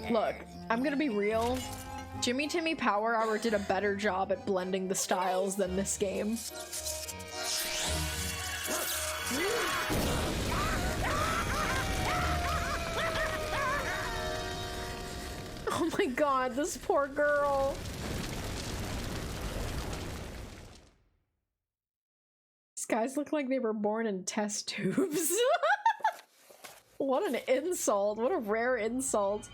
Look, I'm gonna be real. Jimmy Timmy Power Hour did a better job at blending the styles than this game. Oh my god, this poor girl. These guys look like they were born in test tubes. What an insult. What a rare insult.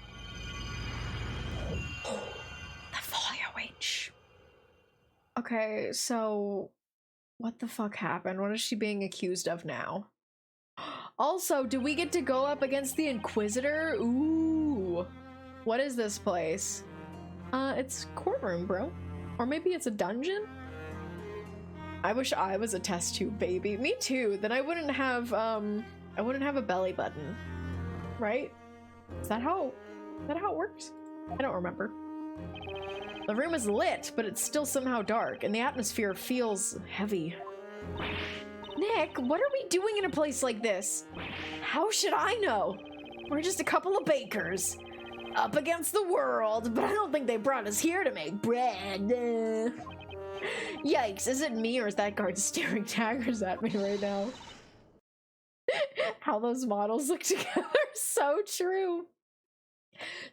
The foliage. Okay, so what the fuck happened? What is she being accused of now? Also, do we get to go up against the Inquisitor? Ooh. What is this place? It's courtroom, bro. Or maybe it's a dungeon? I wish I was a test tube baby. Me too. Then I wouldn't have a belly button. Right? Is that how it works? I don't remember. The room is lit, but it's still somehow dark, and the atmosphere feels heavy. Nick, what are we doing in a place like this? How should I know? We're just a couple of bakers. Up against the world, but I don't think they brought us here to make bread. Yikes, is it me or is that guard staring daggers at me right now? How those models look together, so true.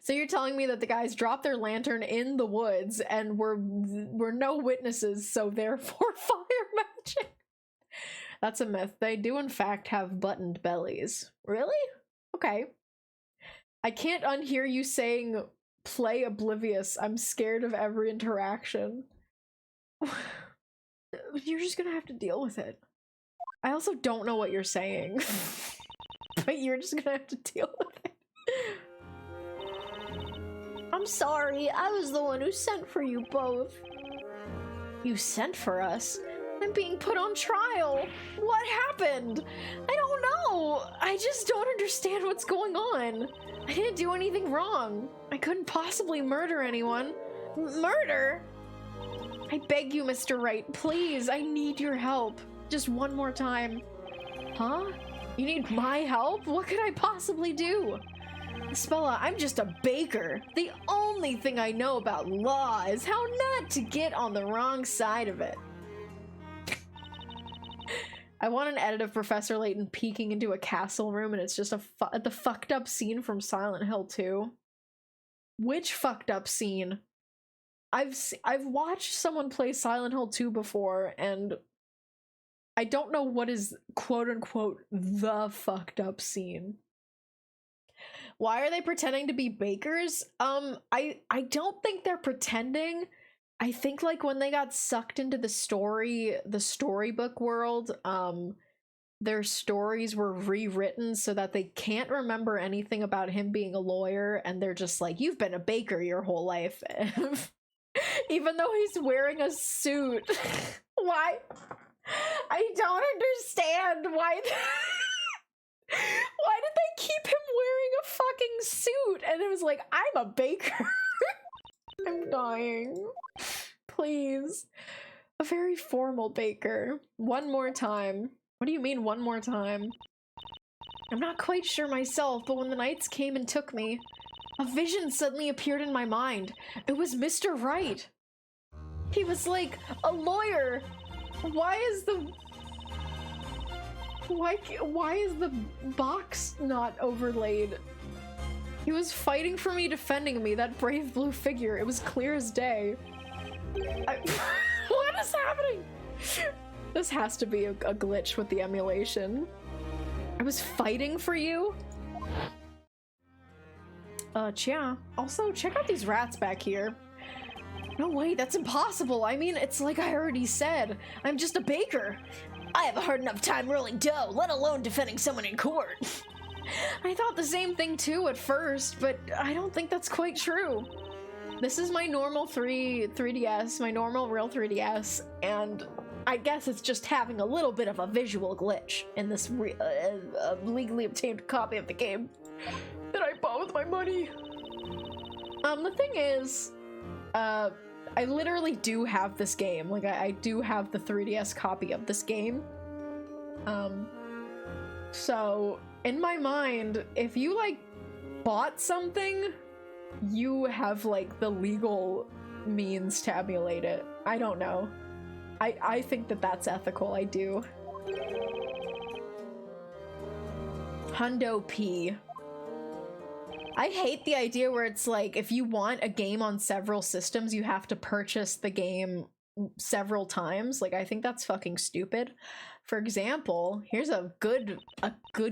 So you're telling me that the guys dropped their lantern in the woods and were no witnesses, so therefore fire magic? That's a myth. They do in fact have buttoned bellies. Really? Okay. I can't unhear you saying, play oblivious. I'm scared of every interaction. You're just gonna have to deal with it. I also don't know what you're saying. But you're just gonna have to deal with it. I'm sorry, I was the one who sent for you both. You sent for us? I'm being put on trial. What happened? I don't know. I just don't understand what's going on. I didn't do anything wrong. I couldn't possibly murder anyone. Murder? I beg you, Mr. Wright, please, I need your help. Just one more time. Huh? You need my help? What could I possibly do? Spella, I'm just a baker. The only thing I know about law is how not to get on the wrong side of it. I want an edit of Professor Layton peeking into a castle room and it's just the fucked up scene from Silent Hill 2. Which fucked up scene? I've watched someone play Silent Hill 2 before and I don't know what is quote unquote the fucked up scene. Why are they pretending to be bakers? I don't think they're pretending. I think like when they got sucked into the storybook world, their stories were rewritten so that they can't remember anything about him being a lawyer, and they're just like, you've been a baker your whole life. Even though he's wearing a suit. Why? I don't understand why. Why did they keep him wearing a fucking suit? And it was like, I'm a baker. I'm dying. Please. A very formal baker. One more time. What do you mean one more time? I'm not quite sure myself, but when the knights came and took me, a vision suddenly appeared in my mind. It was Mr. Wright. He was like a lawyer. Why is the box not overlaid? He was fighting for me, defending me, that brave blue figure. It was clear as day. What is happening? This has to be a glitch with the emulation. I was fighting for you? Yeah. Also, check out these rats back here. No way, that's impossible. I mean, it's like I already said. I'm just a baker. I have a hard enough time rolling dough, let alone defending someone in court. I thought the same thing too at first, but I don't think that's quite true. This is my normal 3DS, my normal real 3DS, and I guess it's just having a little bit of a visual glitch in this legally obtained copy of the game that I bought with my money. The thing is, I literally do have this game. Like, I do have the 3DS copy of this game. So, in my mind, if you, like, bought something, you have, like, the legal means to emulate it. I don't know. I think that that's ethical, I do. Hundo P. I hate the idea where it's like, if you want a game on several systems, you have to purchase the game several times. Like, I think that's fucking stupid. For example, here's a good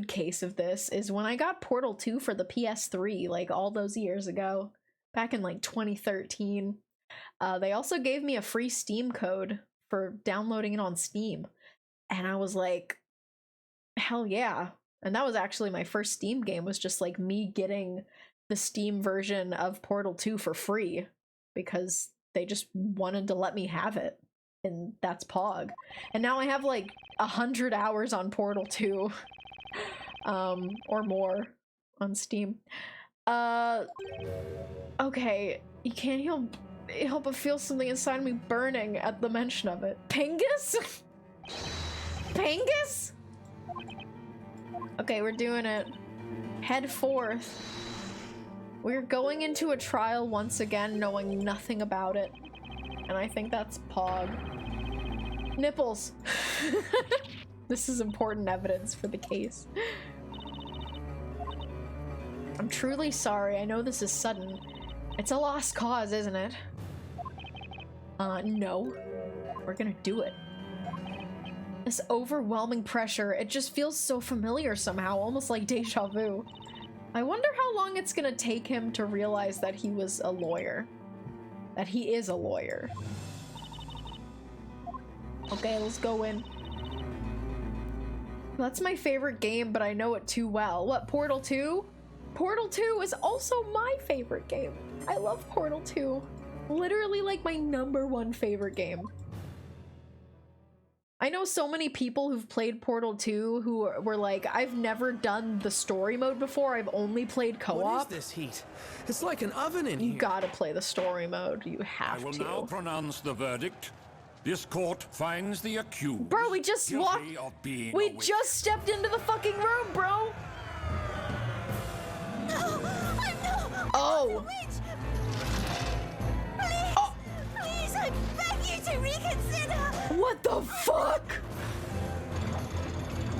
case of this, is when I got Portal 2 for the PS3, like all those years ago, back in like 2013. They also gave me a free Steam code for downloading it on Steam. And I was like, hell yeah. And that was actually my first Steam game, was just like me getting the Steam version of Portal 2 for free because they just wanted to let me have it. And that's Pog. And now I have like 100 hours on Portal 2 or more on Steam. Okay, you can't help but feel something inside me burning at the mention of it. Pingus? Pingus? Okay, we're doing it. Head forth. We're going into a trial once again, knowing nothing about it. And I think that's Pog. Nipples! This is important evidence for the case. I'm truly sorry. I know this is sudden. It's a lost cause, isn't it? No. We're gonna do it. This overwhelming pressure, it just feels so familiar somehow, almost like deja vu. I wonder how long it's gonna take him to realize that he was a lawyer. That he is a lawyer. Okay, let's go in. That's my favorite game, but I know it too well. What, Portal 2? Portal 2 is also my favorite game. I love Portal 2. Literally like my #1 favorite game. I know so many people who've played Portal 2 who were like, I've never done the story mode before, I've only played co-op. What is this heat? It's like an oven in here. You gotta play the story mode, you have to. I will now pronounce the verdict. This court finds the accused. Bro, we just guilty of being we a witch. just stepped into the fucking room, bro! No! I'm no! Oh! Please, I beg you to reconsider! What the fuck?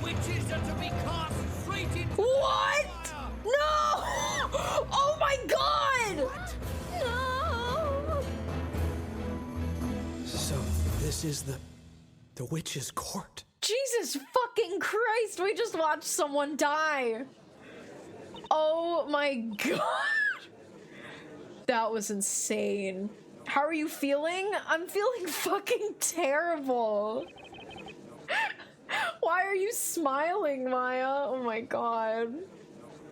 Witches are to be cast straight into What? No! Oh my god! No! So, this is the witch's court. Jesus fucking Christ, we just watched someone die. Oh my god. That was insane. How are you feeling? I'm feeling fucking terrible. Why are you smiling, Maya? Oh my god.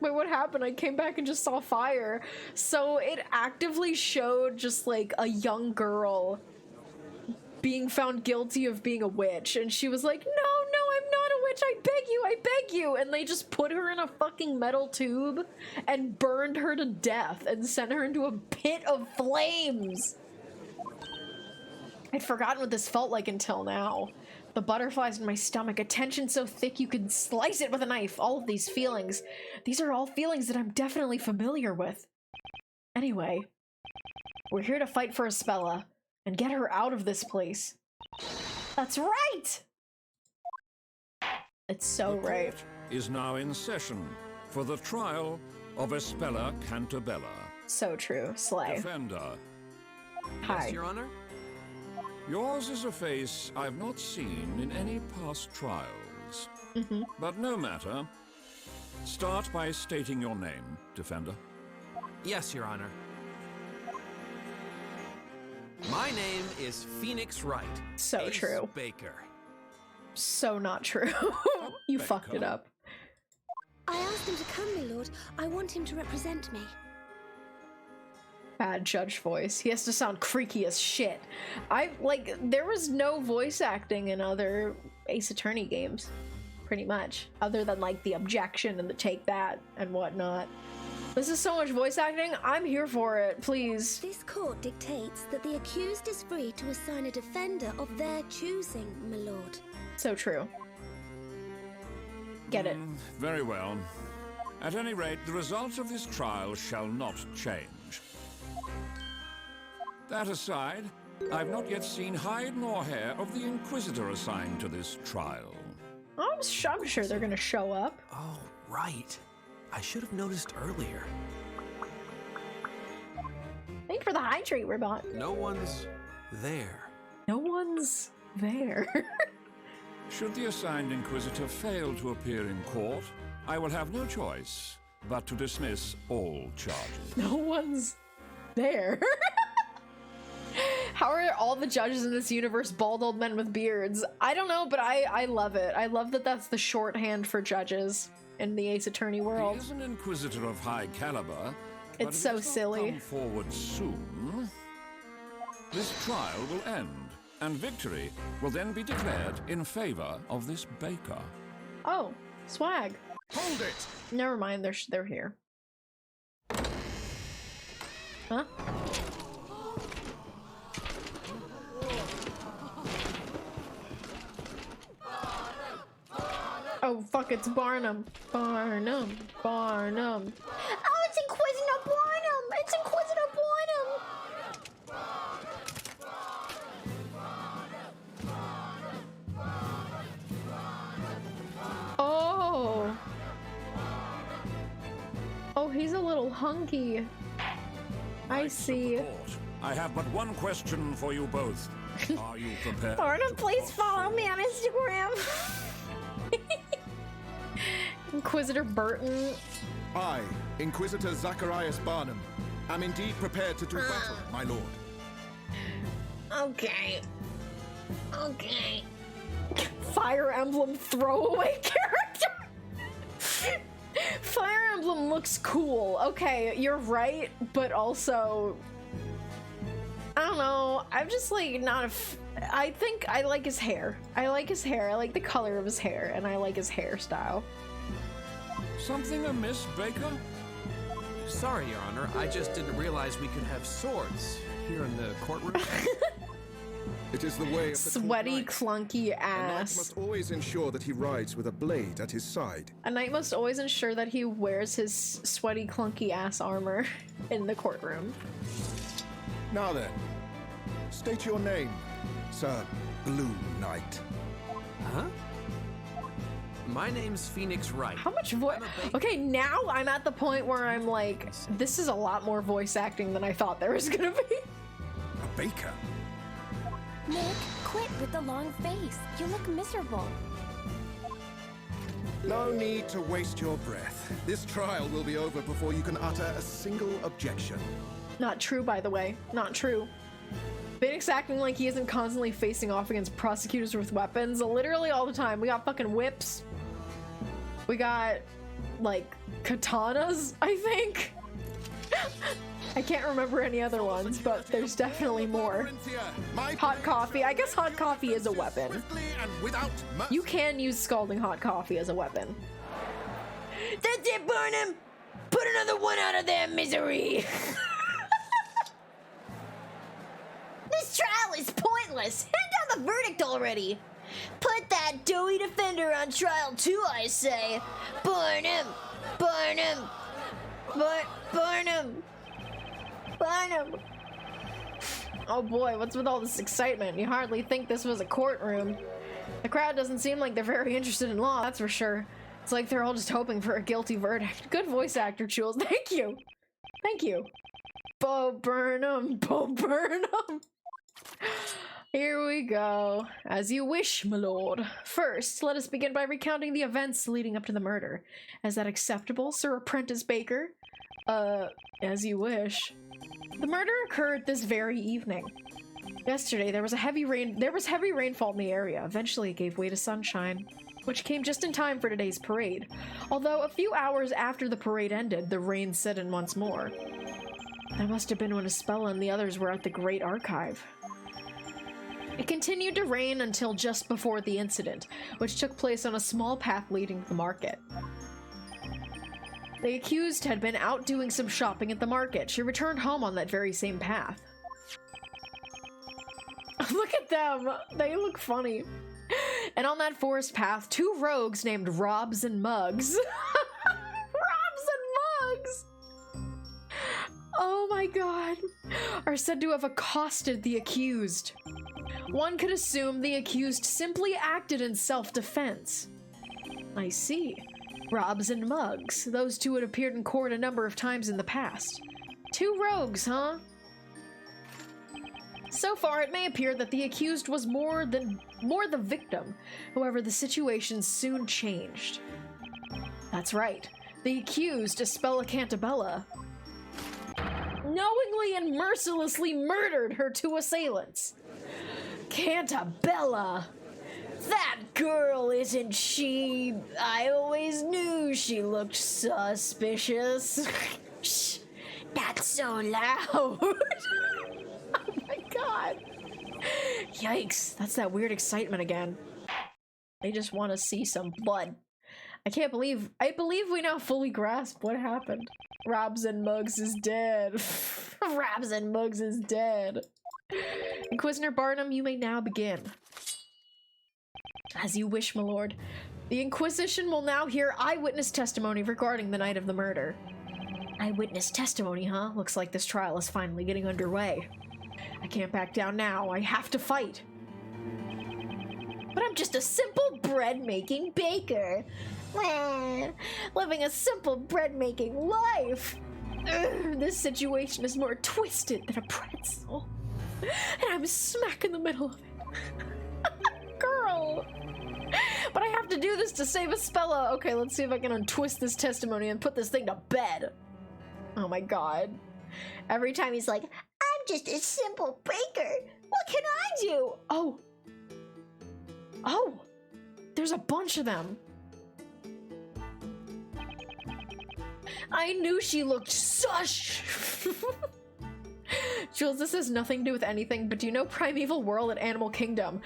Wait, what happened? I came back and just saw fire. So it actively showed just like a young girl being found guilty of being a witch, and she was like, no, I'm not a witch, I beg you, and they just put her in a fucking metal tube and burned her to death and sent her into a pit of flames. I'd forgotten what this felt like until now. The butterflies in my stomach, a tension so thick you could slice it with a knife, all of these feelings. These are all feelings that I'm definitely familiar with. Anyway, we're here to fight for Espella and get her out of this place. That's right! It's so right. Court is now in session for the trial of Espella Cantabella. So true. Slay. Defender. Hi. Yes, Your Honor? Yours is a face I've not seen in any past trials. Mm-hmm. But no matter. Start by stating your name, Defender. Yes, Your Honor. My name is Phoenix Wright. So Ace true. Baker. So not true. You Baker. fucked it up. I asked him to come, my lord. I want him to represent me. Bad judge voice. He has to sound creaky as shit. There was no voice acting in other Ace Attorney games, pretty much, other than like the objection and the take that and whatnot. This is so much voice acting. I'm here for it, please. This court dictates that the accused is free to assign a defender of their choosing, my lord. So true. Get it. Very well. At any rate, the results of this trial shall not change. That aside, I've not yet seen hide nor hair of the Inquisitor assigned to this trial. I'm sure they're gonna show up. Oh, right. I should have noticed earlier. Thank you for the hydrate, Ribbon. No one's there. No one's there. Should the assigned Inquisitor fail to appear in court, I will have no choice but to dismiss all charges. No one's there. How are all the judges in this universe bald old men with beards? I don't know, but I love it. I love that that's the shorthand for judges in the Ace Attorney world. He is an Inquisitor of high caliber. It's so silly. Come forward soon. This trial will end, and victory will then be declared in favor of this Baker. Oh, swag. Hold it! Never mind, they're here. Huh? Oh, fuck, it's Barnum. Barnum. Barnum. Oh, it's Inquisitor Barnum! It's Inquisitor Barnum! Oh. Oh, he's a little hunky. I see. I have but one question for you both. Are you prepared? Barnum, please follow me on Instagram. Inquisitor Burton. I, Inquisitor Zacharias Barnum, am indeed prepared to do battle, my lord. Okay. Okay. Fire Emblem throwaway character. Fire Emblem looks cool. Okay, you're right, but also, I don't know. I'm just like not I think I like his hair. I like his hair. I like the color of his hair, and I like his hairstyle. Something amiss, Baker? Sorry, Your Honor. I just didn't realize we could have swords here in the courtroom. It is the way of the Sweaty, clunky A knight ass. must always ensure that he rides with a blade at his side. A knight must always ensure that he wears his sweaty, clunky ass armor in the courtroom. Now then, state your name, Sir Blue Knight. Huh? My name's Phoenix Wright. How much voice? Okay, now I'm at the point where I'm like, this is a lot more voice acting than I thought there was gonna be. A baker? Nick, quit with the long face. You look miserable. No need to waste your breath. This trial will be over before you can utter a single objection. Not true, by the way. Not true. Phoenix acting like he isn't constantly facing off against prosecutors with weapons. Literally all the time. We got fucking whips. We got, like, katanas, I think. I can't remember any other ones, but there's definitely more. Hot coffee. I guess hot coffee is a weapon. You can use scalding hot coffee as a weapon. That's it, Barnum! Put another one out of their misery! This trial is pointless! Hand down the verdict already! Put that doughy defender on trial too, I say! Barnum! Barnum! Barnum! Barnum! Oh boy, what's with all this excitement? You hardly think this was a courtroom. The crowd doesn't seem like they're very interested in law, that's for sure. It's like they're all just hoping for a guilty verdict. Good voice actor, Jules. Thank you! Thank you. Bo Burnham! Bo Burnham! Here we go. As you wish, my lord. First, let us begin by recounting the events leading up to the murder. Is that acceptable, Sir Apprentice Baker? As you wish. The murder occurred this very evening. Yesterday, there was heavy rainfall in the area. Eventually, it gave way to sunshine, which came just in time for today's parade. Although a few hours after the parade ended, the rain set in once more. That must have been when Espella and the others were at the Great Archive. It continued to rain until just before the incident, which took place on a small path leading to the market. The accused had been out doing some shopping at the market. She returned home on that very same path. Look at them! They look funny. And on that forest path, two rogues named Robs and Mugs. Robs and Mugs! Oh my god. Are said to have accosted the accused. One could assume the accused simply acted in self-defense. I see. Robs and Mugs. Those two had appeared in court a number of times in the past. Two rogues, huh? So far, it may appear that the accused was more the victim. However, the situation soon changed. That's right. The accused, Espella Cantabella, knowingly and mercilessly murdered her two assailants. Cantabella! That girl, isn't she? I always knew she looked suspicious. Shh! Not so loud! Oh my god! Yikes, that's that weird excitement again. They just want to see some blood. I believe we now fully grasp what happened. Robs and Mugs is dead. Robs and Mugs is dead. Inquisitor Barnum, you may now begin. As you wish, my lord. The Inquisition will now hear eyewitness testimony regarding the night of the murder. Eyewitness testimony, huh? Looks like this trial is finally getting underway. I can't back down now. I have to fight. But I'm just a simple bread-making baker. Living a simple bread-making life. This situation is more twisted than a pretzel. And I'm smack in the middle of it. Girl! But I have to do this to save Espella. Okay, let's see if I can untwist this testimony and put this thing to bed. Oh my god. Every time he's like, I'm just a simple baker. What can I do? Oh. Oh. There's a bunch of them. I knew she looked sush. Jules, this has nothing to do with anything, but do you know Primeval Whirl at Animal Kingdom?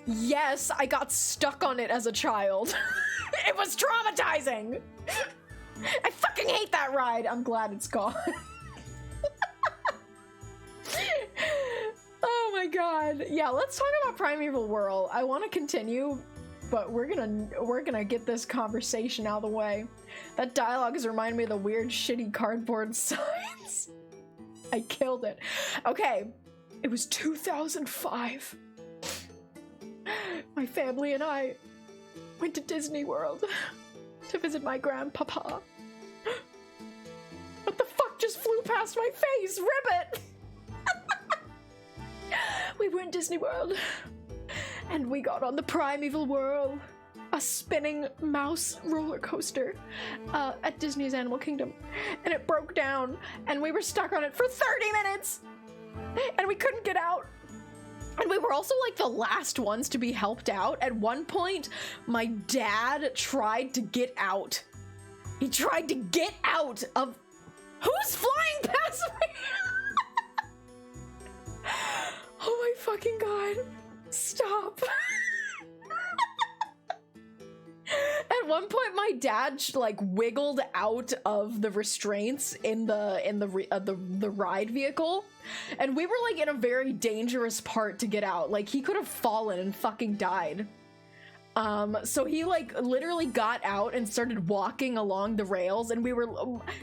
Yes, I got stuck on it as a child. It was traumatizing. I fucking hate that ride. I'm glad it's gone. Oh my god. Yeah, let's talk about Primeval Whirl. I want to continue, but we're gonna get this conversation out of the way. That dialogue has reminded me of the weird shitty cardboard signs. I killed it. Okay, it was 2005. My family and I went to Disney World to visit my grandpapa. What the fuck just flew past my face? Ribbit! We were in Disney World, and we got on the Primeval Whirl, a spinning mouse roller coaster at Disney's Animal Kingdom, and it broke down, and we were stuck on it for 30 minutes! and we couldn't get out. And we were also like the last ones to be helped out. At one point, my dad tried to get out. He tried to get out of... Who's flying past me? Oh my fucking god. Stop. At one point, my dad like wiggled out of the restraints in the ride vehicle, and we were like in a very dangerous part to get out. Like he could have fallen and fucking died. So he like literally got out and started walking along the rails, and we were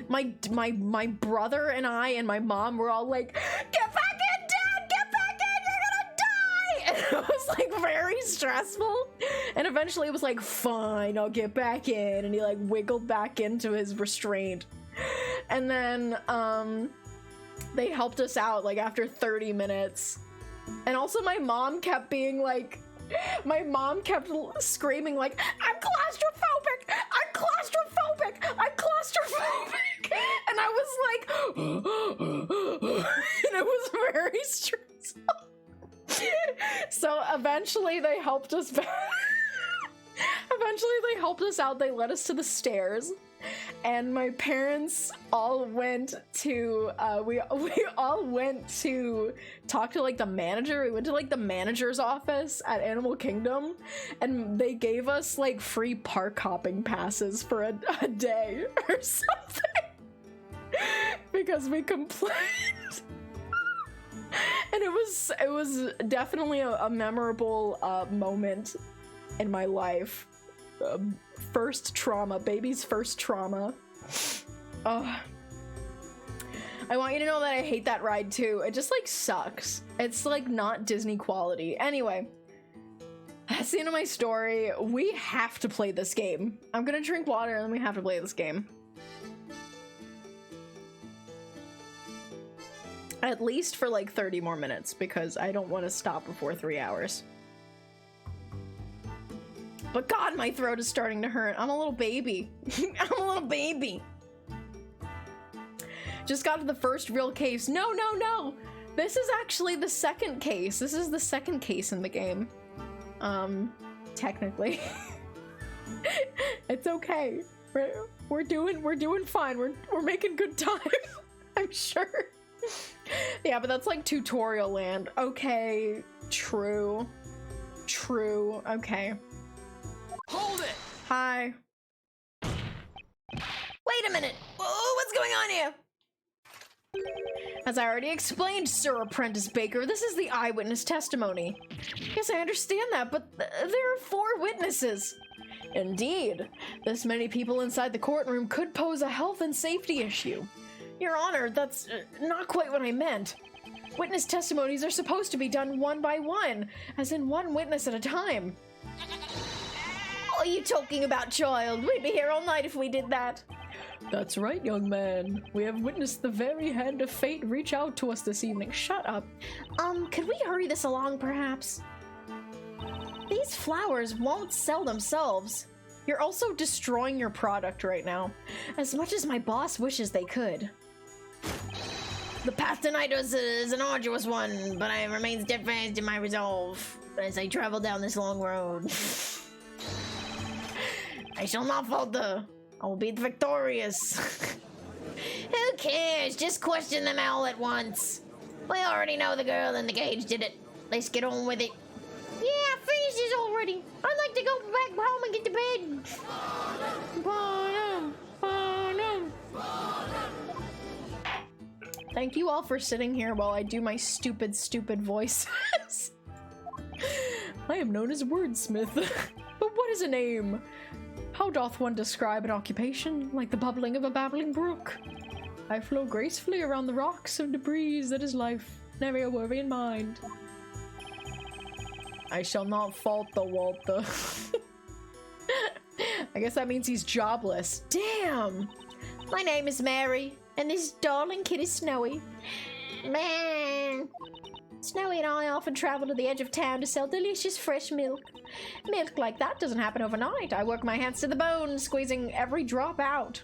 my brother and I and my mom were all like, "Get back in, Dad! Get back in! You're gonna die!" And it was like very stressful. And eventually it was like, "Fine, I'll get back in." And he like wiggled back into his restraint. And then they helped us out like after 30 minutes. And also my mom kept being like, my mom kept screaming like, "I'm claustrophobic! I'm claustrophobic! I'm claustrophobic!" And I was like, and it was very stressful. So eventually they helped us back. Eventually they helped us out. They led us to the stairs, and my parents all went to we all went to talk to like the manager. We went to like the manager's office at Animal Kingdom, and they gave us like free park hopping passes for a day or something because we complained. And it was definitely a memorable moment in my life. First trauma, baby's first trauma. I want you to know that I hate that ride too. It just like sucks. It's like not Disney quality. Anyway, that's the end of my story. We have to play this game. I'm gonna drink water and then we have to play this game. At least for like 30 more minutes, because I don't want to stop before 3 hours. But god, my throat is starting to hurt. I'm a little baby. I'm a little baby. Just got to the first real case. No, no, no! This is actually the second case. This is the second case in the game. Technically. It's okay. We're doing fine. We're making good time. I'm sure. Yeah, but that's like tutorial land. Okay, true. True, okay. Hold it! Hi. Wait a minute! Whoa, what's going on here? As I already explained, Sir Apprentice Baker, this is the eyewitness testimony. Yes, I understand that, but there are 4 witnesses. Indeed, this many people inside the courtroom could pose a health and safety issue. Your Honor, that's not quite what I meant. Witness testimonies are supposed to be done one by one, as in one witness at a time. What are you talking about, child? We'd be here all night if we did that. That's right, young man. We have witnessed the very hand of fate reach out to us this evening. Shut up. Could we hurry this along, perhaps? These flowers won't sell themselves. You're also destroying your product right now, as much as my boss wishes they could. The path tonight is an arduous one, but I remain steadfast in my resolve as I travel down this long road. I shall not falter. I will be victorious. Who cares? Just question them all at once. We already know the girl in the cage did it. Let's get on with it. Yeah, I finished this already. I'd like to go back home and get to bed. Thank you all for sitting here while I do my stupid voices. I am known as Wordsmith. But what is a name? How doth one describe an occupation? Like the bubbling of a babbling brook. I flow gracefully around the rocks of debris that is life, never a worry in mind. I shall not falter, Walter. I guess that means he's jobless. Damn! My name is Mary, and this darling kid is Snowy. Man! Snowy and I often travel to the edge of town to sell delicious fresh milk. Milk like that doesn't happen overnight. I work my hands to the bone, squeezing every drop out.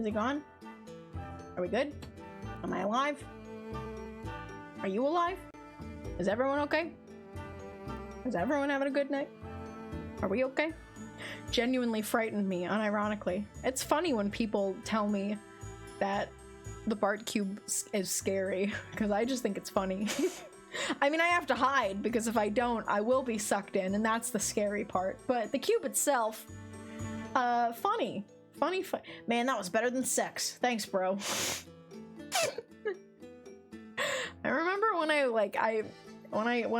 Is he gone? Are we good? Am I alive? Are you alive? Is everyone okay? Is everyone having a good night? Are we okay? Genuinely frightened me, unironically. It's funny when people tell me that the Bart Cube is scary, because I just think it's funny. I mean, I have to hide, because if I don't, I will be sucked in, and that's the scary part. But the cube itself, funny. Funny. Man, that was better than sex. Thanks, bro. I remember when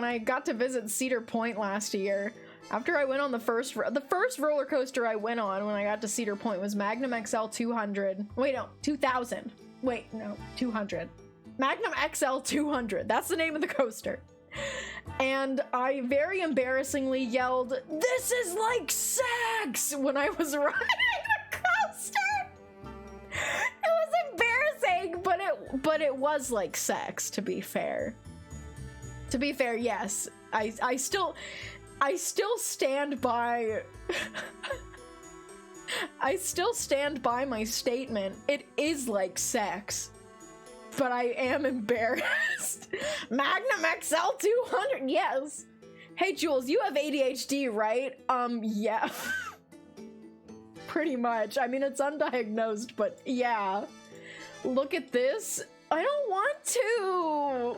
I got to visit Cedar Point last year, after I went on the first roller coaster I went on when I got to Cedar Point was Magnum XL 200. Wait, no, 2000. Wait, no, 200. Magnum XL 200. That's the name of the coaster. And I very embarrassingly yelled, "This is like sex!" when I was riding the coaster. It was embarrassing, but it was like sex, to be fair. To be fair, yes. I still stand by I still stand by my statement. It is like sex. But I am embarrassed. Magnum XL 200, yes. Hey Jules, you have ADHD, right? Yeah. Pretty much. I mean, it's undiagnosed, but yeah. Look at this. I don't want to.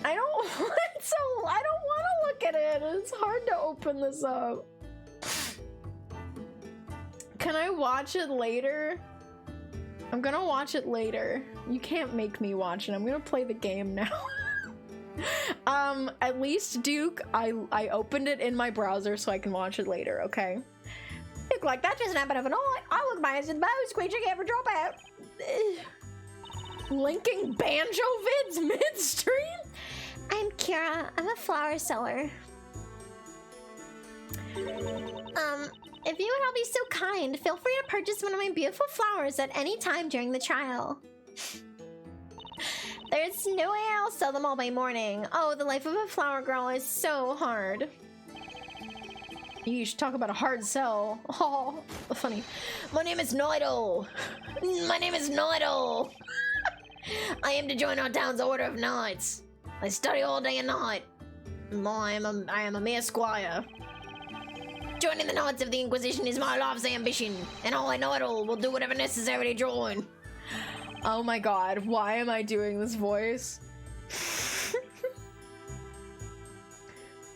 I don't want to look at it. It's hard to open this up. Can I watch it later? I'm gonna watch it later. You can't make me watch it. I'm gonna play the game now. At least Duke, I opened it in my browser so I can watch it later, okay? Look like that doesn't happen overnight. I look my ass in the bow, squeegee ever drop out. Linking banjo vids midstream? I'm Kira. I'm a flower seller. If you would all be so kind, feel free to purchase one of my beautiful flowers at any time during the trial. There's no way I'll sell them all by morning. Oh, the life of a flower girl is so hard. You should talk about a hard sell. Oh, funny. My name is Noidal. My name is Noidal. I am to join our town's order of knights. I study all day and night. I am a mere squire. Joining the Knights of the Inquisition is my life's ambition, and I know it all will do whatever necessary to join. Oh my god, why am I doing this voice?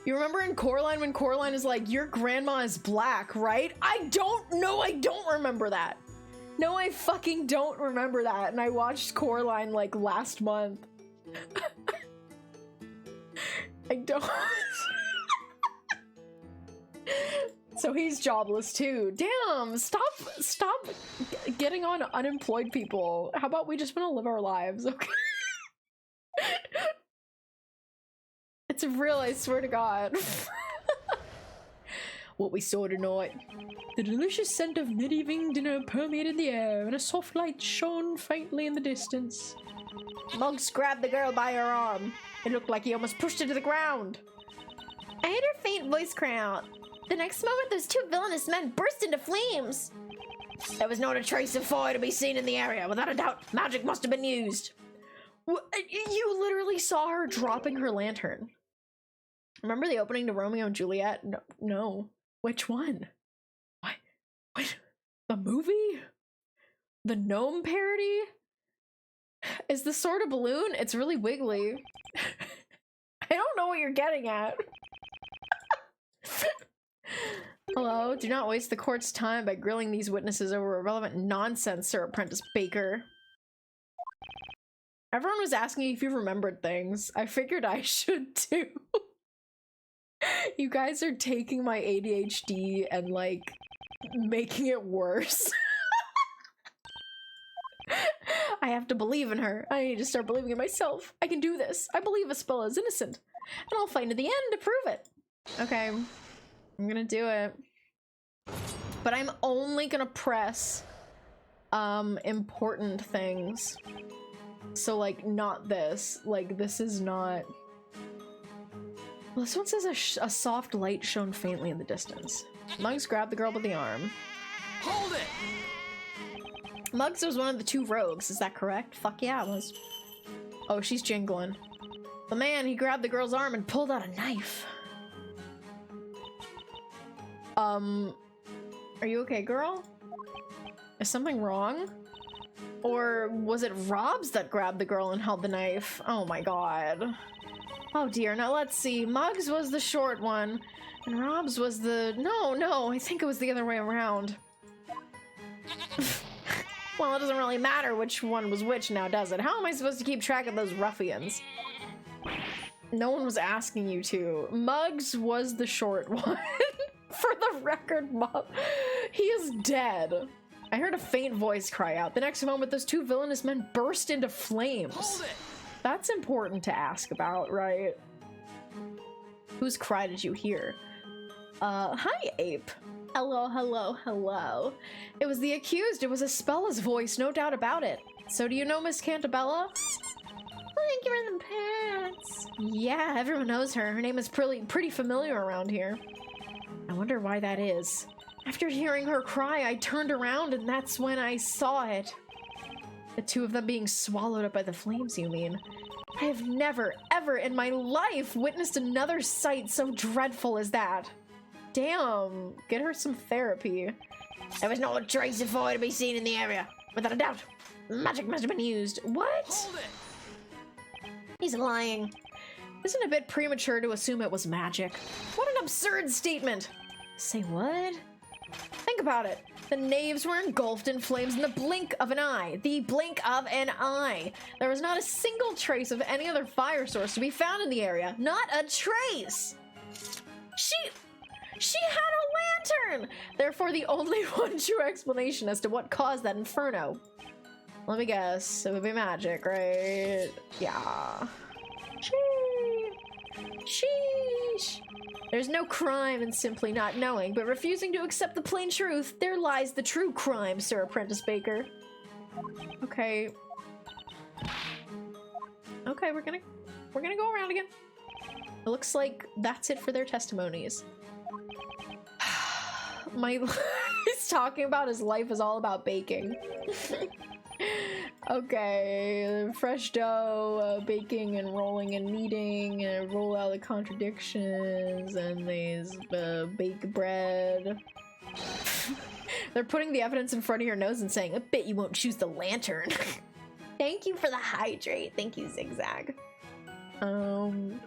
You remember in Coraline when Coraline is like, your grandma is black, right? I don't remember that. No, I fucking don't remember that, and I watched Coraline like last month. I don't. So he's jobless too. Damn, stop getting on unemployed people. How about we just want to live our lives, okay? It's real, I swear to God. What we saw tonight. The delicious scent of mid-evening dinner permeated the air, and a soft light shone faintly in the distance. Monks grabbed the girl by her arm. It looked like he almost pushed her to the ground. I heard her faint voice cry out. The next moment, those two villainous men burst into flames. There was not a trace of fire to be seen in the area. Without a doubt, magic must have been used. You literally saw her dropping her lantern. Remember the opening to Romeo and Juliet? No. Which one? What? The movie? The gnome parody? Is the sword a balloon? It's really wiggly. I don't know what you're getting at. Hello, do not waste the court's time by grilling these witnesses over irrelevant nonsense, Sir Apprentice Baker. Everyone was asking if you remembered things. I figured I should too. You guys are taking my ADHD and like making it worse. I have to believe in her. I need to start believing in myself. I can do this. I believe Espella is innocent. And I'll fight to the end to prove it. Okay. I'm gonna do it. But I'm only gonna press important things. So like not this. Like this is not. Well, this one says a soft light shone faintly in the distance. Monks grabbed the girl by the arm. Hold it! Muggs was one of the two rogues, is that correct? Fuck yeah, it was. Oh, she's jingling. The man, he grabbed the girl's arm and pulled out a knife. Are you okay, girl? Is something wrong? Or was it Rob's that grabbed the girl and held the knife? Oh my god. Oh dear, now let's see. Muggs was the short one, and Rob's was the... No, I think it was the other way around. Well, it doesn't really matter which one was which now, does it? How am I supposed to keep track of those ruffians? No one was asking you to. Muggs was the short one. For the record, he is dead. I heard a faint voice cry out. The next moment, those two villainous men burst into flames. Hold it! That's important to ask about, right? Whose cry did you hear? Hi, Ape. Hello. It was the accused. It was Espella's voice, no doubt about it. So do you know Miss Cantabella? Thank you for the pants. Yeah, everyone knows her. Her name is pretty familiar around here. I wonder why that is. After hearing her cry, I turned around and that's when I saw it. The two of them being swallowed up by the flames, you mean? I have never, ever in my life witnessed another sight so dreadful as that. Damn, get her some therapy. There was not a trace of fire to be seen in the area. Without a doubt, magic must have been used. What? Hold it! He's lying. Isn't it a bit premature to assume it was magic? What an absurd statement! Say what? Think about it. The knaves were engulfed in flames in the blink of an eye. The blink of an eye. There was not a single trace of any other fire source to be found in the area. Not a trace! She had a lantern! Therefore, the only one true explanation as to what caused that inferno. Let me guess. It would be magic, right? Yeah. Sheesh. There's no crime in simply not knowing, but refusing to accept the plain truth. There lies the true crime, Sir Apprentice Baker. Okay. Okay, we're gonna go around again. It looks like that's it for their testimonies. He's talking about his life is all about baking. Okay, fresh dough, baking and rolling and kneading, and roll out the contradictions, and these bake bread. They're putting the evidence in front of your nose and saying, I bet you won't choose the lantern. Thank you for the hydrate. Thank you, Zigzag. Alright.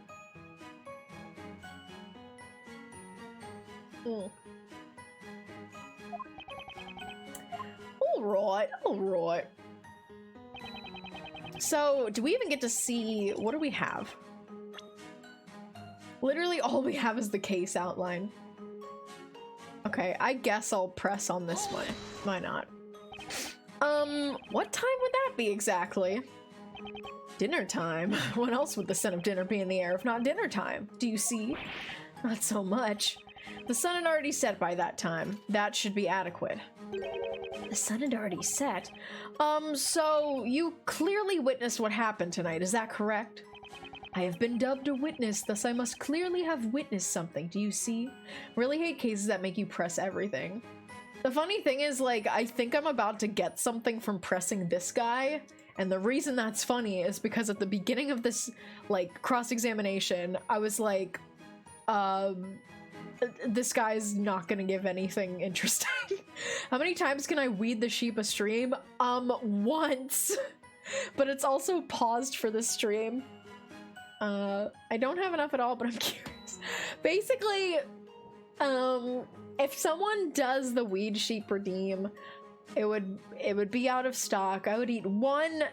So, do we even get to see, what do we have? Literally all we have is the case outline. Okay, I guess I'll press on this one. Why not? What time would that be exactly? Dinner time? What else would the scent of dinner be in the air if not dinner time? Do you see? Not so much. The sun had already set by that time. That should be adequate. The sun had already set? So you clearly witnessed what happened tonight, is that correct? I have been dubbed a witness, thus I must clearly have witnessed something, do you see? Really hate cases that make you press everything. The funny thing is, like, I think I'm about to get something from pressing this guy, and the reason that's funny is because at the beginning of this, like, cross-examination, I was like, this guy's not gonna give anything interesting. How many times can I weed the sheep a stream? Once. But it's also paused for the stream. I don't have enough at all, but I'm curious. Basically, if someone does the weed sheep redeem, it would be out of stock. I would eat one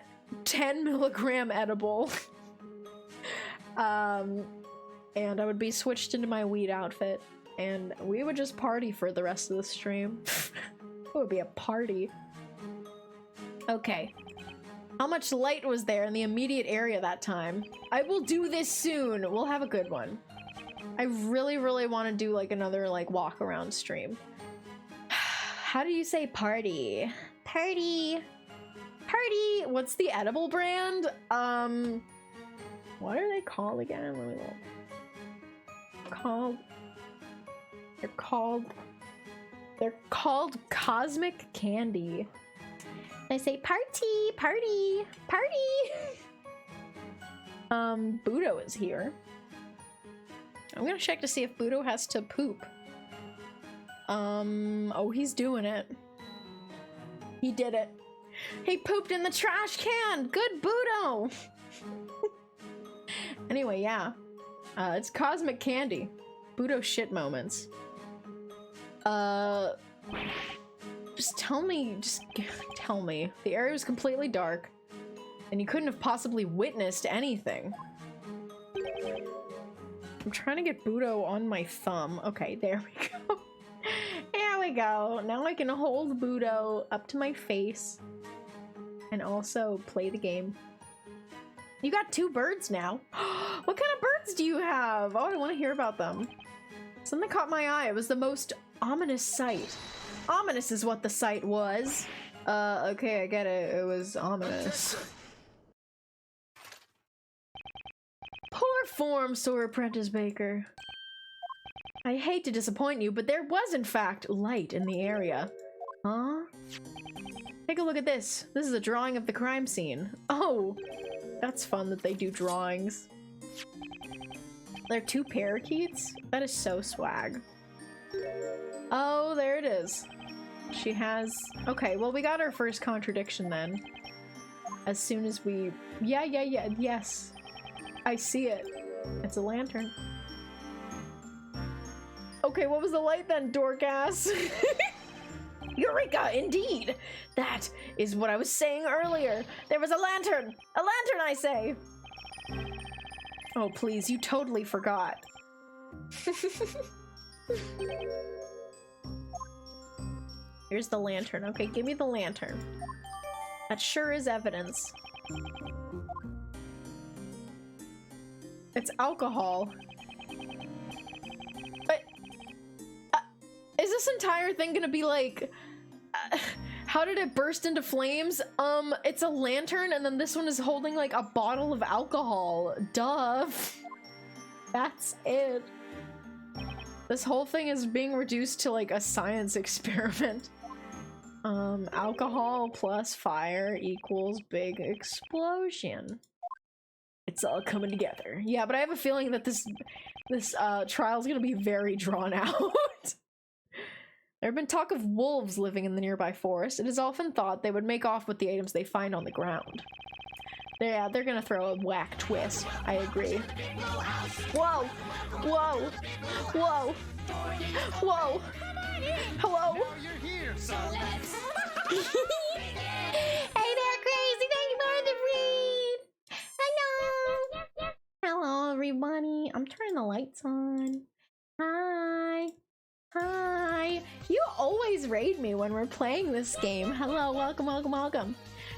10 milligram edible. And I would be switched into my weed outfit, and we would just party for the rest of the stream. It would be a party. Okay. How much light was there in the immediate area that time? I will do this soon. We'll have a good one. I really, really want to do like another like walk around stream. How do you say party? Party. Party. What's the edible brand? What are they called again? Let me look. They're called Cosmic Candy. I say party, party, party. Budo is here. I'm gonna check to see if Budo has to poop. Oh, he's doing it. He did it. He pooped in the trash can. Good Budo. Anyway, yeah. It's cosmic candy. Budo shit moments. Just tell me, tell me. The area was completely dark, and you couldn't have possibly witnessed anything. I'm trying to get Budo on my thumb. Okay, there we go. There we go. Now I can hold Budo up to my face and also play the game. You got 2 birds now. What kind of birds do you have? Oh, I want to hear about them. Something caught my eye. It was the most ominous sight. Ominous is what the sight was. Okay, I get it. It was ominous. Poor form, sore apprentice baker. I hate to disappoint you, but there was in fact light in the area. Huh? Take a look at this. This is a drawing of the crime scene. Oh, that's fun that they do drawings. There are 2 parakeets? That is so swag. Oh, there it is. She has... Okay, well we got our first contradiction then. As soon as we... Yeah, yes. I see it. It's a lantern. Okay, what was the light then, dork-ass? Eureka, indeed! That is what I was saying earlier. There was a lantern! A lantern, I say! Oh, please, you totally forgot. Here's the lantern. Okay, give me the lantern. That sure is evidence. It's alcohol. But is this entire thing gonna be like how did it burst into flames? It's a lantern and then this one is holding like a bottle of alcohol. Duh. That's it. This whole thing is being reduced to like a science experiment. Alcohol plus fire equals big explosion. It's all coming together. Yeah, but I have a feeling that this trial is gonna be very drawn out. There have been talk of wolves living in the nearby forest. It is often thought they would make off with the items they find on the ground. Yeah, they're gonna throw a whack twist. I agree. Whoa! Whoa! Whoa! Whoa! Hello? Hey there, crazy! Thank you for the read! Hello! Hello, everybody. I'm turning the lights on. Hi! Hi! You always raid me when we're playing this game. Hello, welcome, welcome, welcome.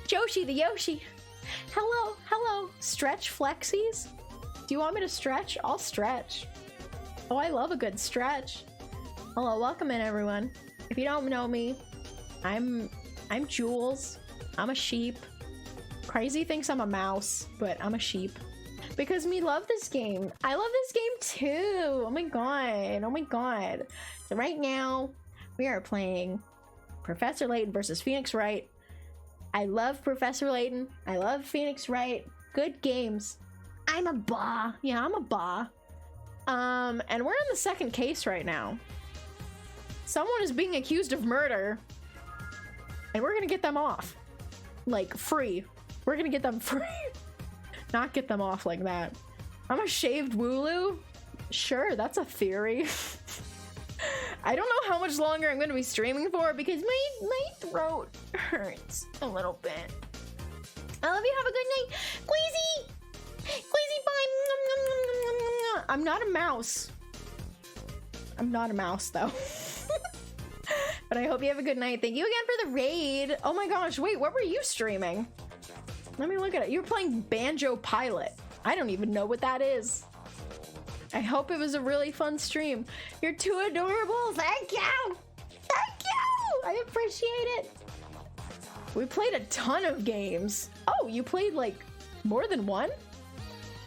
Joshi the Yoshi! Hello, hello. Stretch flexies? Do you want me to stretch? I'll stretch. Oh, I love a good stretch. Hello, welcome in everyone. If you don't know me, I'm Jules. I'm a sheep. Crazy thinks I'm a mouse, but I'm a sheep. Because me love this game. I love this game too. Oh my god. Oh my god. So right now, we are playing Professor Layton versus Phoenix Wright. I love Professor Layton. I love Phoenix Wright. Good games. I'm a ba. Yeah, I'm a ba. And we're in the second case right now. Someone is being accused of murder. And we're gonna get them off. Like, free. We're gonna get them free. Not get them off like that. I'm a shaved Wooloo? Sure, that's a theory. I don't know how much longer I'm going to be streaming for because my throat hurts a little bit. I love you. Have a good night. Queasy! Queasy, bye! I'm not a mouse. I'm not a mouse, though. But I hope you have a good night. Thank you again for the raid. Oh my gosh, wait, what were you streaming? Let me look at it. You were playing Banjo Pilot. I don't even know what that is. I hope it was a really fun stream. You're too adorable. Thank you. Thank you. I appreciate it. We played a ton of games. Oh, you played like more than one?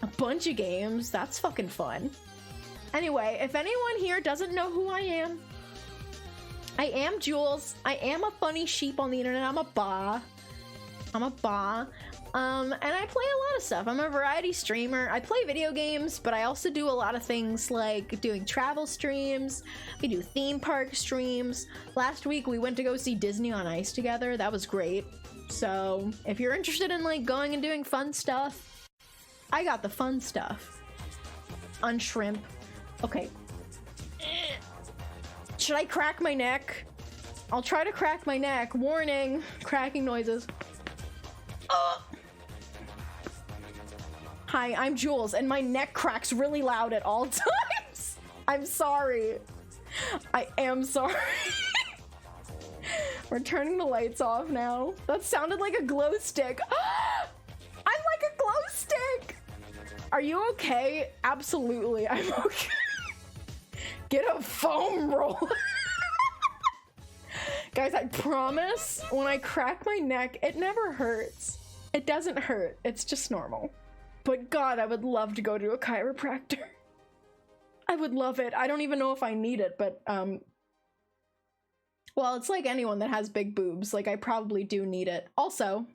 A bunch of games. That's fucking fun. Anyway, if anyone here doesn't know who I am Jules. I am a funny sheep on the internet. I'm a ba. I'm a ba. And I play a lot of stuff. I'm a variety streamer. I play video games, but I also do a lot of things like doing travel streams. We do theme park streams. Last week we went to go see Disney on Ice together. That was great. So if you're interested in like going and doing fun stuff, I got the fun stuff. On shrimp. Okay. Should I crack my neck? I'll try to crack my neck. Warning, cracking noises. Oh! Hi, I'm Jules, and my neck cracks really loud at all times. I'm sorry. I am sorry. We're turning the lights off now. That sounded like a glow stick. I'm like a glow stick. Are you okay? Absolutely, I'm okay. Get a foam roll. Guys, I promise when I crack my neck, it never hurts. It doesn't hurt. It's just normal. But God, I would love to go to a chiropractor. I would love it. I don't even know if I need it, but well, it's like anyone that has big boobs. Like, I probably do need it. Also,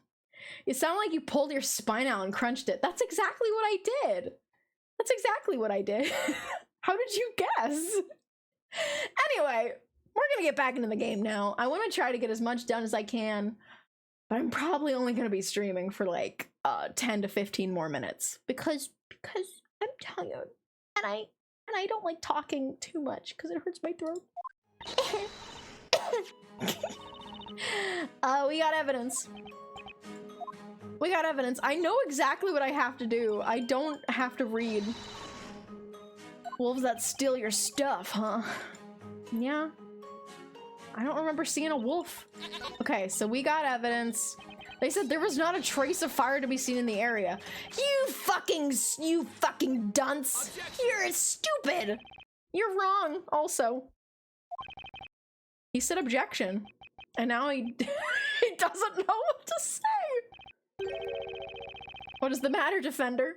you sound like you pulled your spine out and crunched it. That's exactly what I did. That's exactly what I did. How did you guess? Anyway, we're gonna get back into the game now. I want to try to get as much done as I can, but I'm probably only gonna be streaming for like 10 to 15 more minutes because I'm tired and I don't like talking too much because it hurts my throat. We got evidence. We got evidence. I know exactly what I have to do. I don't have to read. Wolves that steal your stuff, huh? Yeah. I don't remember seeing a wolf. Okay, so we got evidence. They said there was not a trace of fire to be seen in the area. You fucking dunce. You're stupid. You're wrong, also. He said objection. And now he doesn't know what to say. What is the matter, Defender?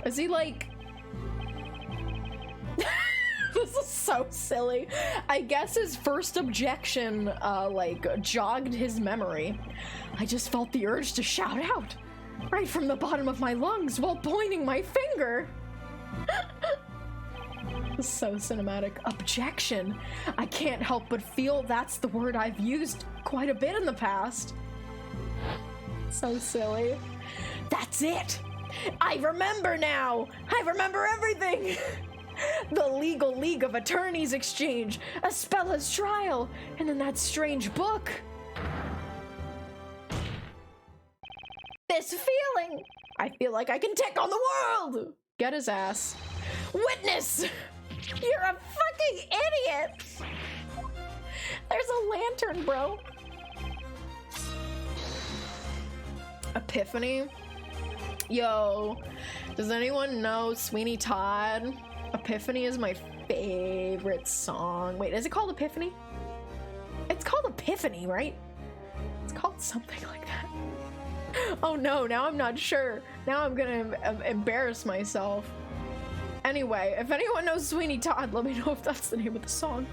Is he like... This is so silly. I guess his first objection, like, jogged his memory. I just felt the urge to shout out, right from the bottom of my lungs while pointing my finger. This is so cinematic. Objection. I can't help but feel that's the word I've used quite a bit in the past. So silly. That's it. I remember now. I remember everything. The legal League of Attorneys exchange, Aspella's trial, and then that strange book. This feeling. I feel like I can take on the world. Get his ass. Witness. You're a fucking idiot. There's a lantern, bro. Epiphany. Yo, does anyone know Sweeney Todd? Epiphany is my favorite song. Wait, is it called Epiphany? It's called Epiphany, right? It's called something like that. Oh no, now I'm not sure. Now I'm gonna embarrass myself. Anyway, if anyone knows Sweeney Todd, let me know if that's the name of the song.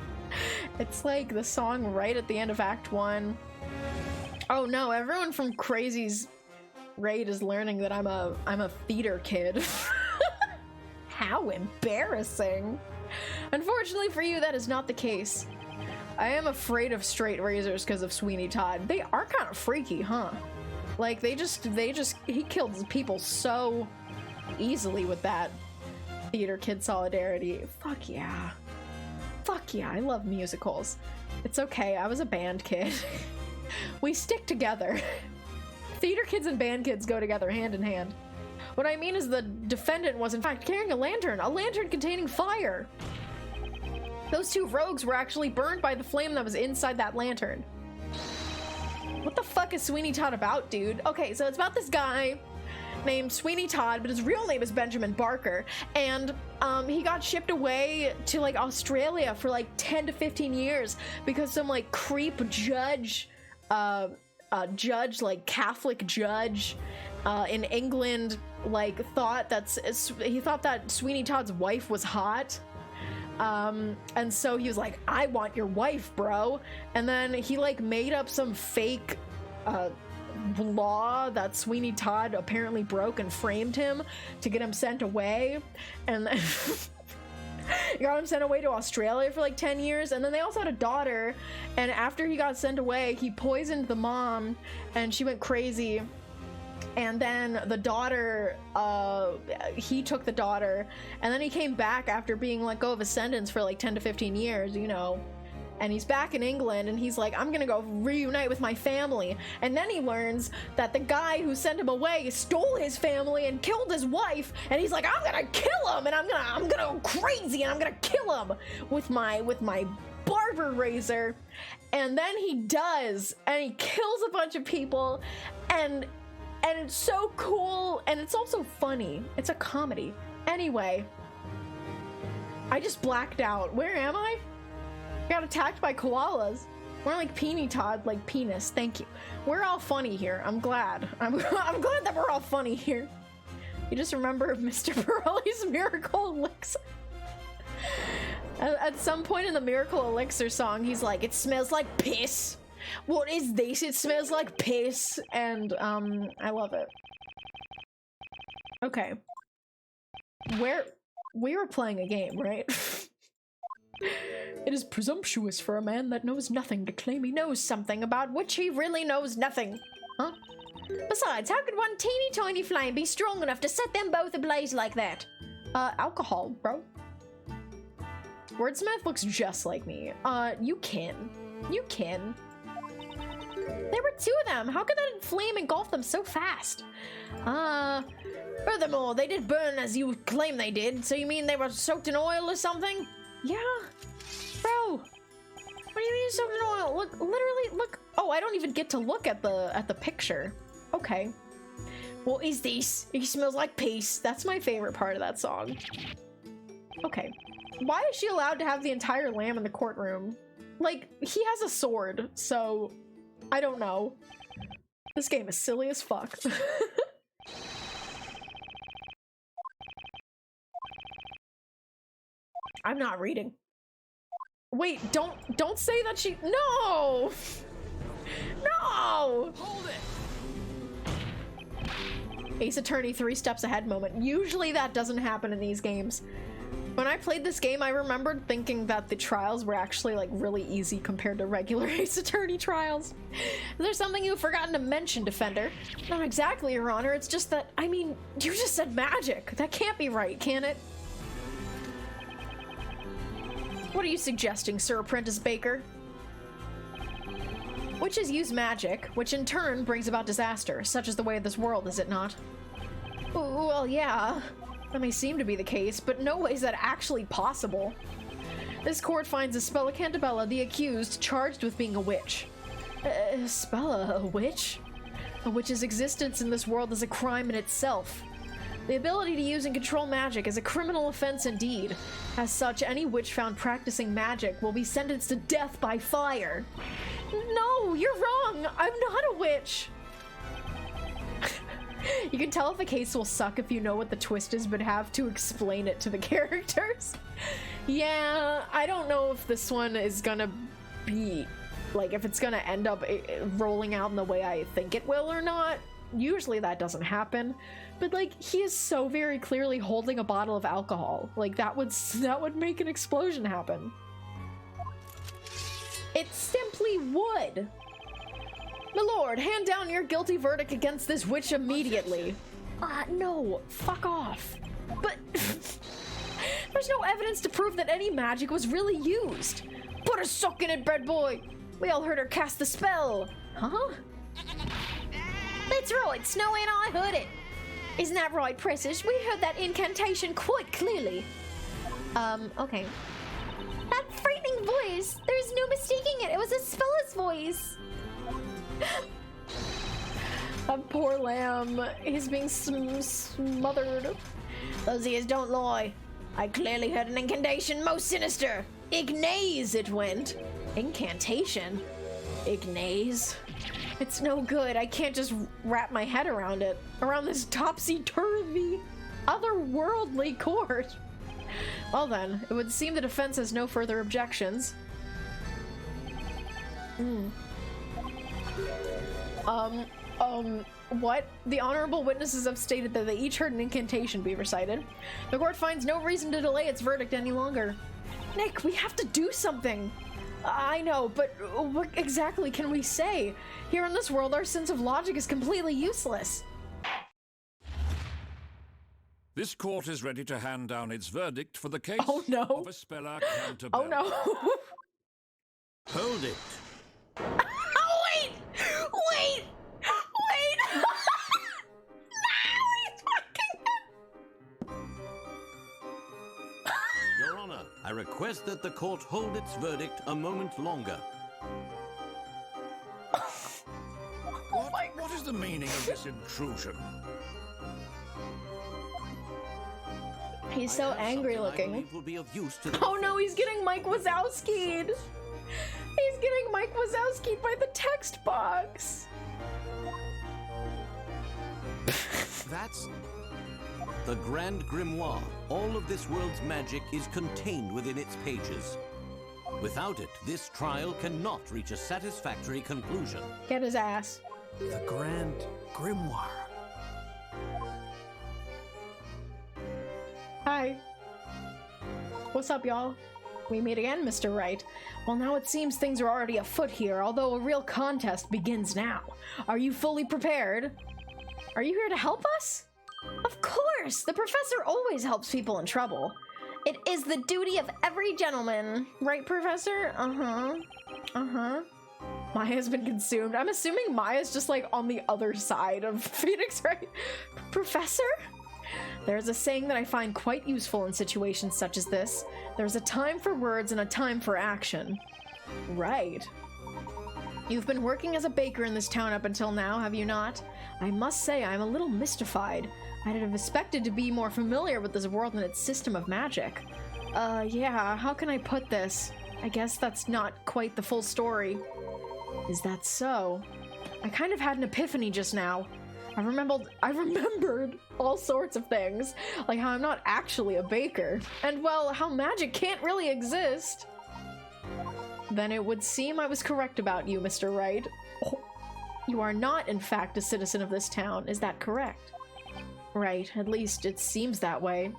It's like the song right at the end of Act 1. Oh no, everyone from Crazy's Raid is learning that I'm a theater kid. How embarrassing. Unfortunately for you, that is not the case. I am afraid of straight razors because of Sweeney Todd. They are kind of freaky, huh? Like, he killed people so easily with that theater kid solidarity. Fuck yeah. Fuck yeah, I love musicals. It's okay, I was a band kid. We stick together. Theater kids and band kids go together hand in hand. What I mean is the defendant was in fact carrying a lantern containing fire. Those two rogues were actually burned by the flame that was inside that lantern. What the fuck is Sweeney Todd about, dude? Okay, so it's about this guy named Sweeney Todd, but his real name is Benjamin Barker, and he got shipped away to like Australia for like 10 to 15 years because some like creep judge, like Catholic judge in England, like he thought that Sweeney Todd's wife was hot. And so he was like, I want your wife, bro. And then he like made up some fake law that Sweeney Todd apparently broke and framed him to get him sent away. And then got him sent away to Australia for like 10 years. And then they also had a daughter, and after he got sent away, he poisoned the mom and she went crazy. And then the daughter, he took the daughter, and then he came back after being let go of his sentence for like 10 to 15 years, you know, and he's back in England, and he's like, I'm gonna go reunite with my family. And then he learns that the guy who sent him away stole his family and killed his wife, and he's like, I'm gonna kill him, and I'm gonna go crazy, and I'm gonna kill him with my barber razor. And then he does, and he kills a bunch of people, and it's so cool, and it's also funny. It's a comedy. Anyway, I just blacked out. Where am I? Got attacked by koalas. More like Peony Todd, like penis. Thank you. We're all funny here. I'm glad. I'm glad that we're all funny here. You just remember Mr. Burley's Miracle Elixir. At some point in the Miracle Elixir song, he's like, it smells like piss. What is this? It smells like piss. And I love it. Okay. We were playing a game, right? It is presumptuous for a man that knows nothing to claim he knows something about which he really knows nothing. Huh? Besides, how could one teeny tiny flame be strong enough to set them both ablaze like that? Alcohol, bro. Wordsmith looks just like me. You can. You can. There were two of them. How could that flame engulf them so fast? Furthermore, they did burn as you claim they did. So you mean they were soaked in oil or something? Yeah. Bro. What do you mean soaked in oil? Look, literally, look. Oh, I don't even get to look at the picture. Okay. What is this? It smells like peace. That's my favorite part of that song. Okay. Why is she allowed to have the entire lamb in the courtroom? Like, he has a sword, so I don't know. This game is silly as fuck. I'm not reading. Wait, don't say that she— No! No! Hold it! Ace Attorney 3 steps ahead moment. Usually that doesn't happen in these games. When I played this game, I remembered thinking that the trials were actually like really easy compared to regular Ace Attorney trials. Is there something you've forgotten to mention, Defender? Not exactly, Your Honor. It's just that, I mean, you just said magic. That can't be right, can it? What are you suggesting, Sir Apprentice Baker? Witches use magic, which in turn brings about disaster. Such is the way of this world, is it not? Well, yeah. That may seem to be the case, but no way is that actually possible. This court finds Espella Cantabella, the accused, charged with being a witch. Espella, a witch? A witch's existence in this world is a crime in itself. The ability to use and control magic is a criminal offense indeed. As such, any witch found practicing magic will be sentenced to death by fire. No, you're wrong! I'm not a witch! You can tell if a case will suck if you know what the twist is, but have to explain it to the characters. Yeah, I don't know if this one is gonna be, like, if it's gonna end up rolling out in the way I think it will or not. Usually that doesn't happen, but like, he is so very clearly holding a bottle of alcohol. Like, that would make an explosion happen. It simply would. My lord, hand down your guilty verdict against this witch immediately. No, fuck off. But there's no evidence to prove that any magic was really used. Put a sock in it, bread boy. We all heard her cast the spell. Huh? That's right, Snowy and I heard it. Isn't that right, Precious? We heard that incantation quite clearly. Okay. That frightening voice! There's no mistaking it! It was Espella's voice! A poor lamb. He's being smothered. Those ears don't lie. I clearly heard an incantation most sinister. Ignaze it went. Incantation? Ignaze? It's no good. I can't just wrap my head around it. Around this topsy-turvy, otherworldly court. Well then, it would seem the defense has no further objections. What? The honorable witnesses have stated that they each heard an incantation be recited. The court finds no reason to delay its verdict any longer. Nick, we have to do something! I know, but what exactly can we say? Here in this world, our sense of logic is completely useless. This court is ready to hand down its verdict for the case of Espella Cantabella. Oh no. Hold it. Oh, wait! Wait! Wait! No! He's fucking... Your Honor, I request that the court hold its verdict a moment longer. What is the meaning of this intrusion? He's so angry looking. Will be of use to the Oh no, he's getting Mike Wazowski'd! He's getting Mike Wazowski'd by the text box! That's the Grand Grimoire. All of this world's magic is contained within its pages. Without it, this trial cannot reach a satisfactory conclusion. Get his ass. The Grand Grimoire. Hi. What's up, y'all? We meet again, Mr. Wright. Well, now it seems things are already afoot here, although a real contest begins now. Are you fully prepared? Are you here to help us? Of course! The professor always helps people in trouble. It is the duty of every gentleman. Right, Professor? Maya's been consumed. I'm assuming Maya's just like on the other side of Phoenix, right? Professor? There's a saying that I find quite useful in situations such as this. There's a time for words and a time for action. Right. You've been working as a baker in this town up until now, have you not? I must say I'm a little mystified. I'd have expected to be more familiar with this world and its system of magic. Yeah, how can I put this? I guess that's not quite the full story. Is that so? I kind of had an epiphany just now. I remembered all sorts of things, like how I'm not actually a baker, and well, how magic can't really exist. Then it would seem I was correct about you, Mr. Wright. Oh, you are not, in fact, a citizen of this town, is that correct? Right, at least it seems that way.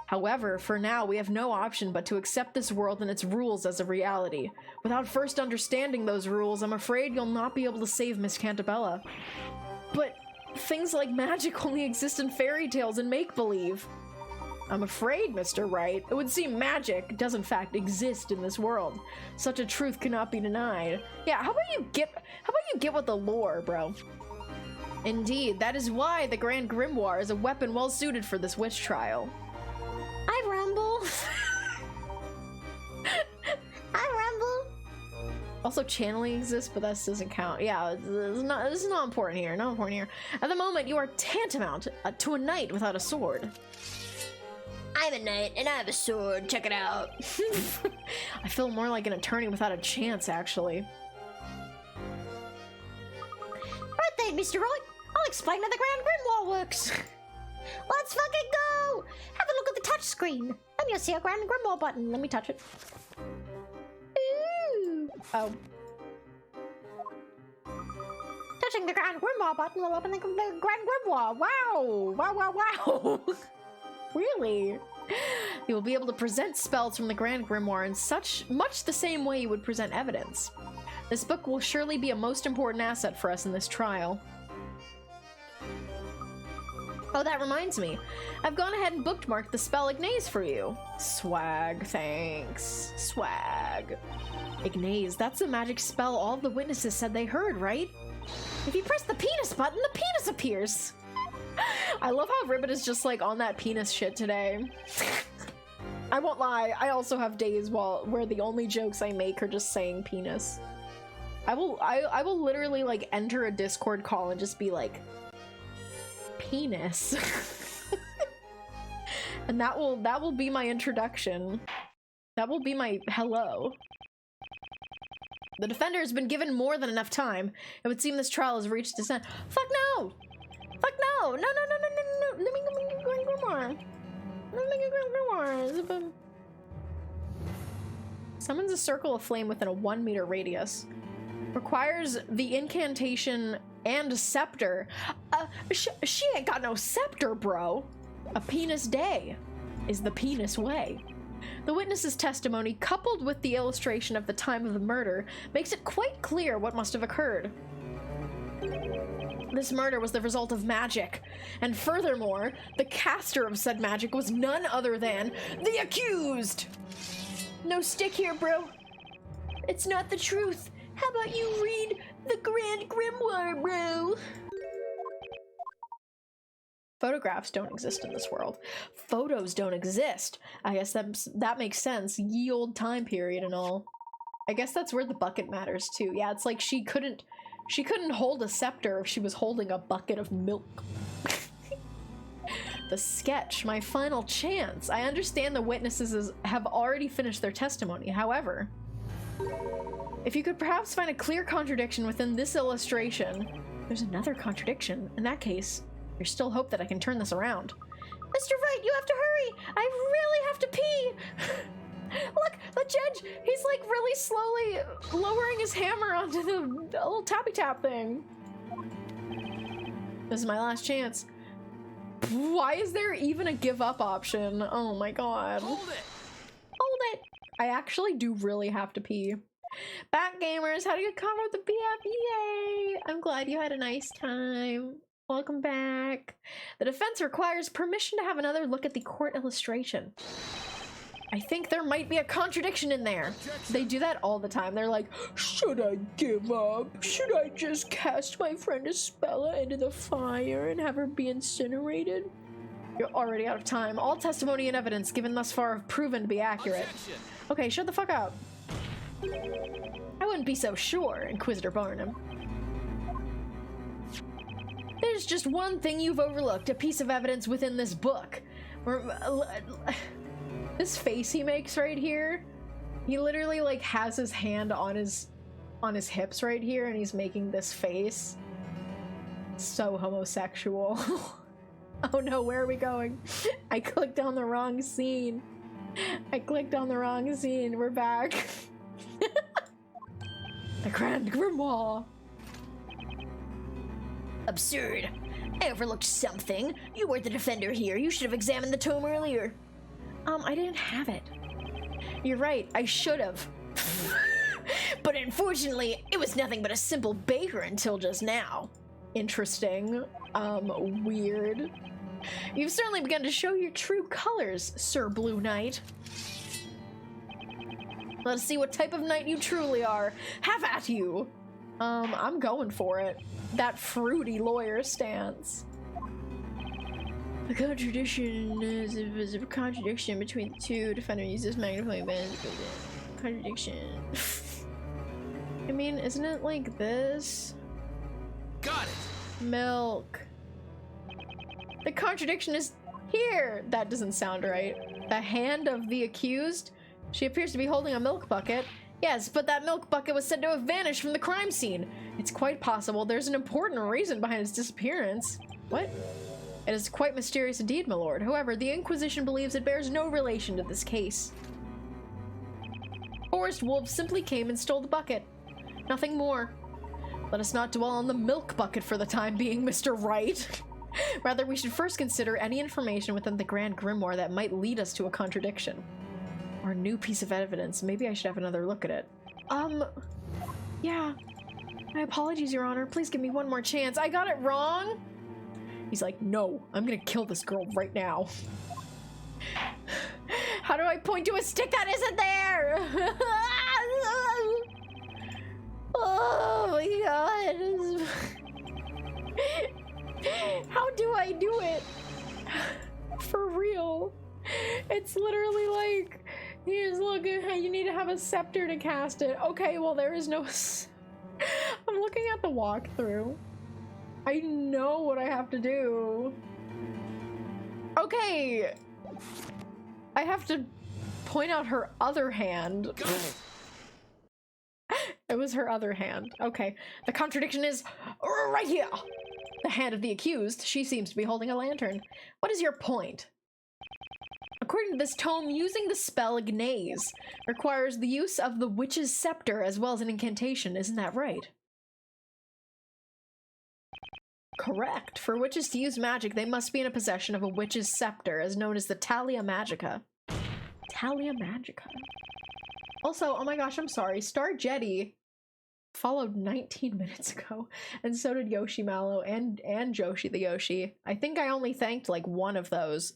However, for now, we have no option but to accept this world and its rules as a reality. Without first understanding those rules, I'm afraid you'll not be able to save Miss Cantabella. But things like magic only exist in fairy tales and make-believe. I'm afraid, Mr. Wright, it would seem magic does in fact exist in this world. Such a truth cannot be denied. Yeah, how about you get with the lore, bro? Indeed, that is why the Grand Grimoire is a weapon well suited for this witch trial. I rumble. I rumble. Also, channeling exists, but that doesn't count. Yeah, this is not important here. Not important here. At the moment, you are tantamount to a knight without a sword. I'm a knight, and I have a sword. Check it out. I feel more like an attorney without a chance, actually. Right then, Mr. Wright. I'll explain how the Grand Grimoire works. Let's fucking go! Have a look at the touch screen. And you'll see a Grand Grimoire button. Let me touch it. Ooh. Oh. Touching the Grand Grimoire button will open the Grand Grimoire. Wow! Wow, wow, wow! Really? You will be able to present spells from the Grand Grimoire in much the same way you would present evidence. This book will surely be a most important asset for us in this trial. Oh, that reminds me. I've gone ahead and bookmarked the spell Ignaze for you. Swag, thanks. Swag. Ignaze, that's the magic spell all of the witnesses said they heard, right? If you press the penis button, the penis appears. I love how Ribbit is just like on that penis shit today. I won't lie, I also have days where the only jokes I make are just saying penis. I will literally like enter a Discord call and just be like, penis. And that will be my introduction. That will be my hello. The defender has been given more than enough time. It would seem this trial has reached its end. Fuck no! Fuck no! No, no, no, no, no, no, no, no, no, no, no, no. Summons a circle of flame within a 1 meter radius. Requires the incantation and a scepter. She ain't got no scepter, bro. A penis day is the penis way. The witness's testimony, coupled with the illustration of the time of the murder, makes it quite clear what must have occurred. This murder was the result of magic, and furthermore, the caster of said magic was none other than the accused! No stick here, bro. It's not the truth. How about you read the Grand Grimoire, bro? Photographs don't exist in this world. Photos don't exist. I guess that makes sense. Ye old time period and all. I guess that's where the bucket matters too. Yeah, it's like she couldn't hold a scepter if she was holding a bucket of milk. The sketch, my final chance. I understand the witnesses have already finished their testimony. However, if you could perhaps find a clear contradiction within this illustration. There's another contradiction. In that case, there's still hope that I can turn this around. Mr. Wright, you have to hurry! I really have to pee! Look, the judge, he's like really slowly lowering his hammer onto the little tappy tap thing. This is my last chance. Why is there even a give up option? Oh my god. Hold it! Hold it! I actually do really have to pee. Back gamers, how do you come with the BF? Yay! I'm glad you had a nice time. Welcome back. The defense requires permission to have another look at the court illustration. I think there might be a contradiction in there. They do that all the time. They're like, should I give up? Should I just cast my friend Espella into the fire and have her be incinerated? You're already out of time. All testimony and evidence given thus far have proven to be accurate. Okay, shut the fuck up. I wouldn't be so sure, Inquisitor Barnum. There's just one thing you've overlooked, a piece of evidence within this book. This face he makes right here, he literally like has his hand on his hips right here and he's making this face. So homosexual. Oh no, where are we going? I clicked on the wrong scene. We're back. The Grand Grimoire. Absurd. I overlooked something. You were the defender here. You should have examined the tome earlier. I didn't have it. You're right, I should have. But unfortunately, it was nothing but a simple baker until just now. Interesting. Weird. You've certainly begun to show your true colors, Sir Blue Knight. Let's see what type of knight you truly are. Have at you! I'm going for it. That fruity lawyer stance. The contradiction is a contradiction between the two. Defender uses magnifying lens. Contradiction. I mean, isn't it like this? Got it! Milk. The contradiction is here! That doesn't sound right. The hand of the accused? She appears to be holding a milk bucket. Yes, but that milk bucket was said to have vanished from the crime scene. It's quite possible there's an important reason behind its disappearance. What? It is quite mysterious indeed, my lord. However, the Inquisition believes it bears no relation to this case. Forest wolves simply came and stole the bucket. Nothing more. Let us not dwell on the milk bucket for the time being, Mr. Wright. Rather, we should first consider any information within the Grand Grimoire that might lead us to a contradiction. Or a new piece of evidence. Maybe I should have another look at it. Yeah. My apologies, Your Honor. Please give me one more chance. I got it wrong? He's like, no, I'm gonna kill this girl right now. How do I point to a stick that isn't there? Oh my god. How do I do it? For real. It's literally like, here's looking, you need to have a scepter to cast it. Okay, well there is no... I'm looking at the walkthrough. I know what I have to do. Okay. I have to point out her other hand. It was her other hand. Okay. The contradiction is right here. The hand of the accused. She seems to be holding a lantern. What is your point? According to this tome, using the spell Ignaze requires the use of the witch's scepter as well as an incantation. Isn't that right? Correct. For witches to use magic, they must be in a possession of a witch's scepter, as known as the Talia Magica. Talia Magica. Also, oh my gosh, I'm sorry. Star Jetty followed 19 minutes ago, and so did Yoshi Mallow and Joshi the Yoshi. I think I only thanked like one of those,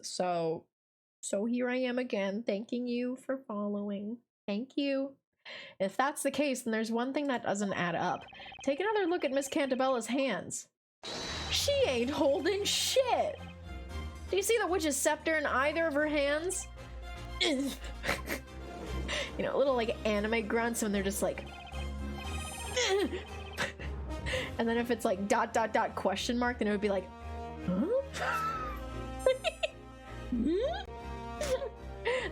so here I am again, thanking you for following. Thank you. If that's the case, then there's one thing that doesn't add up. Take another look at Miss Cantabella's hands. She ain't holding shit! Do you see the witch's scepter in either of her hands? You know, little like anime grunts when they're just like and then if it's like ... question mark, then it would be like, huh?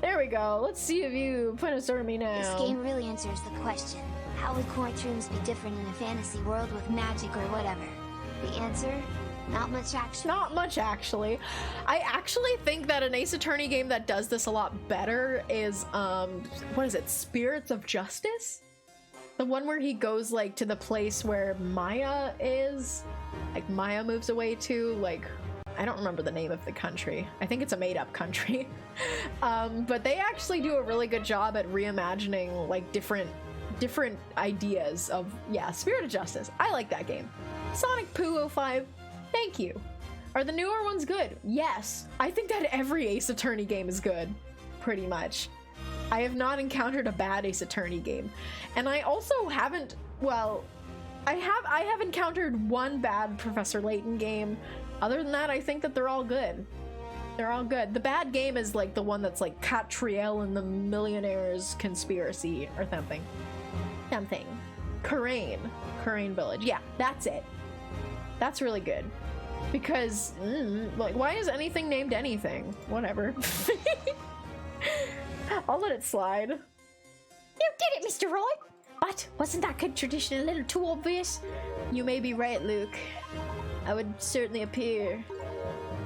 There we go. Let's see if you put a sword on me now. This game really answers the question. How would courtrooms be different in a fantasy world with magic or whatever? The answer? Not much actually. Not much actually. I actually think that an Ace Attorney game that does this a lot better is what is it? Spirits of Justice? The one where he goes like to the place where Maya is. Like Maya moves away to, like, I don't remember the name of the country. I think it's a made-up country. But they actually do a really good job at reimagining like different ideas of, yeah, Spirit of Justice. I like that game. Sonic Poo 05, thank you. Are the newer ones good? Yes. I think that every Ace Attorney game is good, pretty much. I have not encountered a bad Ace Attorney game. And I also haven't, well, I have encountered one bad Professor Layton game. Other than that, I think that they're all good. They're all good. The bad game is like the one that's like Catriel and the Millionaire's Conspiracy or something. Something. Karain Village. Yeah, that's it. That's really good. Because, like, why is anything named anything? Whatever. I'll let it slide. You did it, Mr. Roy! What? Wasn't that good tradition a little too obvious? You may be right, Luke. I would certainly appear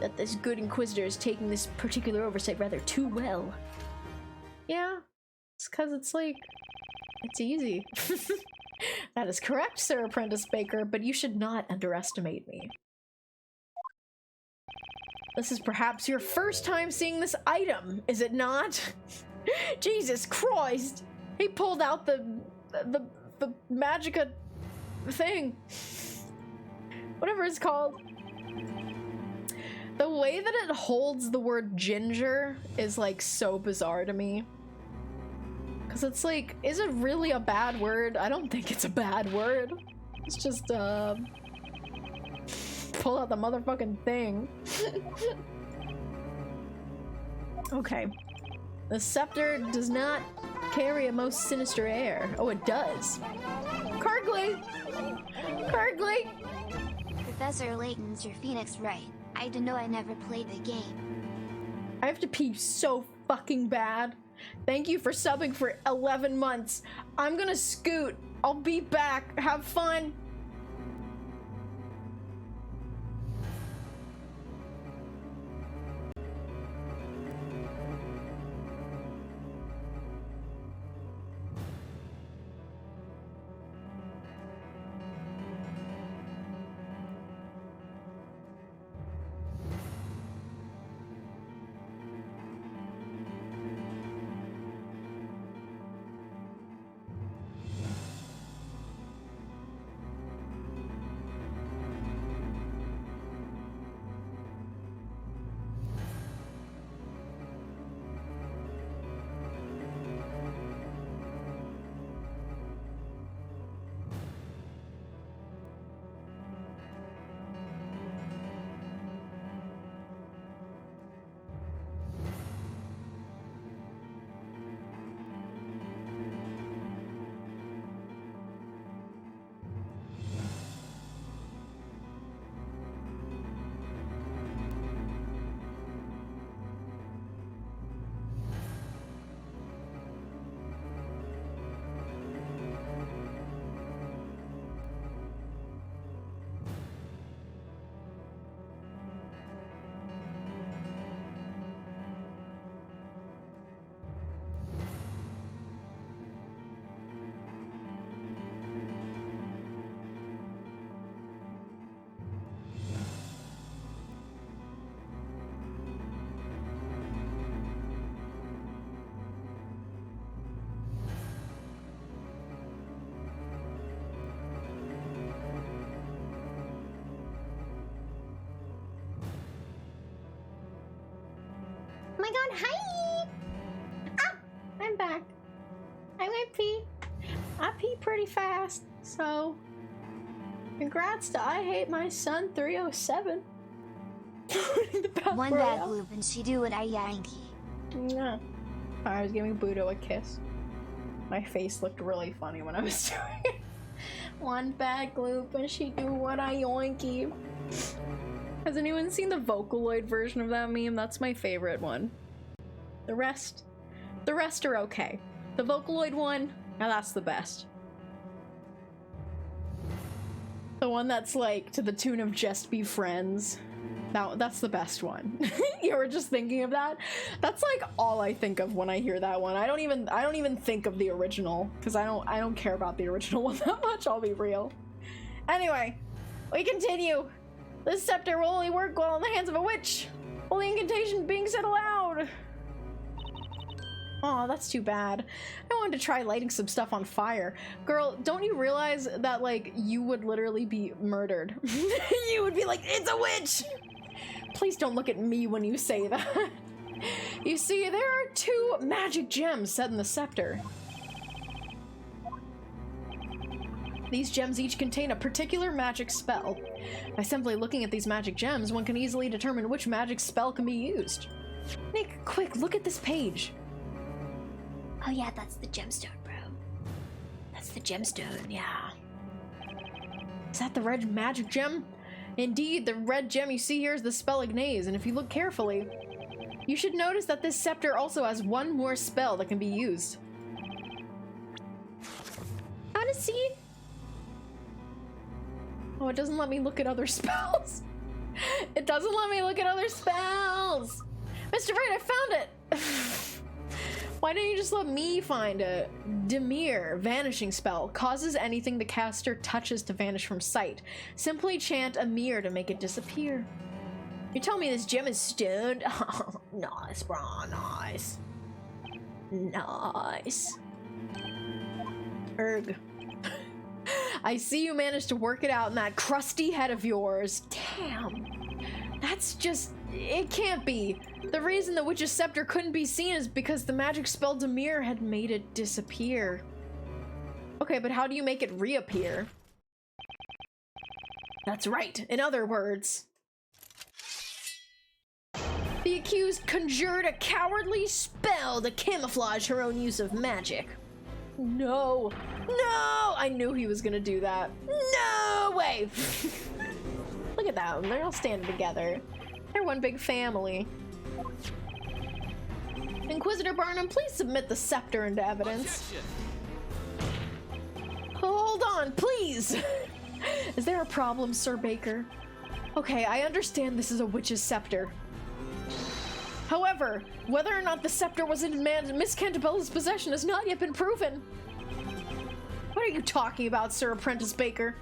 that this good Inquisitor is taking this particular oversight rather too well. Yeah, it's because it's like, it's easy. That is correct, Sir Apprentice Baker, but you should not underestimate me. This is perhaps your first time seeing this item, is it not? Jesus Christ! He pulled out the Magica thing. Whatever it's called. The way that it holds the word ginger is like so bizarre to me. Cause it's like, is it really a bad word? I don't think it's a bad word. It's just pull out the motherfucking thing. Okay. The scepter does not carry a most sinister air. Oh, it does. Kargly! Kargly! Professor Layton's your Phoenix right. I don't know, I never played the game. I have to pee so fucking bad. Thank you for subbing for 11 months. I'm gonna scoot. I'll be back. Have fun. god, hi! Ah, I'm back. I went pee. I pee pretty fast, so congrats to I Hate My Son 307. One bad loop and she do what I Yankee. Yeah. I was giving Budo a kiss. My face looked really funny when I was doing it. One bad gloop and she do what I yoinky. Has anyone seen the Vocaloid version of that meme? That's my favorite one. The rest are okay. The Vocaloid one, now that's the best. The one that's like to the tune of Just Be Friends. That's the best one. You were just thinking of that? That's like all I think of when I hear that one. I don't even think of the original because I don't care about the original one that much, I'll be real. Anyway, we continue. This scepter will only work while in the hands of a witch. Only incantation being said aloud. Aw, that's too bad. I wanted to try lighting some stuff on fire. Girl, don't you realize that, like, you would literally be murdered? You would be like, it's a witch! Please don't look at me when you say that. You see, there are 2 magic gems set in the scepter. These gems each contain a particular magic spell. By simply looking at these magic gems, one can easily determine which magic spell can be used. Nick, quick, look at this page. Oh yeah, that's the gemstone, bro. That's the gemstone, yeah. Is that the red magic gem? Indeed, the red gem you see here is the spell Ignaze, and if you look carefully, you should notice that this scepter also has 1 more spell that can be used. Odyssey? Oh, it doesn't let me look at other spells. It doesn't let me look at other spells. Mr. Right, I found it. Why don't you just let me find it? Demir, vanishing spell, causes anything the caster touches to vanish from sight. Simply chant Amir to make it disappear. You tell me this gem is stoned? Oh, nice, bro, nice. Nice. Erg. I see you managed to work it out in that crusty head of yours. Damn. That's just... It can't be. The reason the witch's scepter couldn't be seen is because the magic spell Demir had made it disappear. Okay, but how do you make it reappear? That's right. In other words, the accused conjured a cowardly spell to camouflage her own use of magic. No. No! I knew he was gonna do that. No way! Look at them. They're all standing together. They're one big family. Inquisitor Barnum, please submit the scepter into evidence. Hold on, please! Is there a problem, Sir Baker? Okay, I understand this is a witch's scepter. However, whether or not the scepter was in Miss Cantabella's possession has not yet been proven. What are you talking about, Sir Apprentice Baker?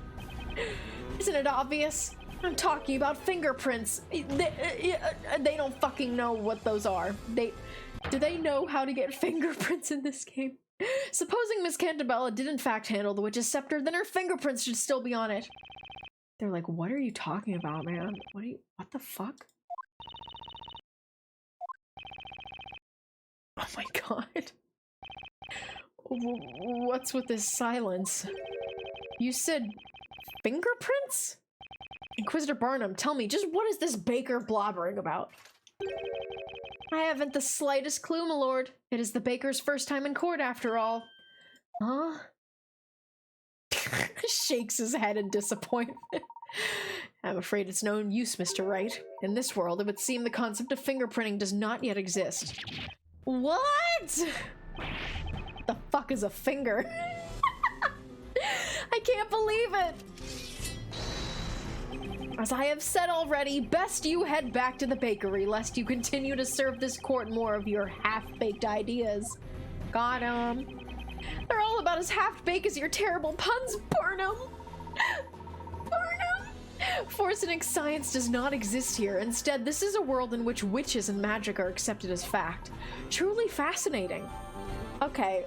Isn't it obvious? I'm talking about fingerprints. They don't fucking know what those are. Do they know how to get fingerprints in this game? Supposing Miss Cantabella did in fact handle the witch's scepter, then her fingerprints should still be on it. They're like, what are you talking about, man? What the fuck? Oh my god. What's with this silence? You said fingerprints? Inquisitor Barnum, tell me, just what is this Baker blobbering about? I haven't the slightest clue, my lord. It is the Baker's first time in court, after all. Huh? Shakes his head in disappointment. I'm afraid it's no use, Mr. Wright. In this world, it would seem the concept of fingerprinting does not yet exist. What? The fuck is a finger? I can't believe it! As I have said already, best you head back to the bakery, lest you continue to serve this court more of your half-baked ideas. Got 'em. They're all about as half-baked as your terrible puns, Burnham! Burnham! Forcing science does not exist here. Instead, this is a world in which witches and magic are accepted as fact. Truly fascinating. Okay.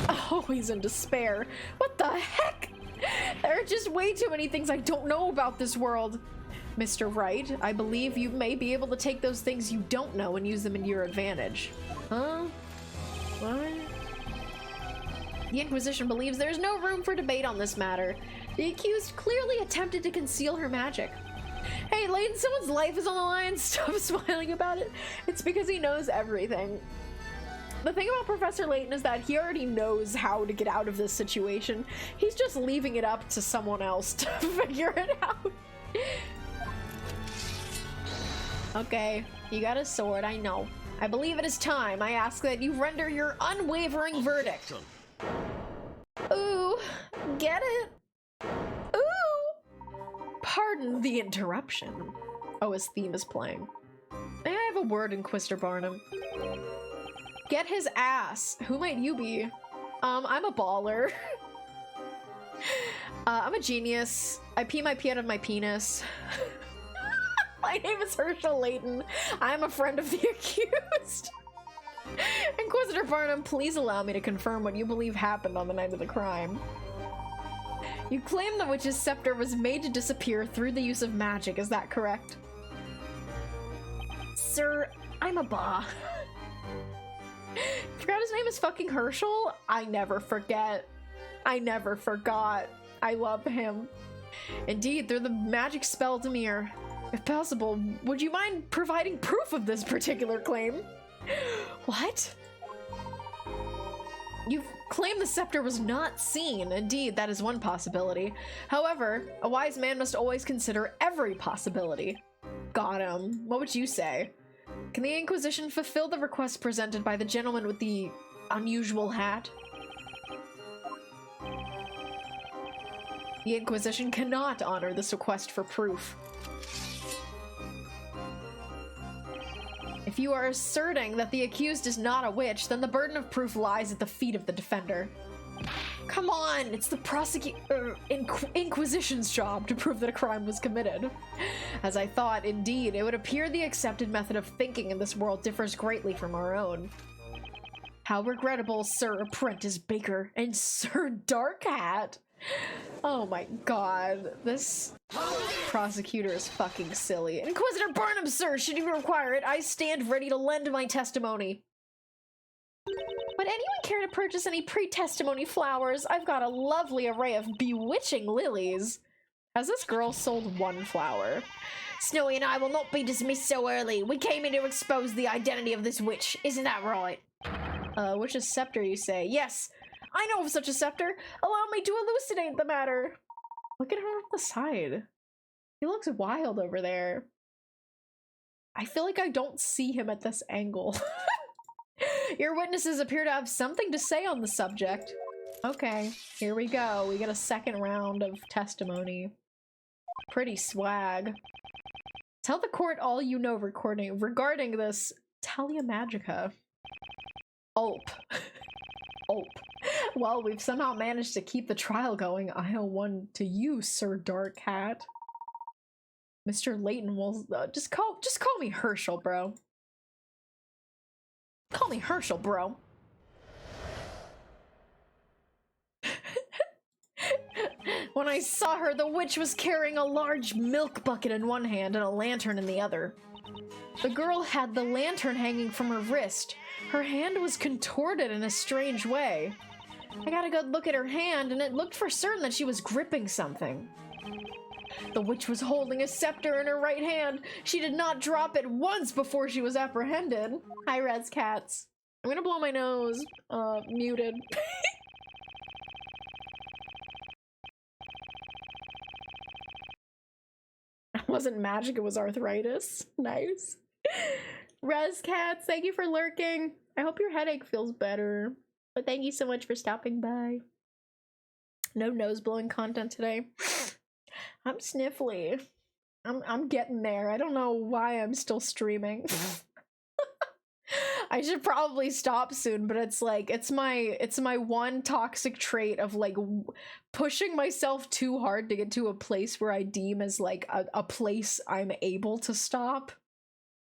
Oh, he's in despair. What the heck? There are just way too many things I don't know about this world. Mr. Wright. I believe you may be able to take those things you don't know and use them in your advantage. Huh? What? The Inquisition believes there's no room for debate on this matter. The accused clearly attempted to conceal her magic. Hey, Layton, someone's life is on the line. Stop smiling about it. It's because he knows everything. The thing about Professor Layton is that he already knows how to get out of this situation. He's just leaving it up to someone else to figure it out. Okay, you got a sword, I know. I believe it is time. I ask that you render your unwavering verdict. Ooh, get it? Ooh! Pardon the interruption. Oh, his theme is playing. May I have a word, Inquisitor Barnum? Get his ass. Who might you be? I'm a baller. I'm a genius. I pee my pee out of my penis. My name is Herschel Layton. I'm a friend of the accused. Inquisitor Barnum, please allow me to confirm what you believe happened on the night of the crime. You claim the witch's scepter was made to disappear through the use of magic, is that correct? Sir, I'm a ba. Forgot his name is fucking Herschel? I never forget. I never forgot. I love him. Indeed, through the magic spell Demir. If possible, would you mind providing proof of this particular claim? What? You've claimed the scepter was not seen. Indeed, that is one possibility. However, a wise man must always consider every possibility. Got him. What would you say? Can the Inquisition fulfill the request presented by the gentleman with the unusual hat? The Inquisition cannot honor this request for proof. If you are asserting that the accused is not a witch, then the burden of proof lies at the feet of the defender. Come on, it's the Inquisition's job to prove that a crime was committed. As I thought, indeed, it would appear the accepted method of thinking in this world differs greatly from our own. How regrettable, Sir Apprentice Baker and Sir Dark Hat. Oh my god, this prosecutor is fucking silly. Inquisitor Barnum, sir, should you require it, I stand ready to lend my testimony. Would anyone care to purchase any pre-testimony flowers? I've got a lovely array of bewitching lilies. Has this girl sold one flower? Snowy and I will not be dismissed so early. We came in to expose the identity of this witch. Isn't that right? Witch's scepter, you say? Yes, I know of such a scepter. Allow me to elucidate the matter. Look at him off the side. He looks wild over there. I feel like I don't see him at this angle. Your witnesses appear to have something to say on the subject. Okay, here we go. We get a second round of testimony. Pretty swag. Tell the court all you know regarding this Talia Magica. Ulp. Ulp. Well, we've somehow managed to keep the trial going. I owe one to you, Sir Dark Hat. Mr. Layton will just call me Herschel, bro. Call me Herschel, bro. When I saw her, the witch was carrying a large milk bucket in one hand and a lantern in the other. The girl had the lantern hanging from her wrist. Her hand was contorted in a strange way. I got a good look at her hand, and it looked for certain that she was gripping something. The witch was holding a scepter in her right hand. She did not drop it once before she was apprehended. Hi, Res Cats. I'm gonna blow my nose. Muted. It wasn't magic, it was arthritis. Nice. Res Cats, thank you for lurking. I hope your headache feels better. But thank you so much for stopping by. No nose blowing content today. I'm sniffly. I'm getting there. I don't know why I'm still streaming. I should probably stop soon, but it's like it's my one toxic trait of like pushing myself too hard to get to a place where I deem as like a place I'm able to stop.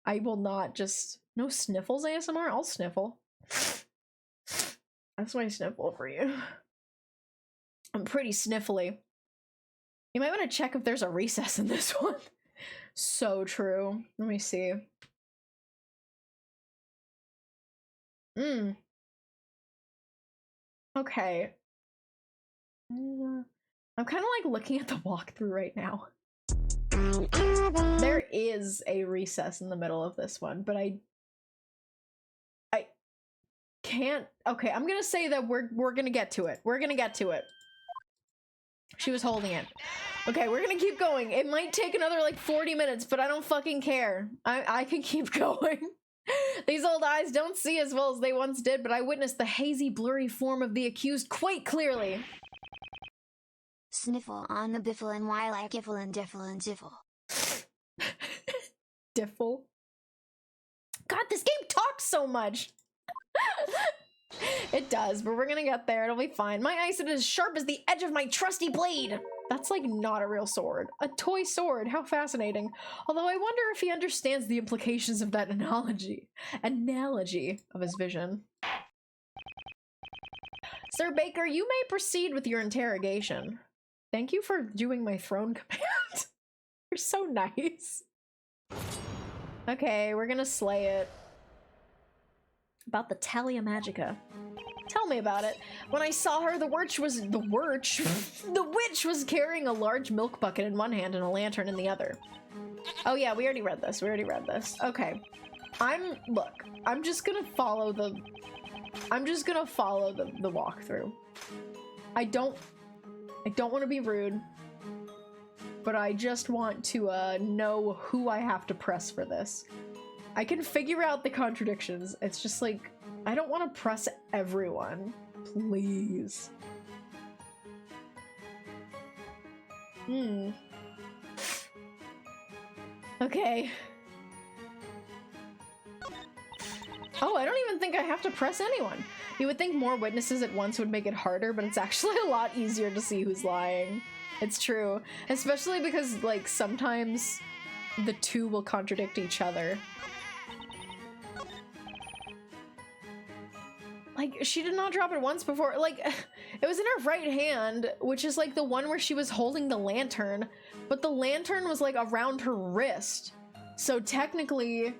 I will not just no sniffles ASMR. I'll sniffle. That's my sniffle for you. I'm pretty sniffly. You might want to check if there's a recess in this one. So true. Let me see. Okay. I'm kind of like looking at the walkthrough right now. There is a recess in the middle of this one, but I can't. Okay, I'm gonna say that we're gonna get to it. We're gonna get to it. She was holding it. Okay, we're gonna keep going. It might take another like 40 minutes, but I don't fucking care. I can keep going. These old eyes don't see as well as they once did, but I witnessed the hazy, blurry form of the accused quite clearly. Sniffle on the biffle and while I giffle and diffle and jiffle. Diffle? God, this game talks so much! It does, but we're gonna get there. It'll be fine. My ice is as sharp as the edge of my trusty blade! That's like not a real sword. A toy sword. How fascinating. Although I wonder if he understands the implications of that analogy of his vision. Sir Baker, you may proceed with your interrogation. Thank you for doing my throne command. You're so nice. Okay, we're gonna slay it. About the Talia Magica. Tell me about it. When I saw her, the witch was carrying a large milk bucket in one hand and a lantern in the other. Oh yeah, we already read this. Okay. Look, I'm just gonna follow the walkthrough. I don't want to be rude, but I just want to know who I have to press for this. I can figure out the contradictions. It's just like, I don't want to press everyone. Please. Okay. Oh, I don't even think I have to press anyone. You would think more witnesses at once would make it harder, but it's actually a lot easier to see who's lying. It's true. Especially because, like, sometimes the two will contradict each other. Like, she did not drop it once before. Like, it was in her right hand, which is like the one where she was holding the lantern, but the lantern was like around her wrist. So technically,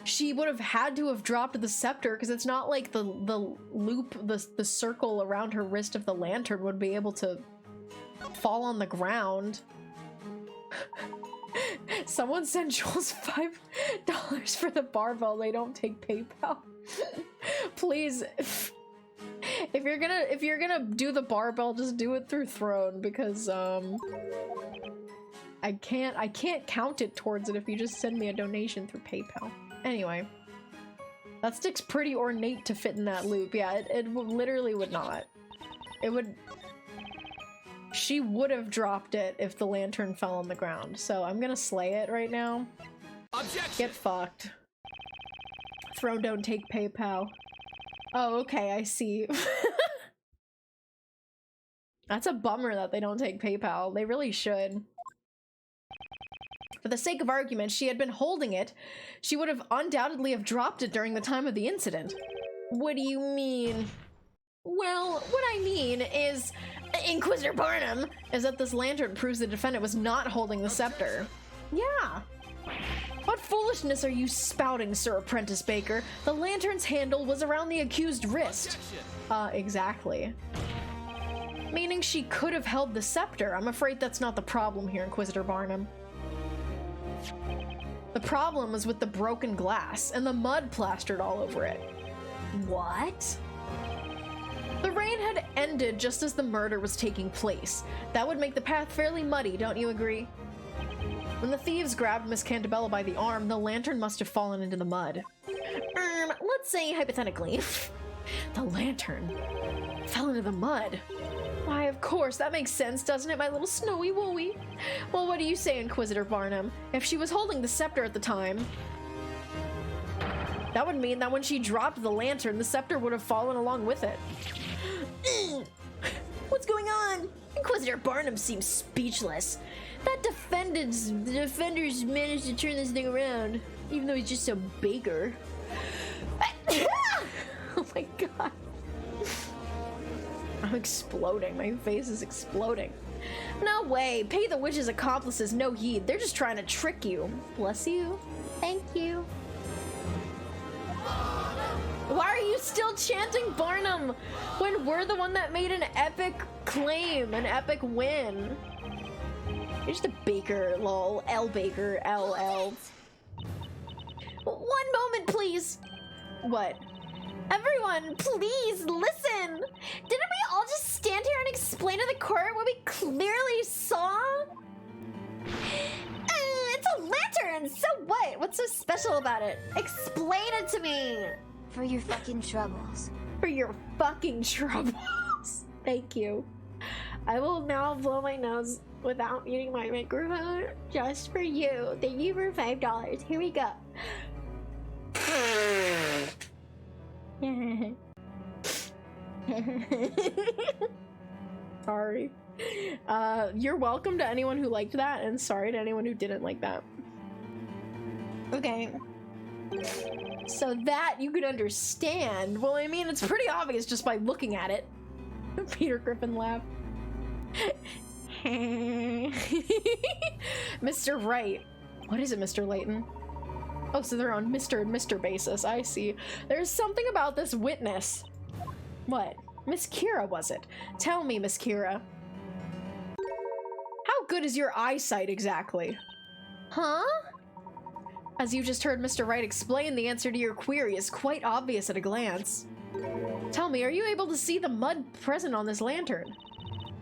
she would have had to have dropped the scepter because it's not like the loop, the circle around her wrist of the lantern would be able to fall on the ground. Someone sent Jules $5 for the barbell. They don't take PayPal. Please, if you're gonna do the barbell, just do it through Throne, because I can't count it towards it if you just send me a donation through PayPal. Anyway, that stick's pretty ornate to fit in that loop. Yeah, it literally would not. It would. She would have dropped it if the lantern fell on the ground. So I'm gonna slay it right now. Objection! Get fucked. Throne don't take PayPal. Oh, okay, I see. That's a bummer that they don't take PayPal. They really should. For the sake of argument, she had been holding it. She would have undoubtedly have dropped it during the time of the incident. What do you mean? Well, what I mean is, Inquisitor Barnum, is that this lantern proves the defendant was not holding the scepter. Yeah. What foolishness are you spouting, Sir Apprentice Baker? The lantern's handle was around the accused wrist. Exactly. Meaning she could have held the scepter. I'm afraid that's not the problem here, Inquisitor Barnum. The problem was with the broken glass and the mud plastered all over it. What? The rain had ended just as the murder was taking place. That would make the path fairly muddy, don't you agree? When the thieves grabbed Miss Cantabella by the arm, the lantern must have fallen into the mud. Let's say hypothetically, the lantern fell into the mud. Why, of course, that makes sense, doesn't it, my little snowy wooey? Well, what do you say, Inquisitor Barnum? If she was holding the scepter at the time, that would mean that when she dropped the lantern, the scepter would have fallen along with it. What's going on? Inquisitor Barnum seems speechless. That the defenders managed to turn this thing around, even though he's just a baker. Oh my god. I'm exploding. My face is exploding. No way. Pay the witch's accomplices no heed. They're just trying to trick you. Bless you. Thank you. Why are you still chanting Barnum when we're the one that made an epic claim, an epic win? You're just a baker, lol. L Baker, LL. One moment, please. What? Everyone, please listen. Didn't we all just stand here and explain to the court what we clearly saw? It's a lantern. So what? What's so special about it? Explain it to me. For your fucking troubles. For your fucking troubles. Thank you. I will now blow my nose without muting my microphone just for you. Thank you for $5. Here we go. Sorry. You're welcome to anyone who liked that, and sorry to anyone who didn't like that. Okay. So that you could understand. Well, I mean, it's pretty obvious just by looking at it. Peter Griffin laughed. Mr. Wright. What is it, Mr. Layton? Oh, so they're on Mr. and Mr. basis. I see. There's something about this witness. What? Miss Kira, was it? Tell me, Miss Kira. How good is your eyesight exactly? Huh? As you just heard Mr. Wright explain, the answer to your query is quite obvious at a glance. Tell me, are you able to see the mud present on this lantern?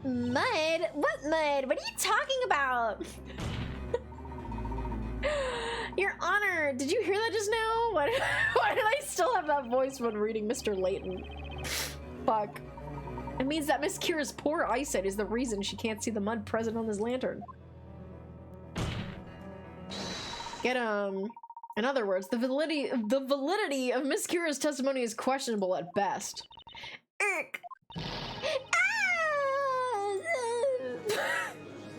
Mud? What mud? What are you talking about? Your Honor, did you hear that just now? Why did I still have that voice when reading Mr. Layton? Fuck. It means that Miss Kira's poor eyesight is the reason she can't see the mud present on this lantern. Get in other words, the validity of Miss Kira's testimony is questionable at best.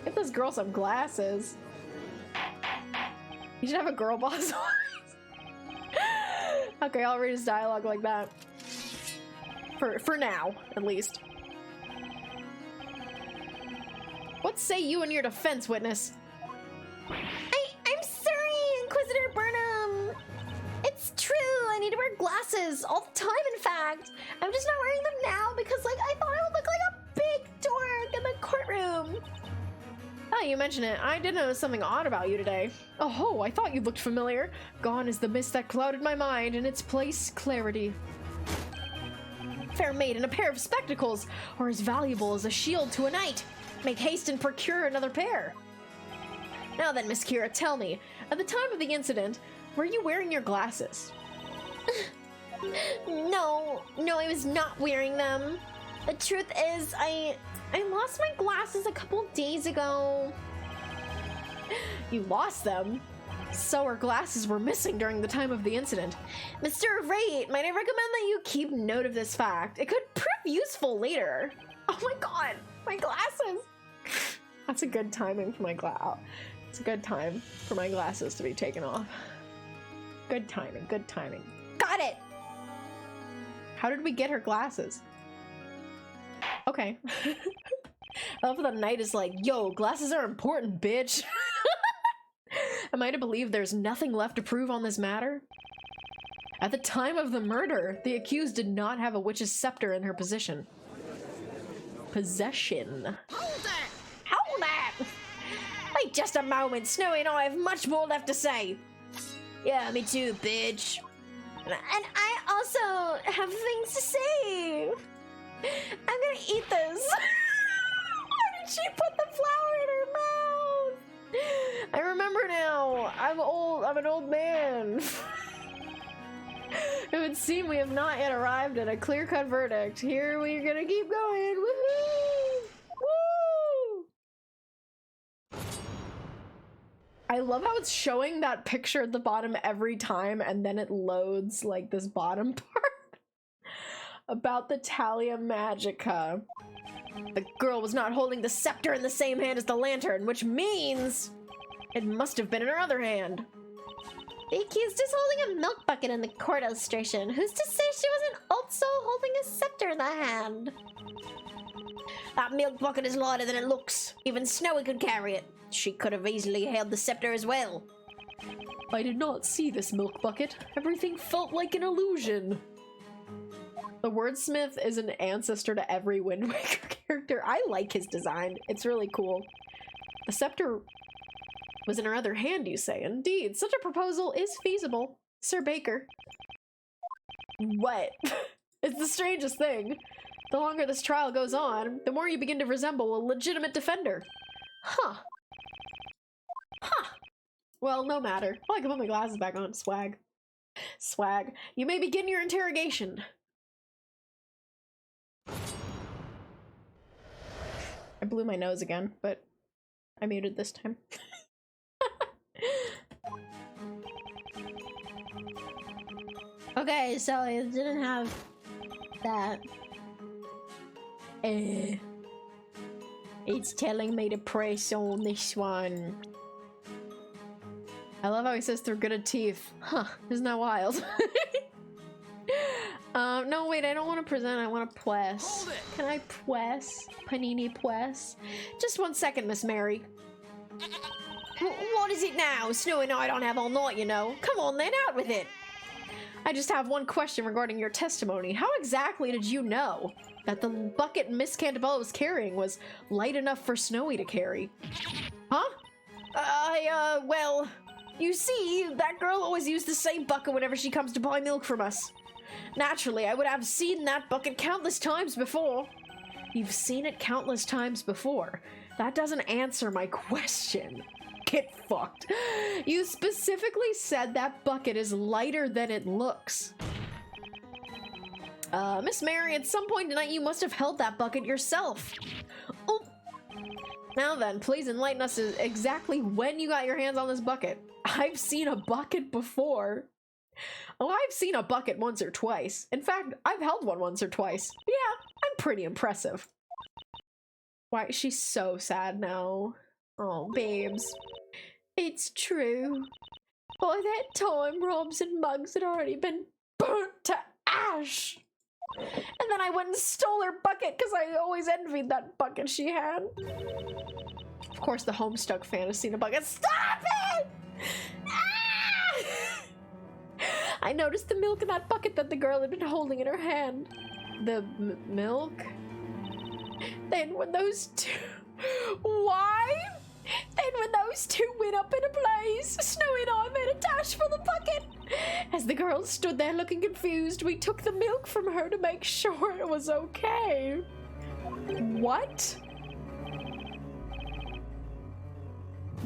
Get this girl some glasses. You should have a girl boss voice. Okay, I'll read his dialogue like that. For now, at least. What say you in your defense, witness? I'm sorry, Inquisitor Burnham. It's true, I need to wear glasses all the time, in fact. I'm just not wearing them now because, like, I thought I would look like a big dork in the courtroom. Oh, you mention it. I did notice something odd about you today. Oh, I thought you looked familiar. Gone is the mist that clouded my mind. In its place, clarity. Fair maiden, a pair of spectacles, or as valuable as a shield to a knight. Make haste and procure another pair. Now then, Miss Kira, tell me, at the time of the incident, were you wearing your glasses? No, I was not wearing them. The truth is, I lost my glasses a couple days ago. You lost them? So our glasses were missing during the time of the incident. Mr. Wright, might I recommend that you keep note of this fact? It could prove useful later. Oh my god, my glasses! That's a good timing for my It's a good time for my glasses to be taken off. Good timing, good timing. Got it! How did we get her glasses? Okay. I love the knight is like, yo, glasses are important, bitch. Am I to believe there's nothing left to prove on this matter? At the time of the murder, the accused did not have a witch's scepter in her possession. Hold it! Wait just a moment, Snowy and I have much more left to say. Yeah, me too, bitch. And I also have things to say. I'm gonna eat this. Why did she put the flower in her mouth? I remember now. I'm old. I'm an old man. It would seem we have not yet arrived at a clear-cut verdict. Here we're gonna keep going. Woohoo! Woo! I love how it's showing that picture at the bottom every time, and then it loads like this bottom part about the Talia Magica. The girl was not holding the scepter in the same hand as the lantern, which means it must have been in her other hand. The accused is holding a milk bucket in the court illustration. Who's to say she wasn't also holding a scepter in the hand? That milk bucket is lighter than it looks. Even Snowy could carry it. She could have easily held the scepter as well. I did not see this milk bucket. Everything felt like an illusion. The wordsmith is an ancestor to every Wind Waker character. I like his design. It's really cool. The scepter was in her other hand, you say? Indeed, such a proposal is feasible, Sir Baker. What? It's the strangest thing. The longer this trial goes on, the more you begin to resemble a legitimate defender. Huh. Huh. Well, no matter. Oh, I can put my glasses back on. Swag. Swag. You may begin your interrogation. I blew my nose again, but I muted this time. Okay, so it didn't have that. It's telling me to press on this one. I love how he says through gritted teeth. Huh, isn't that wild? No, wait, I don't want to present, I want to press. Can I press? Panini press? Just 1 second, Miss Mary. What is it now? Snowy and I don't have all night, you know. Come on then, out with it. I just have one question regarding your testimony. How exactly did you know that the bucket Miss Cantabella was carrying was light enough for Snowy to carry? Huh? Well, you see, that girl always used the same bucket whenever she comes to buy milk from us. Naturally, I would have seen that bucket countless times before. You've seen it countless times before. That doesn't answer my question. Get fucked. You specifically said that bucket is lighter than it looks. Miss Mary, at some point tonight you must have held that bucket yourself. Oh. Now then, please enlighten us exactly when you got your hands on this bucket. I've seen a bucket before. Oh, I've seen a bucket once or twice. In fact, I've held one once or twice. Yeah, I'm pretty impressive. Why, she's so sad now. Oh, babes. It's true. By that time, Robs and Mugs had already been burnt to ash. And then I went and stole her bucket because I always envied that bucket she had. Of course, the Homestuck fan has seen a bucket. Stop it! Ah! I noticed the milk in that bucket that the girl had been holding in her hand. The milk? Then when those two... Why? Then when those two went up in a blaze, Snowy and I made a dash for the bucket. As the girl stood there looking confused, we took the milk from her to make sure it was okay. What?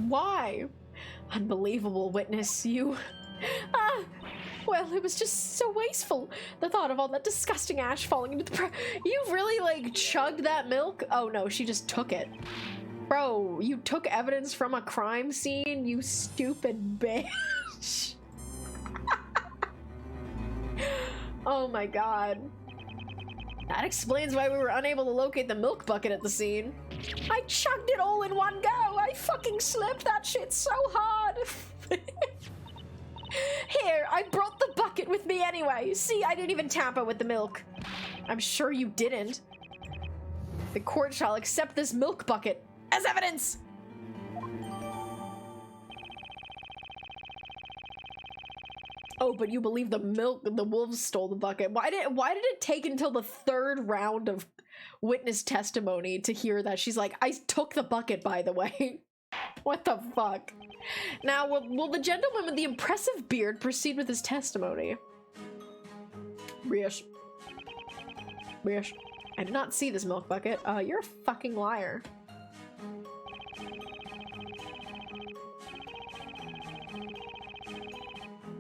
Why? Unbelievable, witness, you... Well, it was just so wasteful. The thought of all that disgusting ash falling into the... You really, like, chugged that milk? Oh, no, she just took it. Bro, you took evidence from a crime scene, you stupid bitch. Oh my god. That explains why we were unable to locate the milk bucket at the scene. I chugged it all in one go. I fucking slipped that shit so hard. Here, I brought the bucket with me anyway. See, I didn't even tamper with the milk. I'm sure you didn't. The court shall accept this milk bucket as evidence. Oh, but you believe the wolves stole the bucket. Why did it take until the 3rd round of witness testimony to hear that? She's like, I took the bucket, by the way. What the fuck? Now, will the gentleman with the impressive beard proceed with his testimony? Rish. I did not see this milk bucket. You're a fucking liar.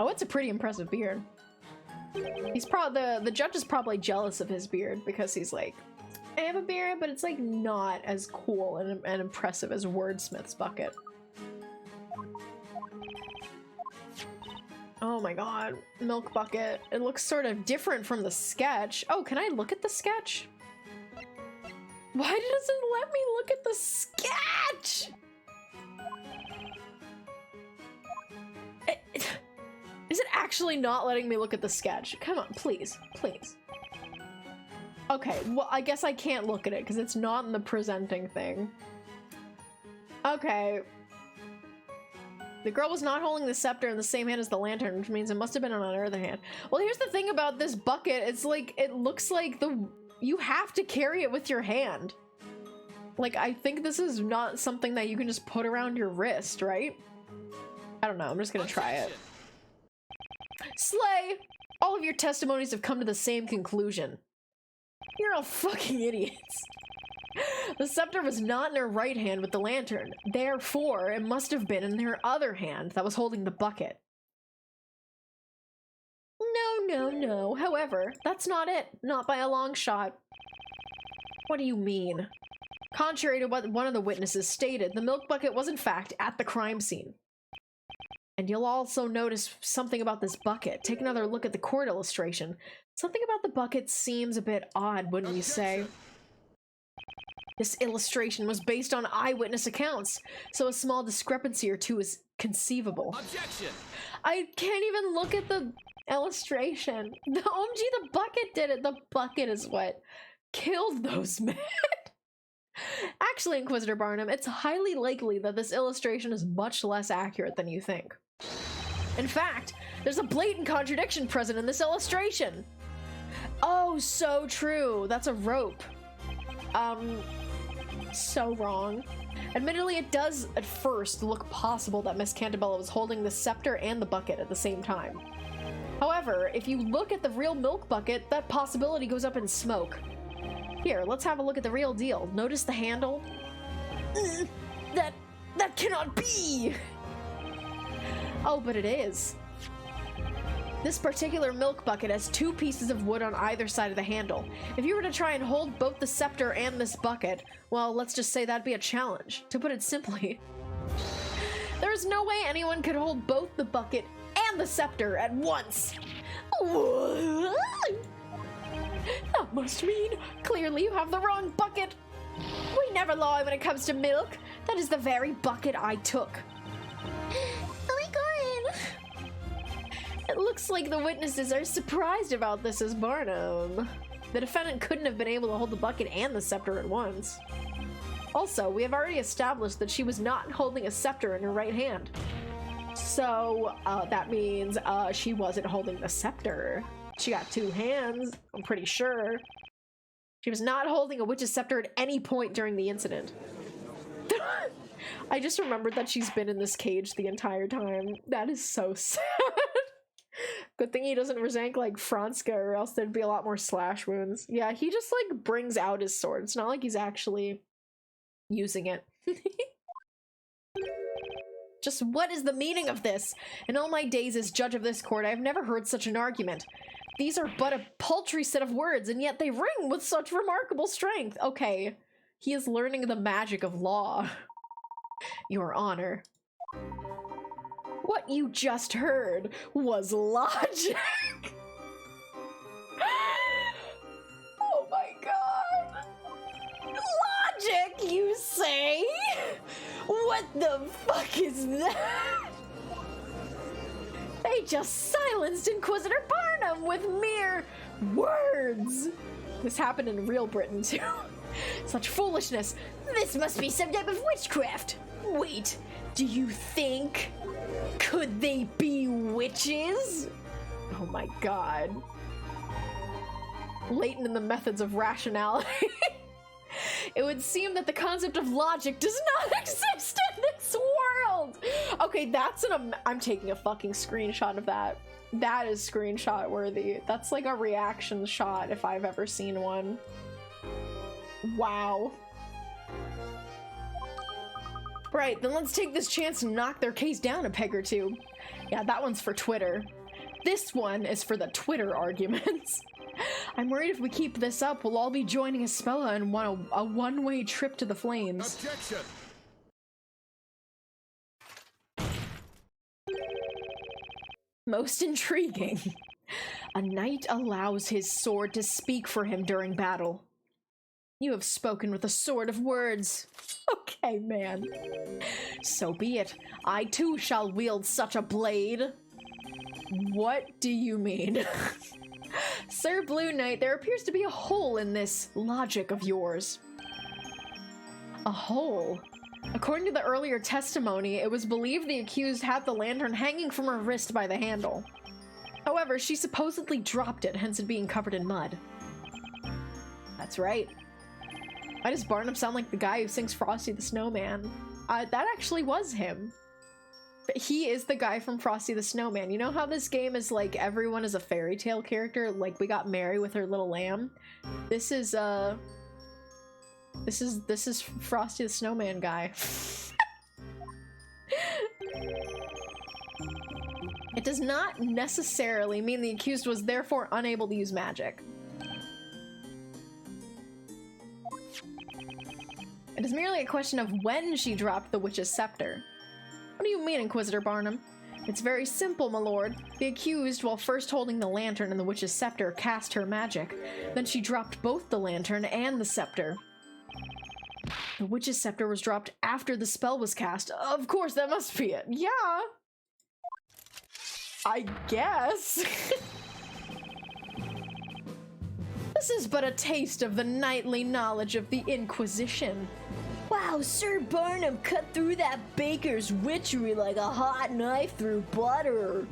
Oh, it's a pretty impressive beard. He's probably the judge is probably jealous of his beard because he's like, I have a beard, but it's like not as cool and impressive as Wordsmith's bucket. Oh my god, milk bucket. It looks sort of different from the sketch. Oh, can I look at the sketch? Why doesn't it let me look at the sketch? Is it actually not letting me look at the sketch? Come on, please, please. Okay, well, I guess I can't look at it because it's not in the presenting thing. Okay. The girl was not holding the scepter in the same hand as the lantern, which means it must have been on her other hand. Well, here's the thing about this bucket. It's like, it looks like you have to carry it with your hand. Like, I think this is not something that you can just put around your wrist, right? I don't know. I'm just gonna try it. Slay! All of your testimonies have come to the same conclusion. You're all fucking idiots. The scepter was not in her right hand with the lantern. Therefore, it must have been in her other hand that was holding the bucket. No. However, that's not it. Not by a long shot. What do you mean? Contrary to what one of the witnesses stated, the milk bucket was in fact at the crime scene. And you'll also notice something about this bucket. Take another look at the court illustration. Something about the bucket seems a bit odd, wouldn't you say? This illustration was based on eyewitness accounts, so a small discrepancy or two is conceivable. Objection! I can't even look at the illustration. The OMG, the bucket did it. The bucket is what killed those men. Actually, Inquisitor Barnum, it's highly likely that this illustration is much less accurate than you think. In fact, there's a blatant contradiction present in this illustration. Oh, so true. That's a rope. So wrong. Admittedly, it does at first look possible that Miss Cantabella was holding the scepter and the bucket at the same time. However, if you look at the real milk bucket, that possibility goes up in smoke. Here, let's have a look at the real deal. Notice the handle? That cannot be! Oh, but it is. This particular milk bucket has two pieces of wood on either side of the handle. If you were to try and hold both the scepter and this bucket, well, let's just say that'd be a challenge. To put it simply, there is no way anyone could hold both the bucket and the scepter at once. What? That must mean clearly you have the wrong bucket. We never lie when it comes to milk. That is the very bucket I took. Oh my god! It looks like the witnesses are surprised about this as Barnum. The defendant couldn't have been able to hold the bucket and the scepter at once. Also, we have already established that she was not holding a scepter in her right hand. So, that means she wasn't holding the scepter. She got two hands, I'm pretty sure. She was not holding a witch's scepter at any point during the incident. I just remembered that she's been in this cage the entire time. That is so sad. Good thing he doesn't resent like Franska, or else there'd be a lot more slash wounds. Yeah, he just like brings out his sword. It's not like he's actually using it. Just what is the meaning of this? In all my days as judge of this court, I have never heard such an argument. These are but a paltry set of words, and yet they ring with such remarkable strength. Okay, he is learning the magic of law. Your Honor. What you just heard was logic. Oh my god. Logic, you say? What the fuck is that? They just silenced Inquisitor Barnum with mere words. This happened in real Britain too. Such foolishness. This must be some type of witchcraft. Wait, do you think? Could they be witches? Oh my god. Latent in the methods of rationality. It would seem that the concept of logic does not exist in this world. Okay, that's I'm taking a fucking screenshot of that. That is screenshot worthy. That's like a reaction shot if I've ever seen one. Wow. Right, then let's take this chance to knock their case down a peg or two. Yeah, that one's for Twitter. This one is for the Twitter arguments. I'm worried if we keep this up, we'll all be joining Espella and want a one-way trip to the flames. Objection! Most intriguing. A knight allows his sword to speak for him during battle. You have spoken with a sword of words. Okay, man. So be it. I too shall wield such a blade. What do you mean? Sir Blue Knight, there appears to be a hole in this logic of yours. A hole? According to the earlier testimony, it was believed the accused had the lantern hanging from her wrist by the handle. However, she supposedly dropped it, hence it being covered in mud. That's right. Why does Barnum sound like the guy who sings Frosty the Snowman? That actually was him. He is the guy from Frosty the Snowman. You know how this game is like everyone is a fairy tale character? Like we got Mary with her little lamb. This is Frosty the Snowman guy. It does not necessarily mean the accused was therefore unable to use magic. It is merely a question of when she dropped the witch's scepter. What do you mean, Inquisitor Barnum? It's very simple, my lord. The accused, while first holding the lantern and the witch's scepter, cast her magic. Then she dropped both the lantern and the scepter. The witch's scepter was dropped after the spell was cast. Of course, that must be it. Yeah. I guess. This is but a taste of the nightly knowledge of the Inquisition. Wow, Sir Barnum cut through that baker's witchery like a hot knife through butter.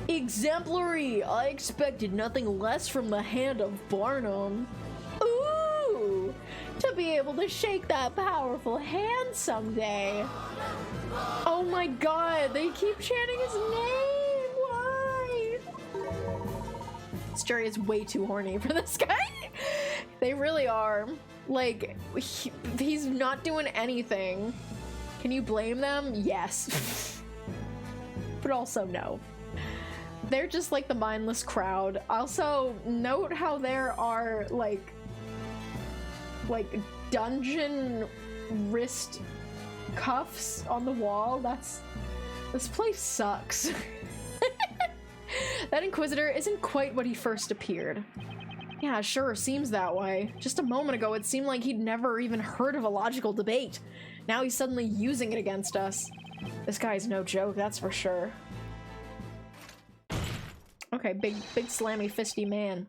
Exemplary! I expected nothing less from the hand of Barnum. Ooh! To be able to shake that powerful hand someday. Oh my god, they keep chanting his name! Why? This jury is way too horny for this guy. They really are. Like, he's not doing anything. Can you blame them? Yes. But also no. They're just like the mindless crowd. Also, note how there are like dungeon wrist cuffs on the wall. This place sucks. That Inquisitor isn't quite what he first appeared. Yeah, sure, seems that way. Just a moment ago, it seemed like he'd never even heard of a logical debate. Now he's suddenly using it against us. This guy's no joke, that's for sure. Okay, big slammy fisty man.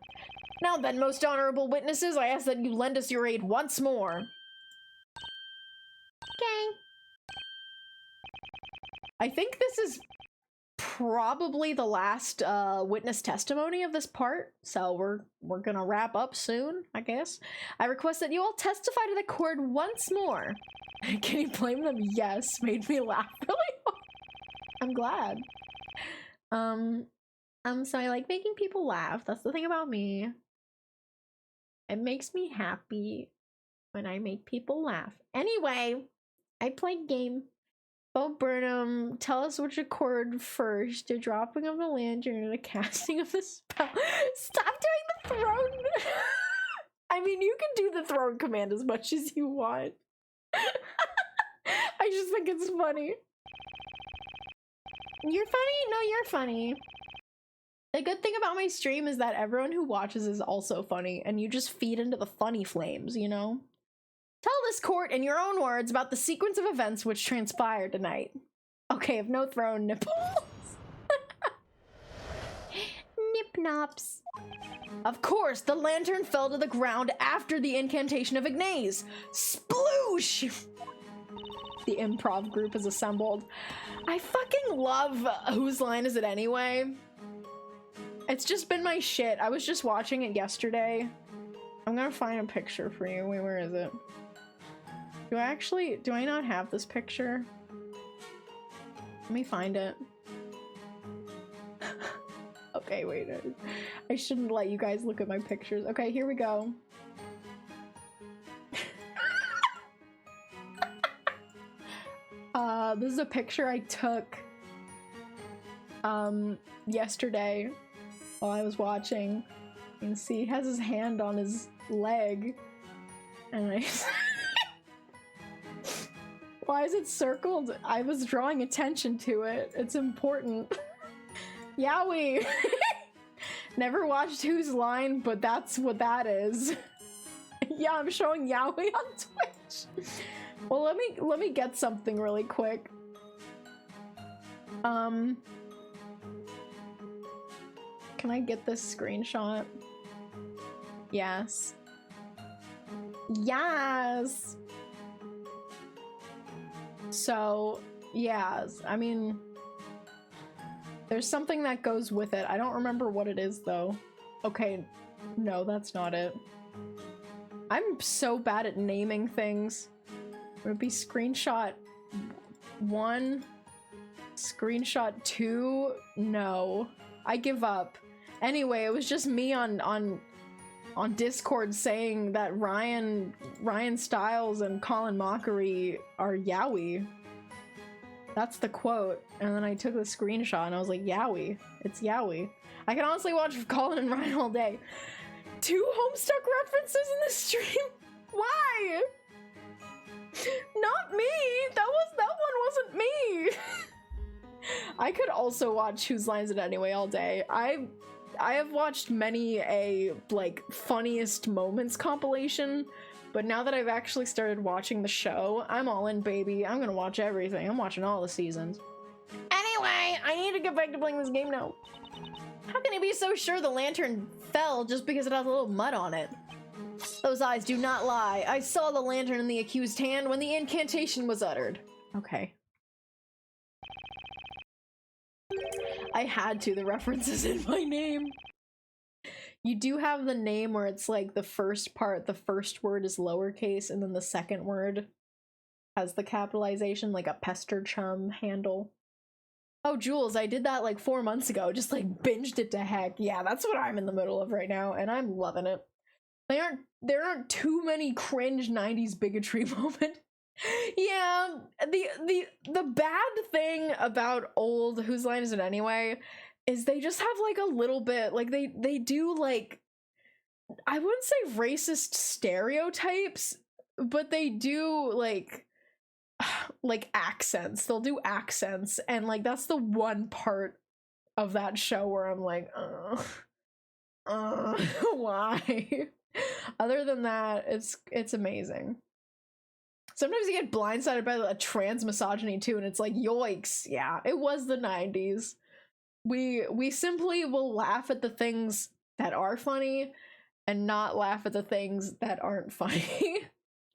Now then, most honorable witnesses, I ask that you lend us your aid once more. Okay. I think this is probably the last witness testimony of this part, so we're gonna wrap up soon, I guess. I request that you all testify to the court once more. Can you blame them? Yes, made me laugh really hard. I'm glad. So I like making people laugh. That's the thing about me. It makes me happy when I make people laugh. Anyway, I played game. Bo Burnham, tell us which occurred first, the dropping of the lantern or the casting of the spell. Stop doing the throne! I mean, you can do the throne command as much as you want. I just think it's funny. You're funny? No, you're funny. The good thing about my stream is that everyone who watches is also funny, and you just feed into the funny flames, you know? Tell this court in your own words about the sequence of events which transpired tonight. Okay, if no throne nipples. Nip-nops. Of course, the lantern fell to the ground after the incantation of Ignace. Sploosh! The improv group is assembled. I fucking love Whose Line Is It Anyway? It's just been my shit. I was just watching it yesterday. I'm gonna find a picture for you. Wait, where is it? Do I not have this picture? Let me find it. Okay, wait. I shouldn't let you guys look at my pictures. Okay, here we go. This is a picture I took yesterday while I was watching. You can see he has his hand on his leg. And I why is it circled? I was drawing attention to it. It's important. Yowie! Never watched Whose Line, but that's what that is. Yeah, I'm showing Yowie on Twitch. Well, let me get something really quick. Can I get this screenshot? Yes. Yes! So, yeah, I mean, there's something that goes with it. I don't remember what it is, though. Okay, no, that's not it. I'm so bad at naming things. Would it be screenshot 1? Screenshot 2? No. I give up. Anyway, it was just me on Discord saying that Ryan Stiles and Colin Mockery are yaoi. That's the quote. And then I took the screenshot and I was like, yaoi. It's yaoi. I can honestly watch Colin and Ryan all day. 2 Homestuck references in this stream? Why? Not me! That one wasn't me! I could also watch Whose Line Is It Anyway all day. I have watched many a, like, funniest moments compilation, but now that I've actually started watching the show, I'm all in, baby. I'm gonna watch everything. I'm watching all the seasons. Anyway, I need to get back to playing this game now. How can you be so sure the lantern fell just because it has a little mud on it? Those eyes do not lie. I saw the lantern in the accused hand when the incantation was uttered. Okay. I had to. The reference is in my name. You do have the name where it's like the first part, the first word is lowercase, and then the second word has the capitalization, like a Pester Chum handle. Oh, Jules, I did that like 4 months ago. Just like binged it to heck. Yeah, that's what I'm in the middle of right now, and I'm loving it. There aren't too many cringe 90s bigotry moments. Yeah, the bad thing about old Whose Line Is It Anyway is they just have like a little bit, like they do like, I wouldn't say racist stereotypes, but they do like accents. They'll do accents, and like that's the one part of that show where I'm like, why? Other than that, it's amazing. Sometimes you get blindsided by a trans misogyny too, and it's like, yoinks. Yeah, it was the 90s. We simply will laugh at the things that are funny and not laugh at the things that aren't funny.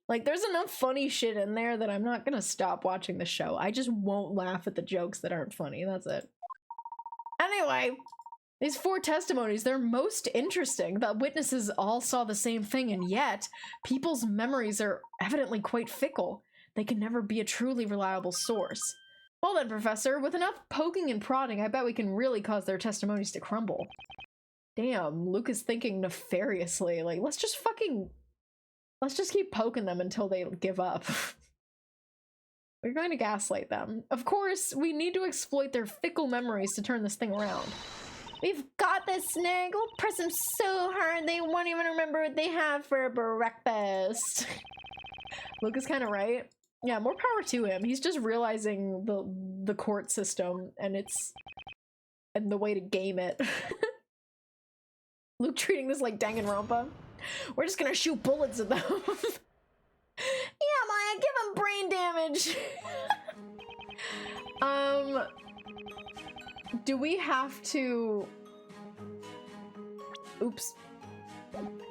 Like, there's enough funny shit in there that I'm not gonna stop watching the show. I just won't laugh at the jokes that aren't funny. That's it. Anyway, these 4 testimonies, they're most interesting. The witnesses all saw the same thing, and yet people's memories are evidently quite fickle. They can never be a truly reliable source. Well then, Professor, with enough poking and prodding, I bet we can really cause their testimonies to crumble. Damn, Luke is thinking nefariously. Like, let's just keep poking them until they give up. We're going to gaslight them. Of course, we need to exploit their fickle memories to turn this thing around. We've got this, Snag. We'll press them so hard they won't even remember what they had for breakfast. Luke is kind of right. Yeah, more power to him. He's just realizing the court system and the way to game it. Luke treating this like Danganronpa. We're just gonna shoot bullets at them. Yeah, Maya, give him brain damage. Do we have to... Oops.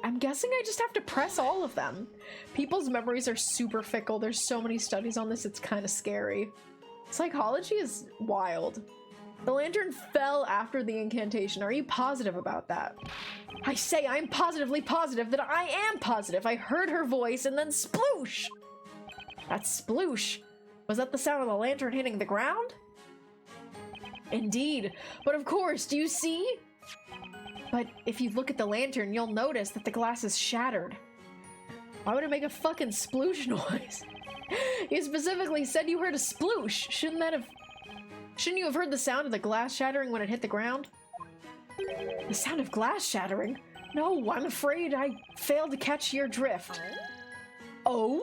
I'm guessing I just have to press all of them. People's memories are super fickle. There's so many studies on this, it's kind of scary. Psychology is wild. The lantern fell after the incantation. Are you positive about that? I say I'm positively positive that I am positive. I heard her voice and then sploosh! That sploosh. Was that the sound of the lantern hitting the ground? Indeed. But of course, do you see? But if you look at the lantern, you'll notice that the glass is shattered. Why would it make a fucking sploosh noise? You specifically said you heard a sploosh. Shouldn't you have heard the sound of the glass shattering when it hit the ground? The sound of glass shattering? No, I'm afraid I failed to catch your drift. Oh?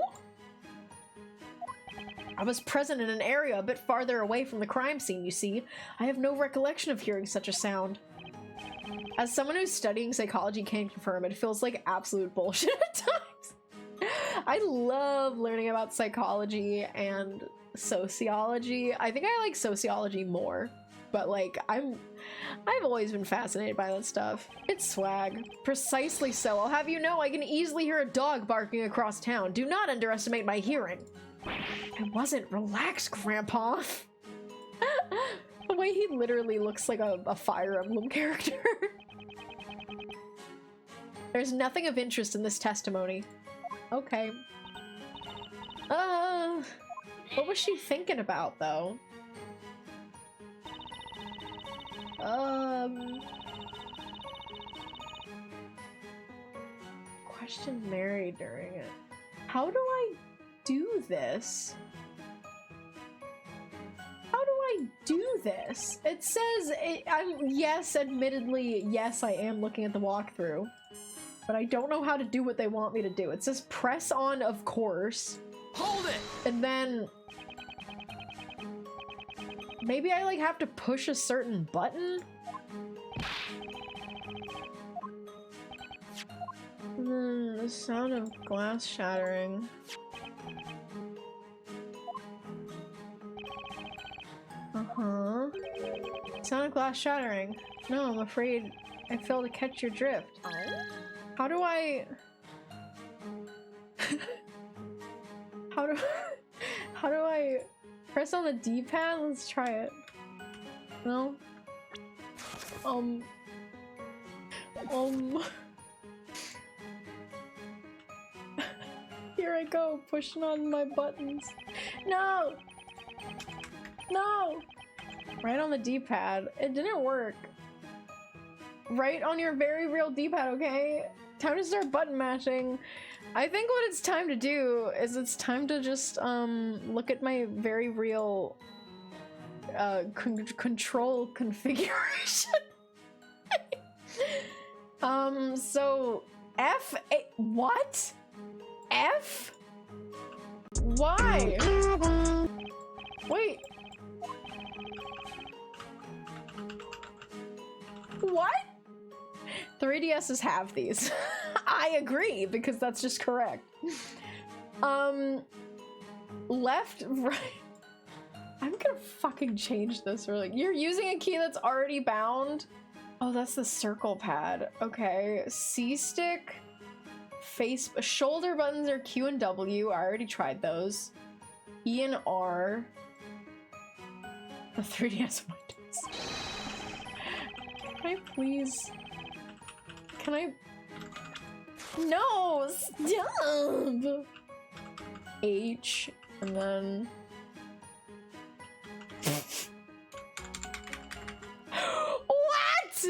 I was present in an area a bit farther away from the crime scene, you see. I have no recollection of hearing such a sound. As someone who's studying psychology can confirm, it feels like absolute bullshit at times. I love learning about psychology and sociology. I think I like sociology more, but like I've always been fascinated by that stuff. It's swag. Precisely so. I'll have you know I can easily hear a dog barking across town. Do not underestimate my hearing. I wasn't. Relax, Grandpa. The way he literally looks like a Fire Emblem character. There's nothing of interest in this testimony. Okay. What was she thinking about, though? Question Mary during it. How do I do this? How do I do this? It says, yes, admittedly, yes, I am looking at the walkthrough. But I don't know how to do what they want me to do. It says press on, of course. Hold it! And then maybe I like have to push a certain button? The sound of glass shattering. Uh-huh. Sound of glass shattering. No, I'm afraid I failed to catch your drift. How do I... How do I press on the D-pad? Let's try it. No? Here I go, pushing on my buttons. No! No! Right on the D-pad. It didn't work. Right on your very real D-pad, okay? Time to start button mashing. I think what it's time to do is it's time to just look at my very real control configuration. So F what? F? Why? Wait. What? 3DSs have these. I agree, because that's just correct. Left, right. I'm gonna fucking change this really. You're using a key that's already bound? Oh, that's the circle pad. Okay. C-stick, face, shoulder buttons are Q and W. I already tried those. E and R. The 3DS windows. Can I please? Can I? No, stop! H, and then... What?!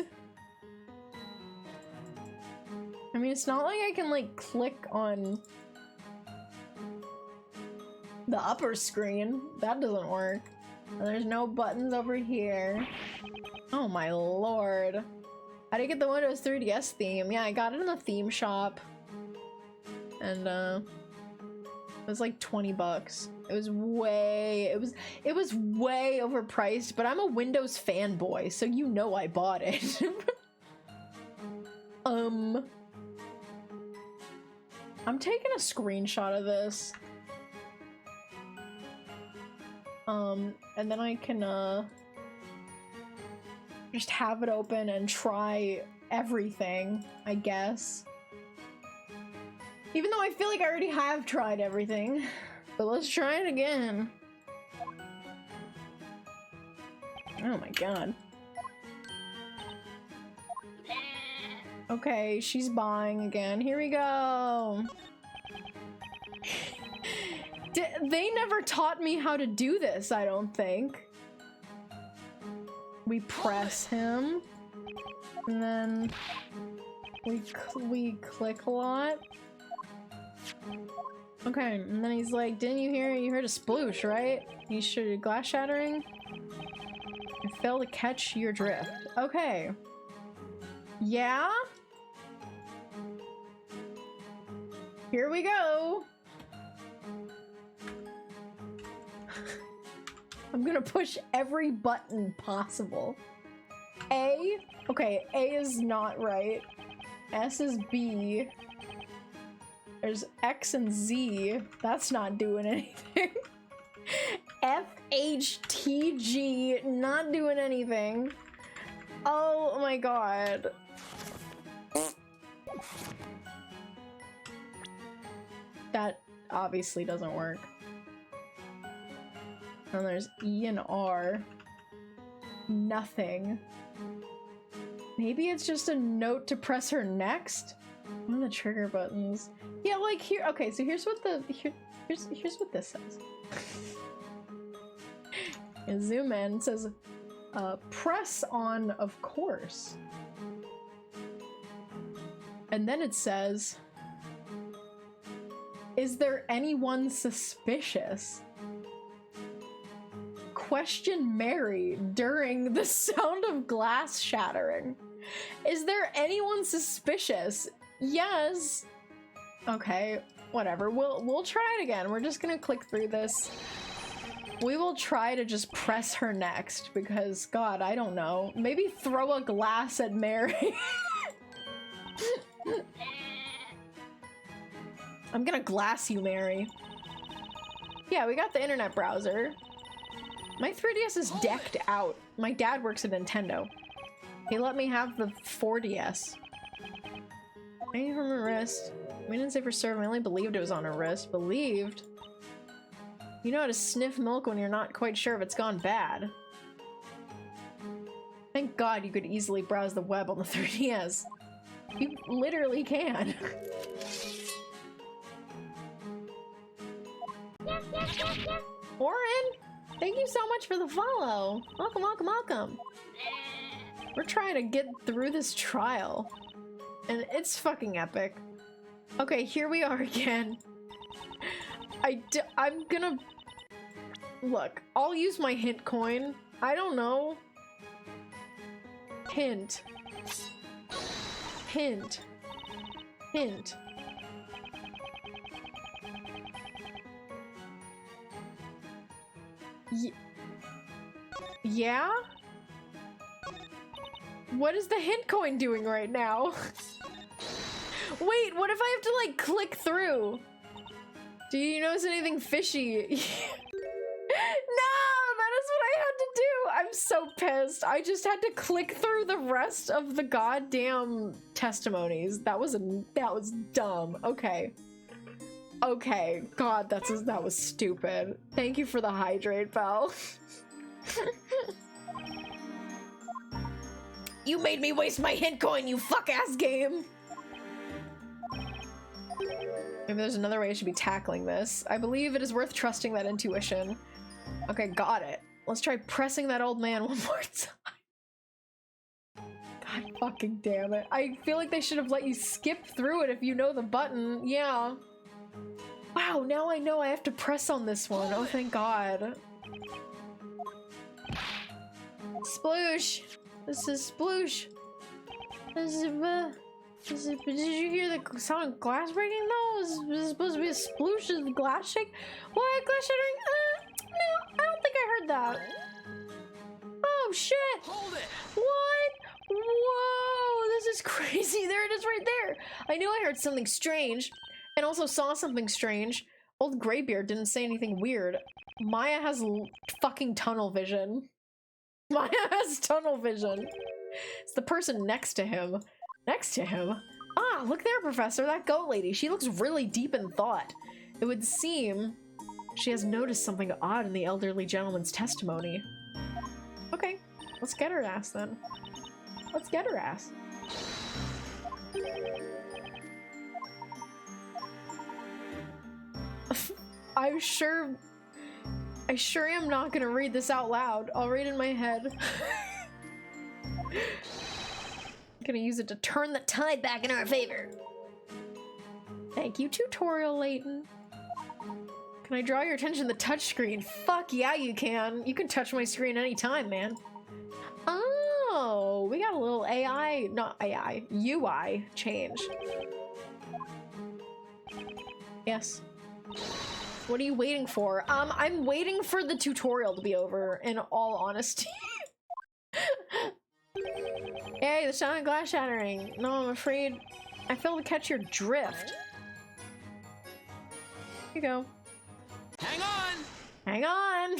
I mean, it's not like I can, like, click on the upper screen. That doesn't work. And there's no buttons over here. Oh my lord. How do you get the Windows 3DS theme? Yeah, I got it in the theme shop. And it was like 20 bucks. It was way overpriced, but I'm a Windows fanboy, so you know I bought it. I'm taking a screenshot of this. And then I can just have it open and try everything, I guess. Even though I feel like I already have tried everything. But let's try it again. Oh my god. Okay, she's buying again. Here we go. They never taught me how to do this, I don't think. We press him, and then we click a lot. Okay, and then he's like, didn't you hear? You heard a sploosh, right? You should glass shattering. I failed to catch your drift. Okay. Yeah? Here we go. I'm gonna push every button possible. A? Okay, A is not right. S is B. There's X and Z. That's not doing anything. F, H, T, G. Not doing anything. Oh my god. That obviously doesn't work. And there's E and R. Nothing. Maybe it's just a note to press her next? One of the trigger buttons. Yeah, like here. Okay, so here's what the here's what this says. And zoom in. It says, press on, of course. And then it says, is there anyone suspicious? Question Mary during the sound of glass shattering. Is there anyone suspicious? Yes. Okay, whatever. We'll try it again. We're just gonna click through this. We will try to just press her next because, God, I don't know. Maybe throw a glass at Mary. I'm gonna glass you, Mary. Yeah, we got the internet browser. My 3DS is decked out. My dad works at Nintendo. He let me have the 4DS. Hanging from her wrist. We didn't say for certain. We only believed it was on her wrist. Believed? You know how to sniff milk when you're not quite sure if it's gone bad. Thank God you could easily browse the web on the 3DS. You literally can. Oren, thank you so much for the follow. Welcome, welcome, welcome. We're trying to get through this trial. And it's fucking epic. Okay, here we are again. I'm gonna... Look, I'll use my hint coin. I don't know. Hint. Hint. Hint. Yeah? What is the hint coin doing right now? Wait, what if I have to like click through? Do you notice anything fishy? No, that is what I had to do. I'm so pissed. I just had to click through the rest of the goddamn testimonies. That was dumb. Okay. Okay. God, that was stupid. Thank you for the hydrate, pal. You made me waste my hint coin, you fuck-ass game! Maybe there's another way I should be tackling this. I believe it is worth trusting that intuition. Okay, got it. Let's try pressing that old man one more time. God fucking damn it. I feel like they should have let you skip through it if you know the button. Yeah. Wow, now I know I have to press on this one. Oh, thank God. Sploosh. This is sploosh. This is, did you hear the sound of glass breaking? No, is this supposed to be a sploosh? Is the glass shake? What? Glass shattering? No, I don't think I heard that. Oh, shit. Hold it. What? Whoa, this is crazy. There it is right there. I knew I heard something strange and also saw something strange. Old Graybeard didn't say anything weird. Maya has fucking tunnel vision. Maya has tunnel vision. It's the person next to him. Next to him? Ah, look there, Professor. That goat lady. She looks really deep in thought. It would seem she has noticed something odd in the elderly gentleman's testimony. Okay, let's get her ass then. Let's get her ass. I sure am not gonna read this out loud. I'll read it in my head. I'm gonna use it to turn the tide back in our favor. Thank you, tutorial Layton. Can I draw your attention to the touchscreen? Fuck yeah, you can. You can touch my screen anytime, man. Oh, we got a little AI, not AI, UI change. Yes. What are you waiting for? I'm waiting for the tutorial to be over, in all honesty. Hey, the sound of glass shattering. No, I'm afraid I failed to catch your drift. Here you go. Hang on! Hang on!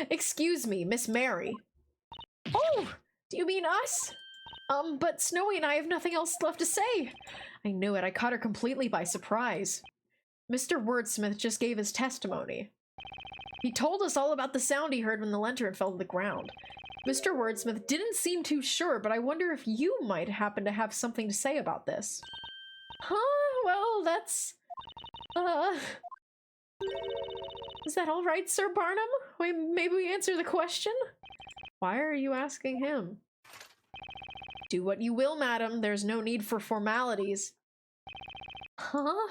Excuse me, Miss Mary. Oh! Do you mean us? But Snowy and I have nothing else left to say. I knew it. I caught her completely by surprise. Mr. Wordsmith just gave his testimony. He told us all about the sound he heard when the lantern fell to the ground. Mr. Wordsmith didn't seem too sure, but I wonder if you might happen to have something to say about this. Huh? Well, that's... Is that all right, Sir Barnum? Maybe we answer the question? Why are you asking him? Do what you will, madam. There's no need for formalities. Huh?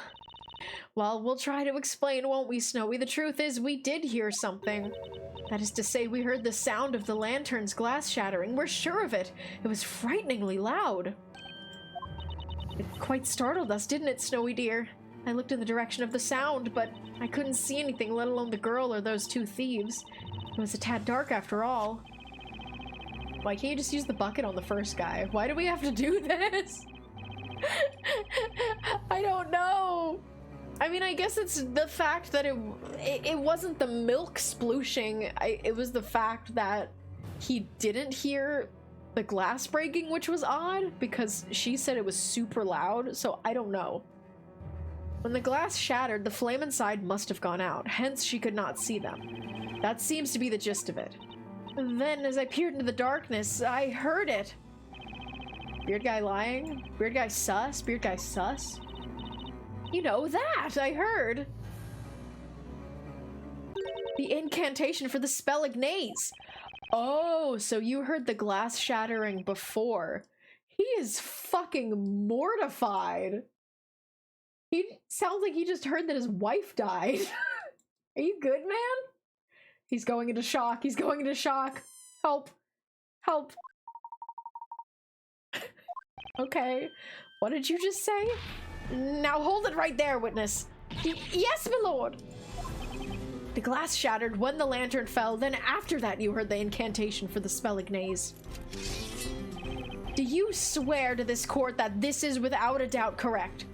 Well, we'll try to explain, won't we, Snowy? The truth is, we did hear something. That is to say, we heard the sound of the lantern's glass shattering. We're sure of it. It was frighteningly loud. It quite startled us, didn't it, Snowy dear? I looked in the direction of the sound, but I couldn't see anything, let alone the girl or those two thieves. It was a tad dark after all. Why can't you just use the bucket on the first guy? Why do we have to do this? I don't know. I mean, I guess it's the fact that it wasn't the milk splooshing. It was the fact that he didn't hear the glass breaking, which was odd because she said it was super loud, so I don't know. When the glass shattered, the flame inside must have gone out, hence she could not see them. That seems to be the gist of it. And then, as I peered into the darkness, I heard it. Beard guy lying? Beard guy sus? Beard guy sus? You know, that I heard. The incantation for the spell Ignace. Oh, so you heard the glass shattering before. He is fucking mortified. He sounds like he just heard that his wife died. Are you good, man? He's going into shock. He's going into shock. Help. Help. Okay. What did you just say? Now hold it right there, witness. Yes, my lord. The glass shattered when the lantern fell. Then after that, you heard the incantation for the spell Ignace. Do you swear to this court that this is without a doubt correct?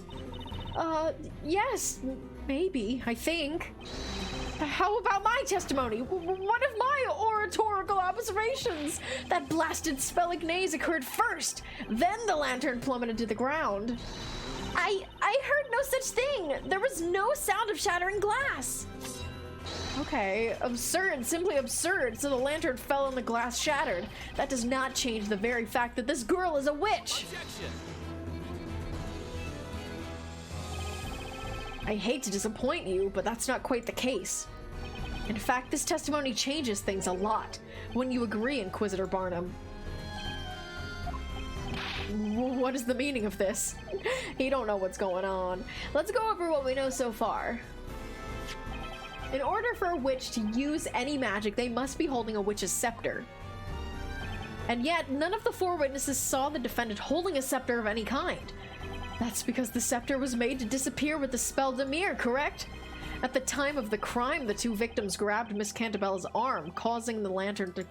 Yes, maybe, I think. How about my testimony? One of my oratorical observations. That blasted spell Ignace occurred first, then the lantern plummeted to the ground. I heard no such thing. There was no sound of shattering glass. Okay, absurd, simply absurd. So the lantern fell and the glass shattered. That does not change the very fact that this girl is a witch. Objection. I hate to disappoint you, but that's not quite the case. In fact, this testimony changes things a lot. Wouldn't you agree, Inquisitor Barnum? What is the meaning of this? You don't know what's going on. Let's go over what we know so far. In order for a witch to use any magic, they must be holding a witch's scepter. And yet, none of the four witnesses saw the defendant holding a scepter of any kind. That's because the scepter was made to disappear with the spell Demir, correct? At the time of the crime, the two victims grabbed Miss Cantabella's arm, causing the lantern to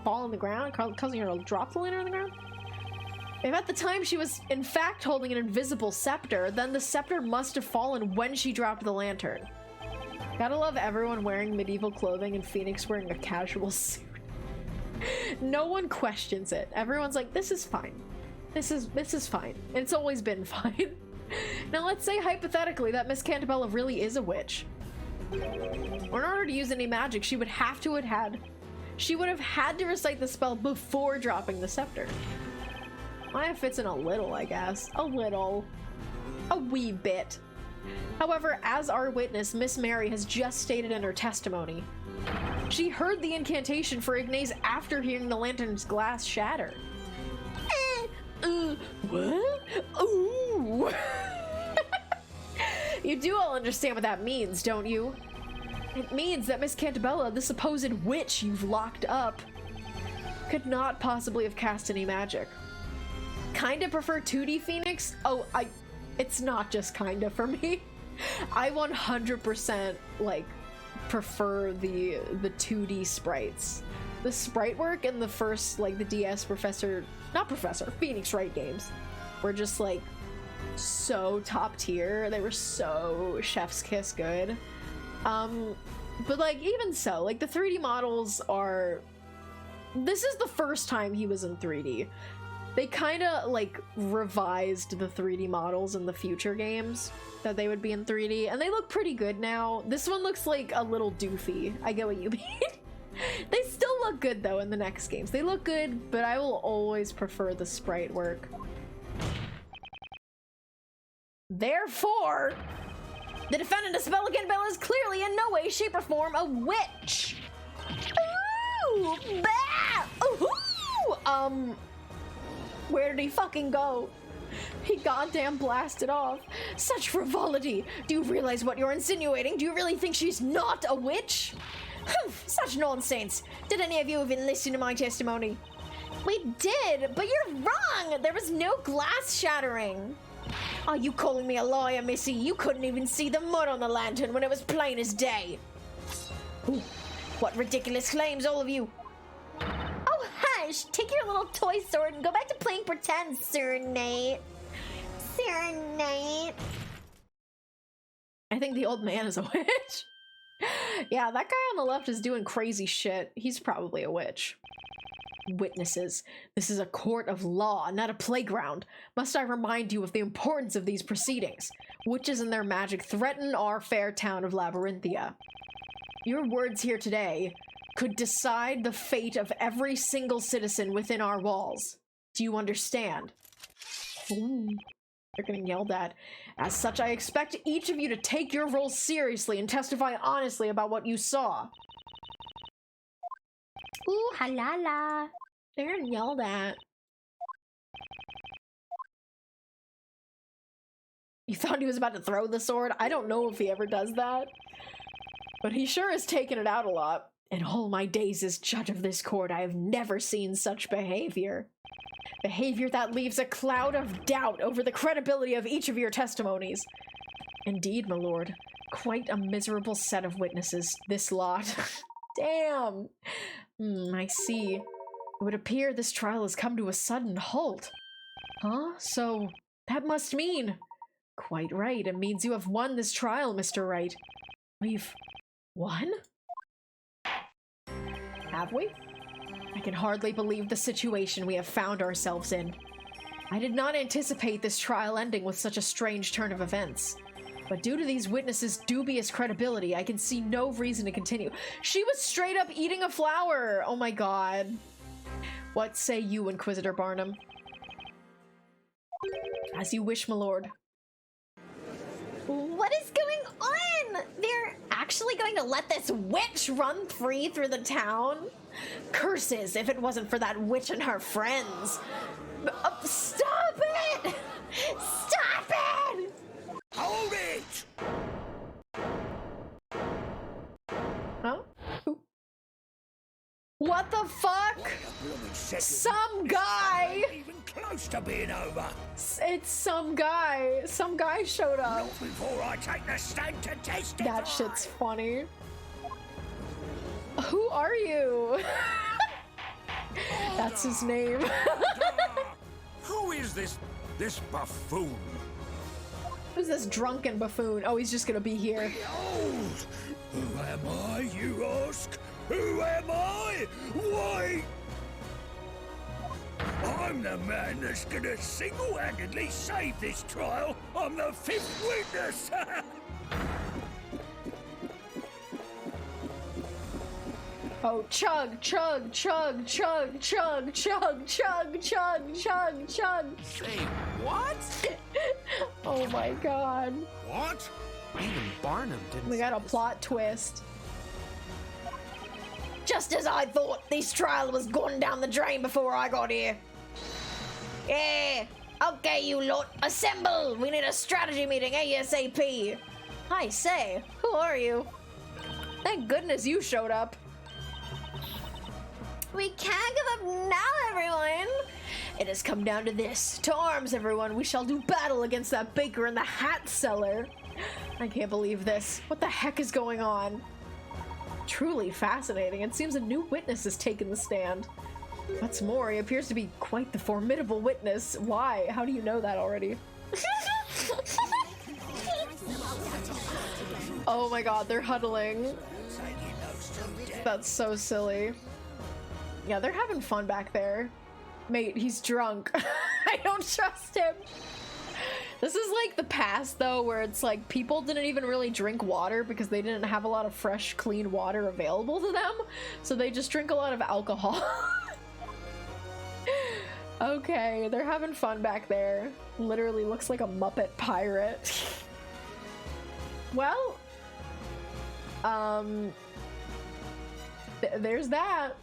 fall on the ground, causing her to drop the lantern on the ground? If at the time she was in fact holding an invisible scepter, then the scepter must have fallen when she dropped the lantern. Gotta love everyone wearing medieval clothing and Phoenix wearing a casual suit. No one questions it. Everyone's like, this is fine. This is fine. It's always been fine. Now let's say hypothetically that Miss Cantabella really is a witch. In order to use any magic, she would have had to recite the spell before dropping the scepter. Maya fits in a little, I guess. A little. A wee bit. However, as our witness, Miss Mary has just stated in her testimony, she heard the incantation for Ignace after hearing the lantern's glass shatter. What? Ooh. You do all understand what that means, don't you? It means that Miss Cantabella, the supposed witch you've locked up, could not possibly have cast any magic. Kinda prefer 2D Phoenix? Oh, it's not just kinda for me. I 100% like prefer the 2D sprites. The sprite work in the first, like, the DS Phoenix Wright games were just like so top tier. They were so chef's kiss good. But like, even so, like, the 3D models are, this is the first time he was in 3D. They kind of like revised the 3D models in the future games that they would be in 3D, and they look pretty good now. This one looks like a little doofy. I get what you mean. They still look good though in the next games. They look good, but I will always prefer the sprite work. Therefore, the defendant of Spellican Bell is clearly in no way, shape, or form a witch. Ooh, bah! Ooh! Where did he fucking go? He goddamn blasted off. Such frivolity. Do you realize what you're insinuating? Do you really think she's not a witch? Such nonsense. Did any of you even listen to my testimony? We did, but you're wrong. There was no glass shattering. Are you calling me a liar, Missy? You couldn't even see the mud on the lantern when it was plain as day. Ooh, what ridiculous claims, all of you. Oh, hush! Take your little toy sword and go back to playing pretend, Sir Nate. Sir Nate. I think the old man is a witch. Yeah, that guy on the left is doing crazy shit. He's probably a witch. Witnesses. This is a court of law, not a playground. Must I remind you of the importance of these proceedings? Witches and their magic threaten our fair town of Labyrinthia. Your words here today could decide the fate of every single citizen within our walls. Do you understand? Ooh, they're getting yelled at. As such, I expect each of you to take your role seriously and testify honestly about what you saw. Ooh, halala. They're getting yelled at. You thought he was about to throw the sword? I don't know if he ever does that. But he sure has taken it out a lot. In all my days as judge of this court, I have never seen such behavior. Behavior that leaves a cloud of doubt over the credibility of each of your testimonies. Indeed, my lord. Quite a miserable set of witnesses, this lot. Damn. I see. It would appear this trial has come to a sudden halt. Huh? So, that must mean... Quite right. It means you have won this trial, Mr. Wright. We've... won? Have we? I can hardly believe the situation we have found ourselves in. I did not anticipate this trial ending with such a strange turn of events. But due to these witnesses' dubious credibility, I can see no reason to continue. She was straight up eating a flower! Oh my god. What say you, Inquisitor Barnum? As you wish, my lord. What is going on? They're actually going to let this witch run free through the town? Curses, if it wasn't for that witch and her friends. Stop it! Stop it! Hold it! Huh? What the fuck? Some guy! Even close to being over. It's some guy. Some guy showed up. Not before I take the stand to testify. That shit's funny. Who are you? That's his name. Who is this buffoon? Who's this drunken buffoon? Oh, he's just gonna be here. Behold! Who am I, you ask? Who am I? Why? I'm the man that's gonna single-handedly save this trial. I'm the fifth witness. Oh, chug, chug, chug, chug, chug, chug, chug, chug, chug, chug. Say what? Oh my god. What? Even Barnum didn't. We got a plot twist. Just as I thought, this trial was going down the drain before I got here. Yeah, okay, you lot, assemble. We need a strategy meeting ASAP. I say, who are you? Thank goodness you showed up. We can't give up now, everyone. It has come down to this. To arms, everyone. We shall do battle against that baker and the hat seller. I can't believe this. What the heck is going on? Truly fascinating. It seems a new witness has taken the stand. What's more, he appears to be quite the formidable witness. Why? How do you know that already? Oh my god, they're huddling. That's so silly. Yeah, they're having fun back there. Mate, he's drunk. I don't trust him. This is like the past though, where it's like people didn't even really drink water because they didn't have a lot of fresh, clean water available to them. So they just drink a lot of alcohol. Okay, they're having fun back there. Literally looks like a Muppet pirate. Well, there's that.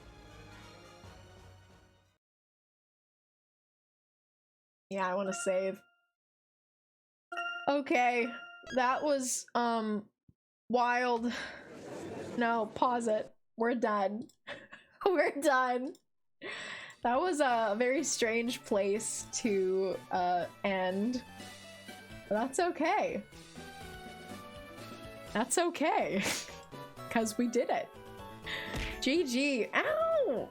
Yeah, I want to save. Okay, that was wild. No, pause it. We're done. We're done. That was a very strange place to end. But that's okay. That's okay. Because we did it. GG. Ow!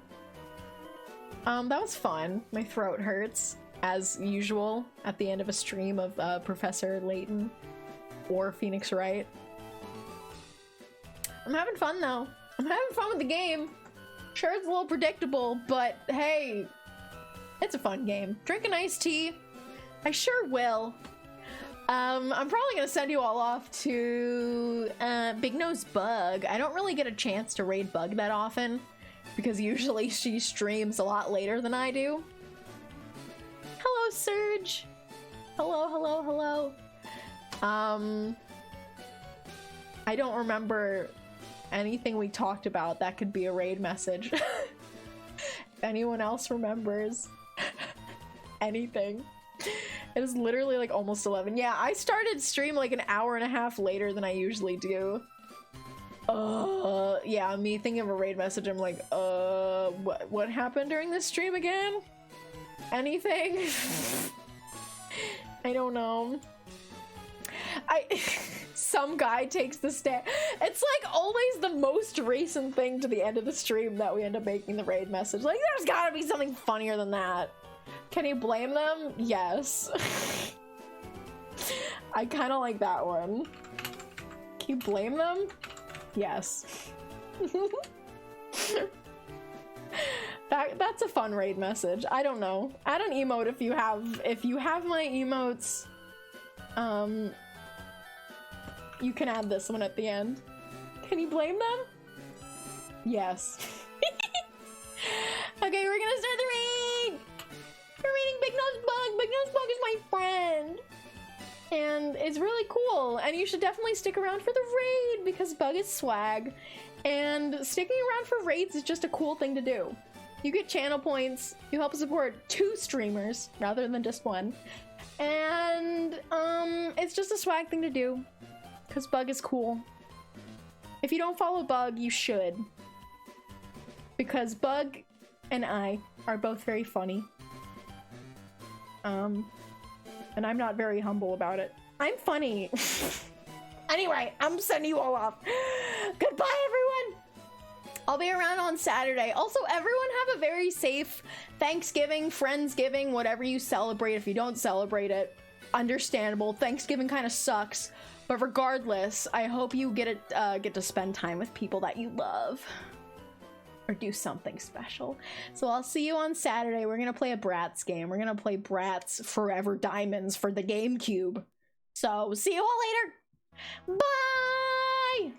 That was fun. My throat hurts, as usual, at the end of a stream of Professor Layton or Phoenix Wright. I'm having fun, though. I'm having fun with the game. Sure, it's a little predictable, but hey, it's a fun game. Drink an iced tea. I sure will. I'm probably gonna send you all off to Big Nose Bug. I don't really get a chance to raid Bug that often because usually she streams a lot later than I do. Hello, Surge. Hello, hello, hello. I don't remember anything we talked about that could be a raid message. If anyone else remembers anything. It is literally like almost 11. Yeah, I started stream like an hour and a half later than I usually do. Yeah, me thinking of a raid message, I'm like, what happened during this stream again? Anything? I don't know. Some guy takes the stand. It's like always the most recent thing to the end of the stream that we end up making the raid message. Like, there's gotta be something funnier than that. Can you blame them? Yes. I kind of like that one. Can you blame them? Yes. That's a fun raid message. I don't know. Add an emote if you have my emotes. You can add this one at the end. Can you blame them? Yes. Okay, we're gonna start the raid! We're reading Big Nose Bug! Big Nose Bug is my friend! And it's really cool, and you should definitely stick around for the raid because Bug is swag. And sticking around for raids is just a cool thing to do. You get channel points, you help support 2 streamers rather than just one. And it's just a swag thing to do. Because Bug is cool. If you don't follow Bug, you should. Because Bug and I are both very funny. And I'm not very humble about it. I'm funny. Anyway, I'm sending you all off. Goodbye, everyone! I'll be around on Saturday. Also, everyone have a very safe Thanksgiving, Friendsgiving, whatever you celebrate. If you don't celebrate it, understandable. Thanksgiving kind of sucks. But regardless, I hope you get to spend time with people that you love. Or do something special. So I'll see you on Saturday. We're gonna play a Bratz game. We're gonna play Bratz Forever Diamonds for the GameCube. So see you all later. Bye!